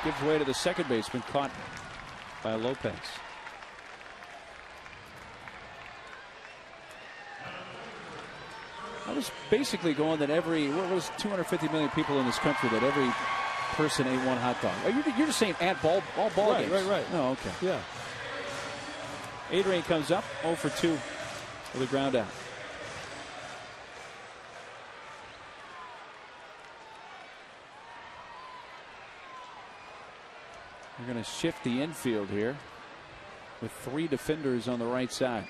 gives way to the second baseman, caught by Lopez. I was basically going that what was 250 million people in this country, that every person ate one hot dog. You're just saying at all ball games. Right. Oh, okay. Yeah. Adrian comes up 0 for 2 with a ground out. We're going to shift the infield here with 3 defenders on the right side.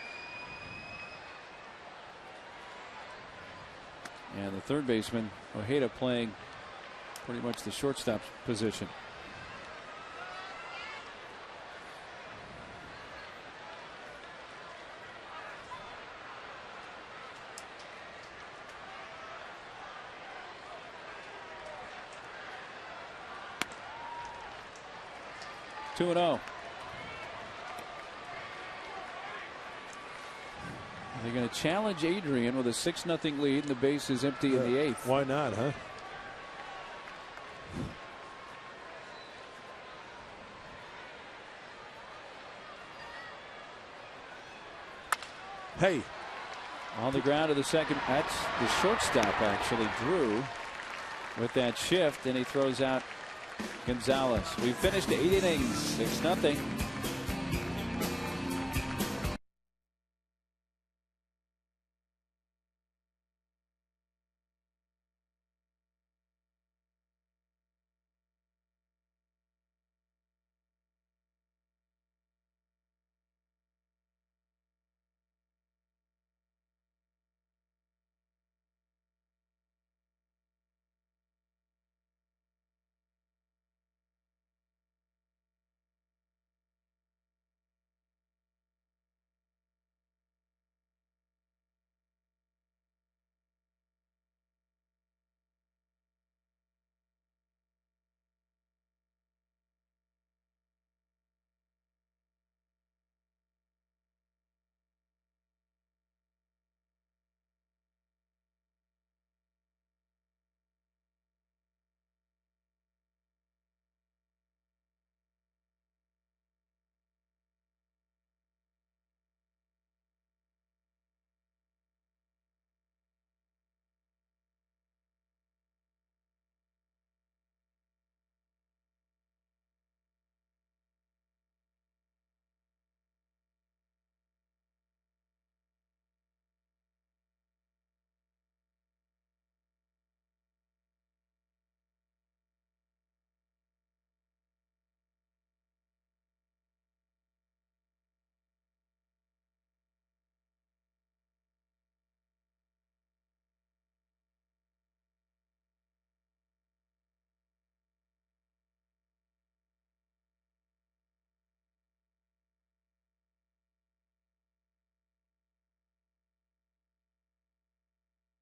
And the third baseman, Ojeda, playing pretty much the shortstop position. Two and 0. They're going to challenge Adrian with a 6-0 lead, and the base is empty in the 8th. Why not, huh? Hey. On the ground to the second. That's the shortstop, actually, Drew, with that shift, and he throws out Gonzalez. We finished 8 innings, 6-0.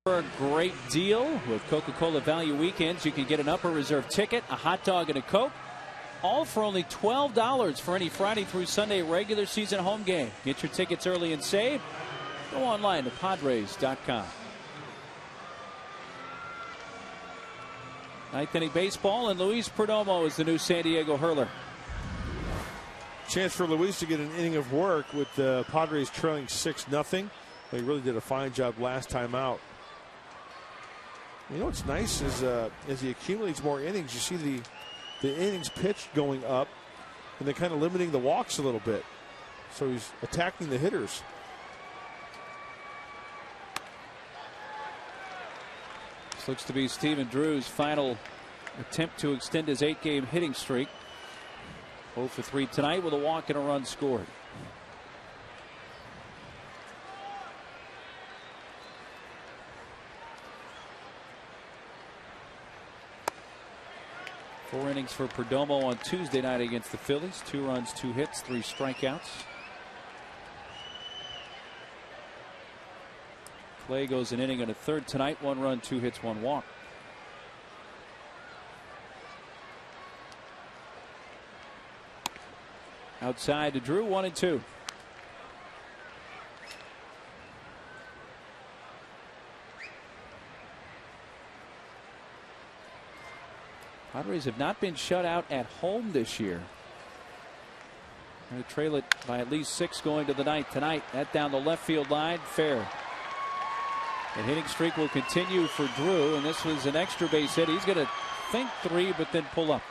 For a great deal with Coca-Cola Value Weekends, you can get an upper reserve ticket, a hot dog, and a Coke, all for only $12 for any Friday through Sunday regular season home game. Get your tickets early and save. Go online to Padres.com. Ninth inning baseball, and Luis Perdomo is the new San Diego hurler. Chance for Luis to get an inning of work with the Padres trailing 6-0. They really did a fine job last time out. You know what's nice is as he accumulates more innings, you see the innings pitched going up, and they're kind of limiting the walks a little bit. So he's attacking the hitters. This looks to be Stephendrew's final attempt to extend his 8-game hitting streak. 0 for 3 tonight with a walk and a run scored. Four innings for Perdomo on Tuesday night against the Phillies. 2 runs, 2 hits, 3 strikeouts. Clay goes an inning and a third tonight. 1 run, 2 hits, 1 walk. Outside to Drew, 1-2. Padres have not been shut out at home this year. Going to trail it by at least 6 going to the ninth tonight. That down the left field line, fair. The hitting streak will continue for Drew, and this was an extra base hit. He's going to think 3, but then pull up.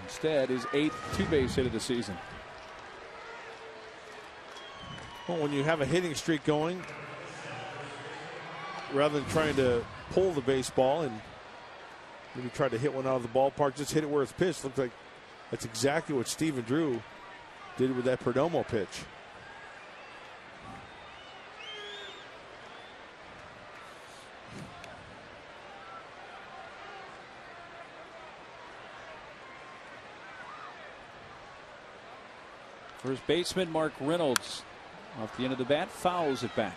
Instead, his 8th 2-base hit of the season. Well, when you have a hitting streak going, rather than trying to pull the baseball and maybe try to hit one out of the ballpark, just hit it where it's pitched. Looks like that's exactly what Stephendrew did with that Perdomo pitch. First baseman Mark Reynolds off the end of the bat fouls it back.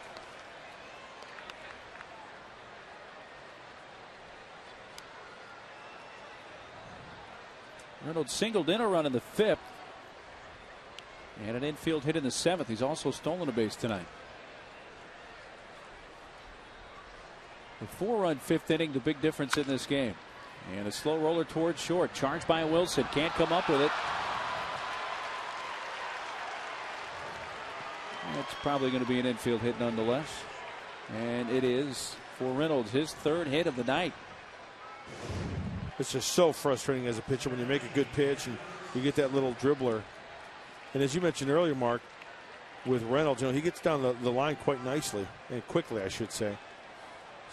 Reynolds singled in a run in the 5th and an infield hit in the 7th. He's also stolen a base tonight. The 4-run 5th inning, the big difference in this game. And a slow roller towards short, charged by Wilson, can't come up with it. It's probably going to be an infield hit nonetheless. And it is for Reynolds, his 3rd hit of the night. It's just so frustrating as a pitcher when you make a good pitch and you get that little dribbler. And as you mentioned earlier, Mark, with Reynolds, you know, he gets down the line quite nicely, and quickly, I should say.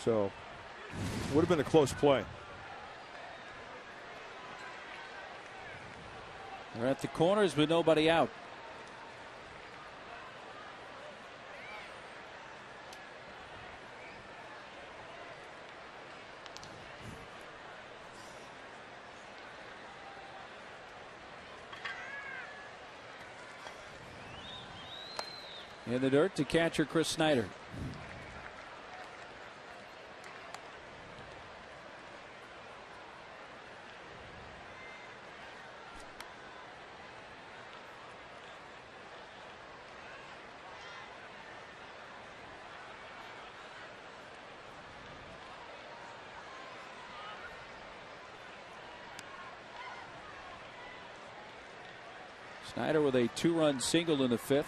So, would have been a close play. They're at the corners with nobody out. In the dirt to catcher Chris Snyder. Snyder with a 2-run single in the 5th.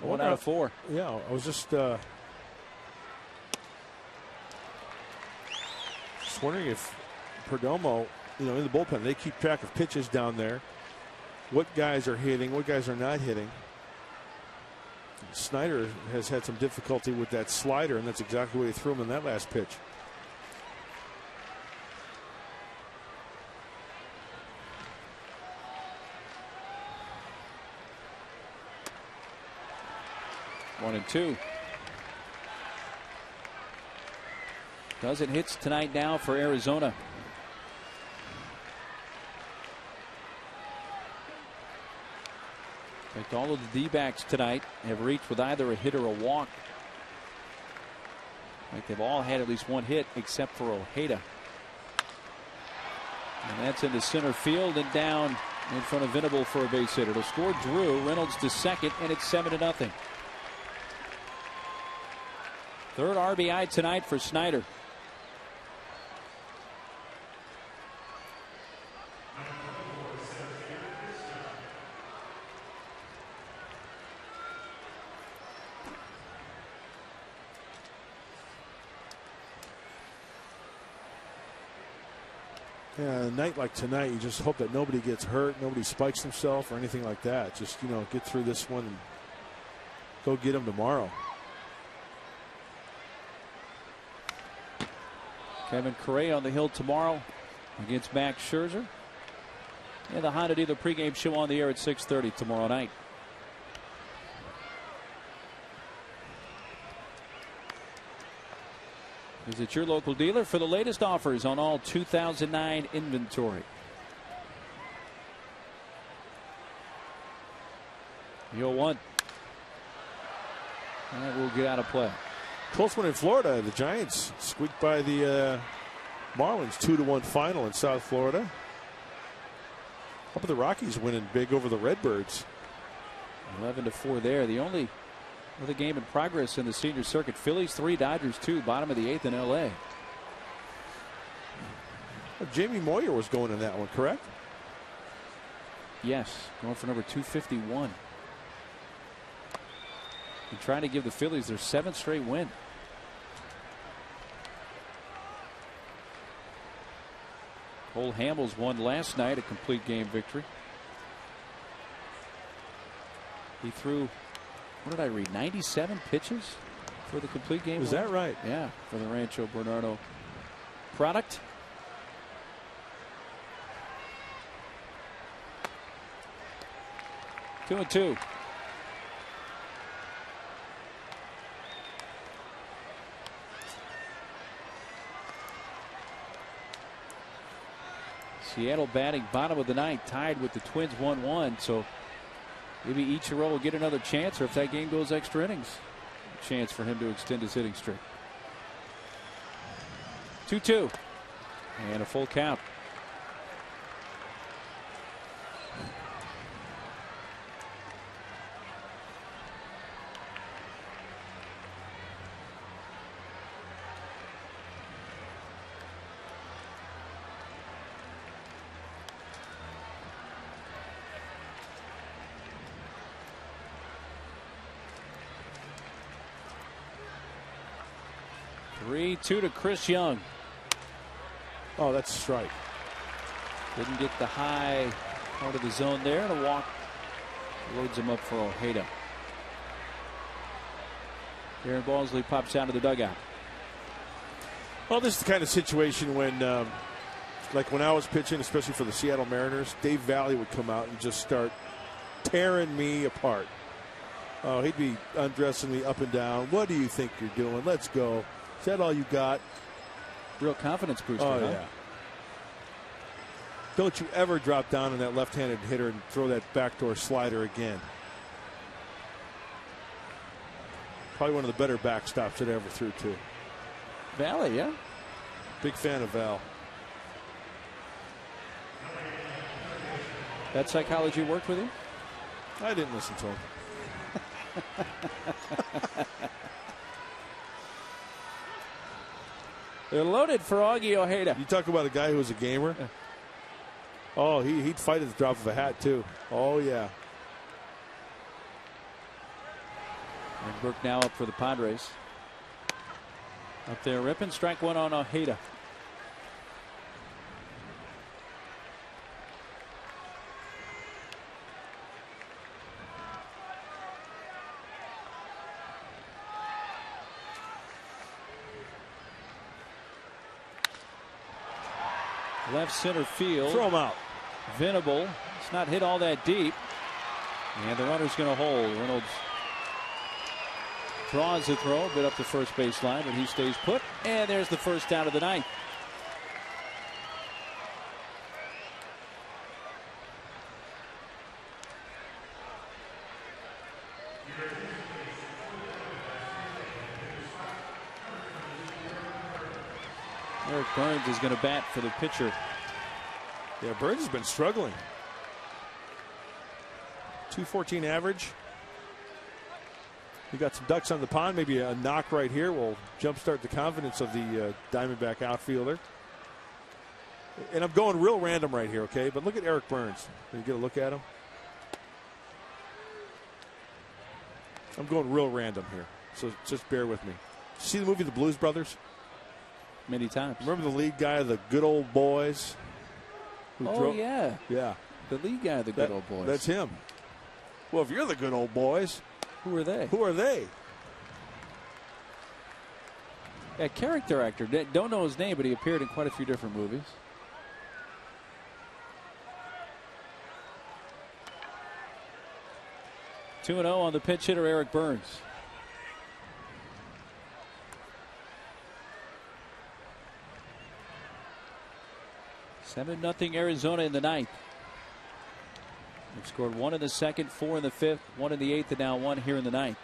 1 out of 4. Yeah, I was just wondering if Perdomo, you know, in the bullpen, they keep track of pitches down there. What guys are hitting, what guys are not hitting. Snyder has had some difficulty with that slider, and that's exactly what he threw him in that last pitch. One and 2. Dozen hits tonight now for Arizona. In fact, all of the D-backs tonight have reached with either a hit or a walk. In fact, they've all had at least one hit except for Ojeda. And that's into center field and down in front of Venable for a base hit. It'll score Drew. Reynolds to second, and it's 7-0. Third RBI tonight for SNYDER. Yeah, a night like tonight, you just hope that nobody gets hurt, nobody spikes himself or anything like that. Just, you know, get through this one and go get him tomorrow. Kevin Correa on the hill tomorrow against Max Scherzer. And the Honda Dealer pregame show on the air at 6:30 tomorrow night. Visit your local dealer for the latest offers on all 2009 inventory. The 0-1. That will get out of play. Close one in Florida. The Giants squeaked by the Marlins 2-1 final in South Florida. How about the Rockies winning big over the Redbirds? 11-4 there. The only other game in progress in the senior circuit. Phillies 3, Dodgers 2, bottom of the 8th in L.A. Jamie Moyer was going in that one, correct? Yes, going for number 251. And trying to give the Phillies their 7th straight win. Cole Hamels won last night, a complete game victory. He threw, what did I read, 97 pitches for the complete game? Is that right? Yeah, for the Rancho Bernardo product. Two and two. Seattle batting bottom of the ninth, tied with the Twins 1-1. So maybe Ichiro will get another chance, or if that game goes extra innings, a chance for him to extend his hitting streak. 2-2 and a full count. Two to Chris Young. Oh, that's a strike. Didn't get the high part of the zone there, and a walk loads him up for Ojeda. Aaron Balsley pops out of the dugout. Well, this is the kind of situation when, like when I was pitching, especially for the Seattle Mariners, Dave Valley would come out and just start tearing me apart. Oh, he'd be undressing me up and down. What do you think you're doing? Let's go. Is that all you got? Real confidence booster. Oh, huh? yeah. Don't you ever drop down on that left-handed hitter and throw that backdoor slider again. Probably one of the better backstops that I ever threw to. Valley, yeah. Big fan of Val. That psychology worked with you? I didn't listen to him. They're loaded for Augie Ojeda. You talk about a guy who was a gamer. Oh, he'd fight at the drop of a hat, too. Oh, yeah. And Burke now up for the Padres. Up there, ripping. Strike one on Ojeda. Left center field. Throw him out. Venable. It's not hit all that deep. And the runner's going to hold. Reynolds draws the throw, a bit up the first base line, but he stays put. And there's the first out of the ninth. Eric Burns is going to bat for the pitcher. Yeah, Burns has been struggling. 214 average. We got some ducks on the pond. Maybe a knock right here will jumpstart the confidence of the Diamondback outfielder. And I'm going real random right here, okay? But look at Eric Burns. Can you get a look at him? I'm going real random here, so just bear with me. See the movie The Blues Brothers? Many times. Remember the lead guy of the Good Old Boys? Yeah. Yeah. The lead guy of the Good Old Boys. That's him. Well, if you're the Good Old Boys, who are they? Who are they? A character actor. Don't know his name, but he appeared in quite a few different movies. (2-0) on the pinch hitter, Eric Burns. (7-0) Arizona in the ninth. They've scored 1 in the second, 4 in the fifth, 1 in the eighth, and now 1 here in the ninth.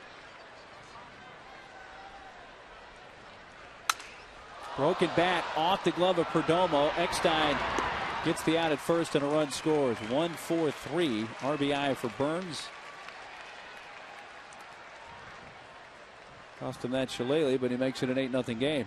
Broken bat off the glove of Perdomo. Eckstein gets the out at first and a run scores. 1-4-3 RBI for Burns. Cost him that shillelagh, but he makes it an 8-0 game.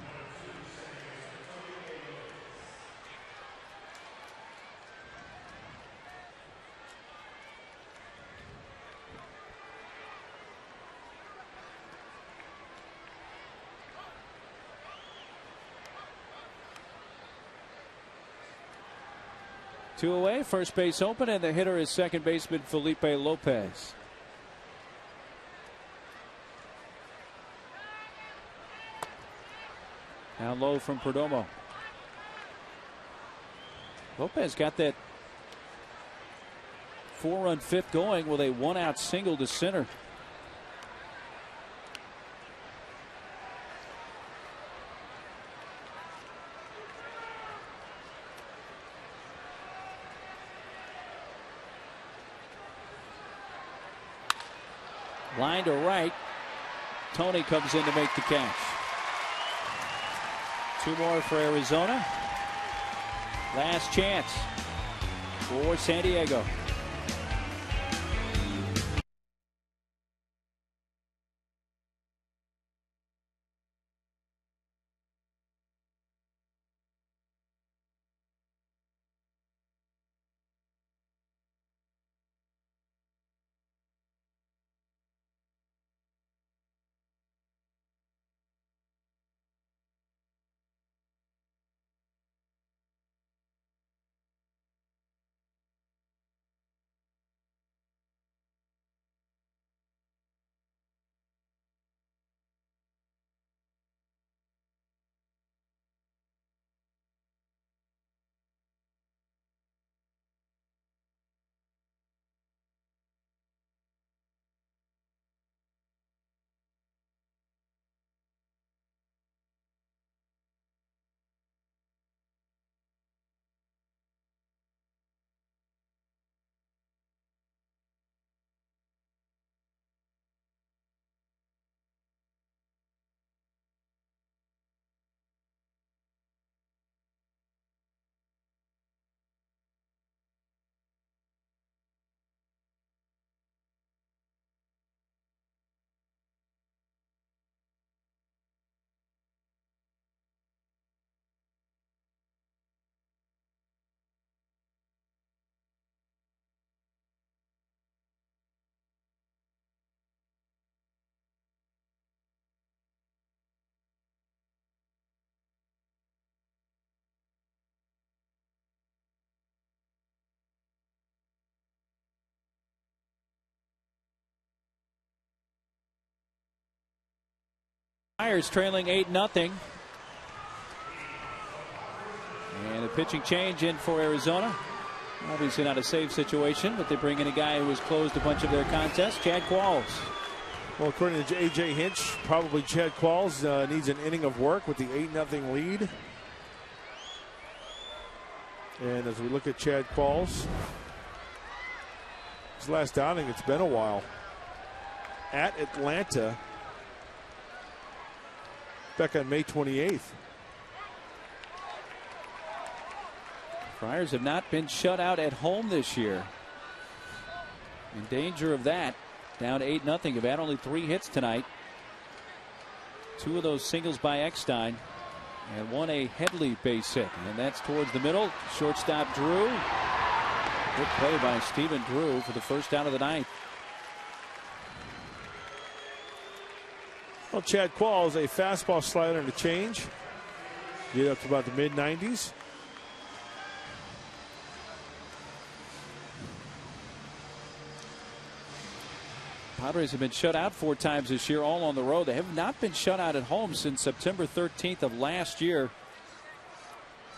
Two away, first base open, and the hitter is second baseman Felipe Lopez. Down low from Perdomo. Lopez got that 4-run fifth going with a 1-out single to center. Line to right. Tony comes in to make the catch. 2 more for Arizona. Last chance for San Diego. Myers trailing 8-0. And a pitching change in for Arizona. Obviously not a save situation, but they bring in a guy who has closed a bunch of their contests, Chad Qualls. Well, according to A.J. Hinch, probably Chad Qualls needs an inning of work with the 8-0 lead. And as we look at Chad Qualls, his last outing, it's been a while. At Atlanta, back on May 28th. Friars have not been shut out at home this year. In danger of that. Down 8-0. Have had only 3 hits tonight. 2 of those singles by Eckstein. And 1 a Headley base hit. And that's towards the middle. Shortstop Drew. Good play by Stephen for the first out of the 9th. Well, Chad Qualls, a fastball slider and a change. Get up to about the mid-90s. Padres have been shut out 4 times this year, all on the road. They have not been shut out at home since September 13th of last year.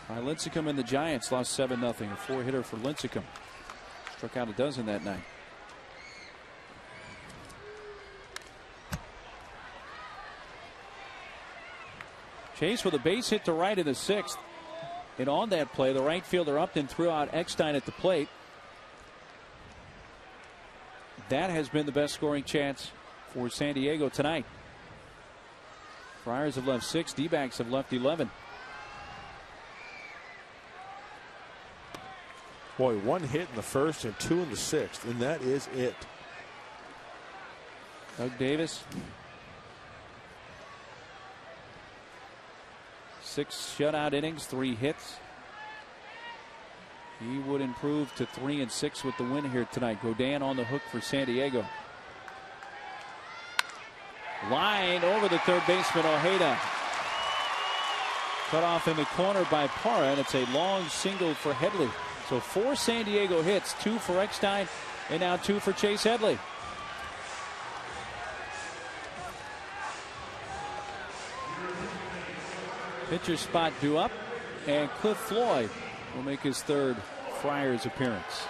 Lincecum and the Giants lost 7-0. A 4-hitter for Lincecum. Struck out a dozen that night. Chase with a base hit to right in the 6th. And on that play, the right fielder Upton threw out Eckstein at the plate. That has been the best scoring chance for San Diego tonight. Friars have left 6. D-backs have left 11. Boy, 1 hit in the 1st and 2 in the 6th, and that is it. Doug Davis. 6 shutout innings, 3 hits. He would improve to 3-6 with the win here tonight. Godin on the hook for San Diego. Line over the third baseman Ojeda. Cut off in the corner by Parra, and it's a long single for Headley. So 4 San Diego hits, 2 for Eckstein, and now 2 for Chase Headley. Pitcher spot due up, and Cliff Floyd will make his 3rd Friars appearance.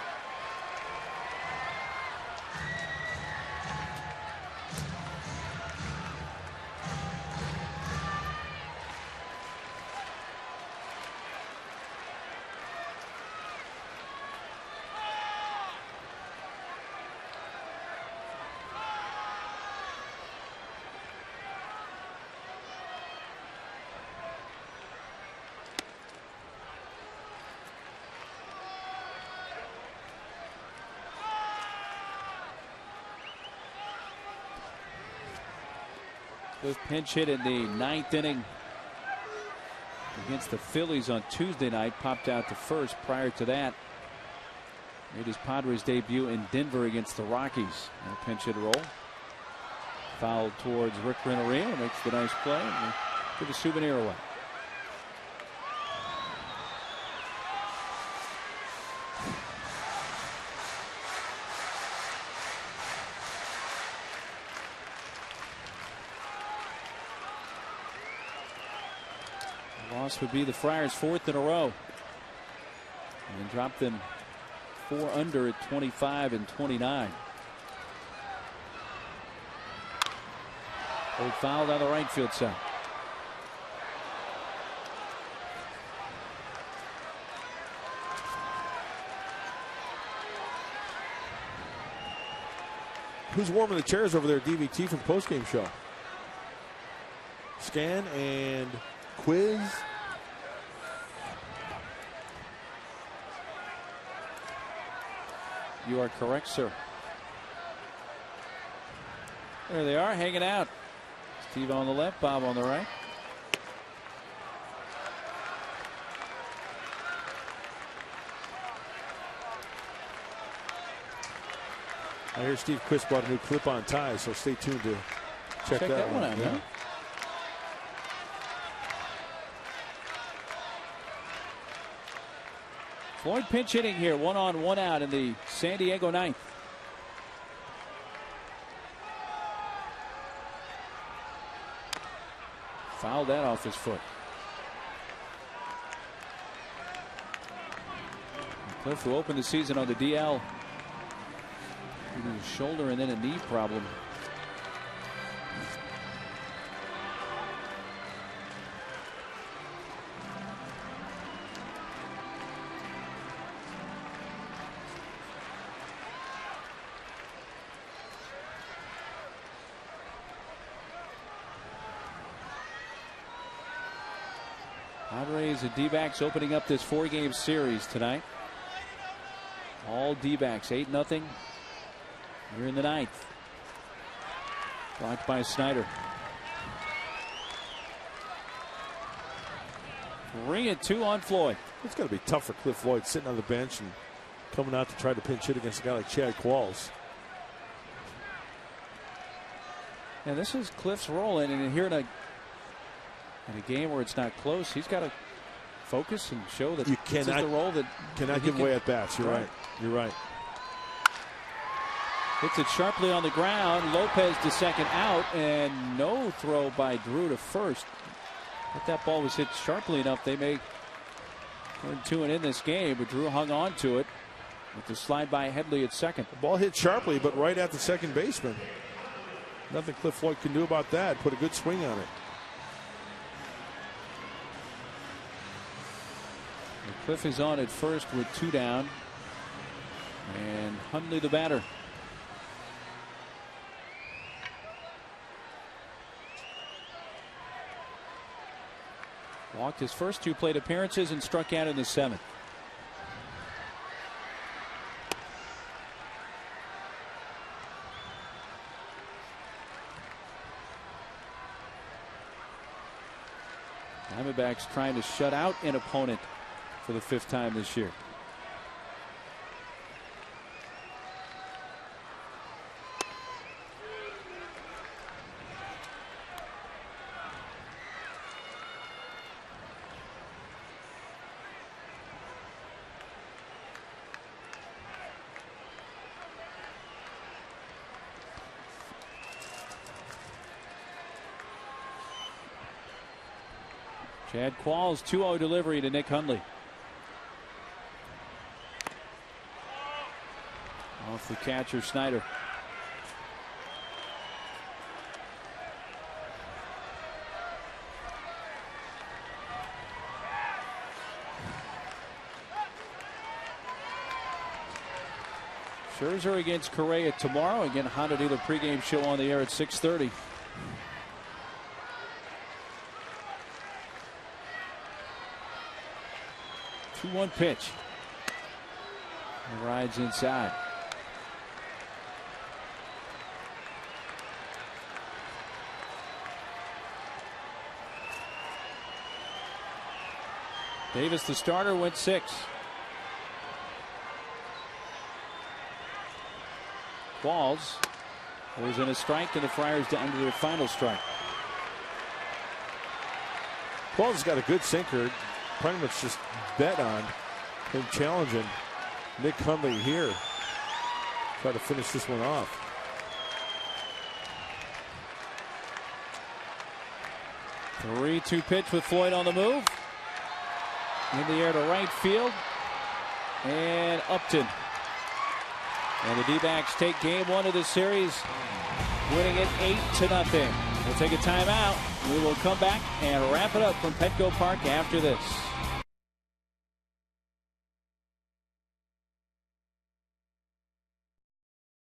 Cliff pinch hit in the 9th inning against the Phillies on Tuesday night. Popped out to first. Prior to that, made his Padres debut in Denver against the Rockies. And a pinch hit roll. Foul towards Rick Renneria. Makes the nice play. And give a souvenir away. Loss would be the Friars' 4th in a row, and drop them 4 under at 25 and 29. Old foul down the right field side. Who's warming the chairs over there? DVT from postgame show. Scan and quiz. You are correct, sir. There they are, hanging out. Steve on the left, Bob on the right. I hear Steve Quist bought a new clip-on tie, so stay tuned to check that one out. Yeah. Floyd pinch hitting here, 1 on 1 out in the San Diego 9th. Fouled that off his foot. Cliff, who opened the season on the DL, due to his shoulder and then a knee problem. Padres and D-backs opening up this 4-game series tonight. All D-backs, 8-0. Here in the 9th. Blocked by SNYDER. 3-2 on Floyd. It's going to be tough for Cliff Floyd sitting on the bench and coming out to try to pinch hit against a guy like Chad Qualls. And this is Cliff's role, and here in a game where it's not close, he's got to focus and show that you this is the role that cannot give away at bats. You're right. You're right. Hits it sharply on the ground. Lopez to second out, and no throw by Drew to first. If that ball was hit sharply enough, they may turn 2 and in this game, but Drew hung on to it with the slide by Headley at second. The ball hit sharply, but right at the second baseman. Nothing Cliff Floyd can do about that. Put a good swing on it. And Cliff is on at first with 2 down, and Hundley the batter. Walked his first 2 plate appearances and struck out in the 7th. Diamondbacks trying to shut out an opponent for the 5th time this year. Chad Qualls 2-0 delivery to Nick Hundley. Off the catcher SNYDER. Scherzer against Correa tomorrow. Again, Honda Dealer pregame show on the air at 6:30. One pitch. He rides inside. Davis, the starter, went 6. Qualls was in a strike, and the Friars down to their final strike. Qualls has got a good sinker. Pretty much just bet on him challenging Nick Hundley here. Try to finish this one off. The 3-2 pitch with Floyd on the move. In the air to right field. And Upton. And the D-backs take game 1 of the series, winning it 8-0. We'll take a timeout. We will come back and wrap it up from Petco Park after this.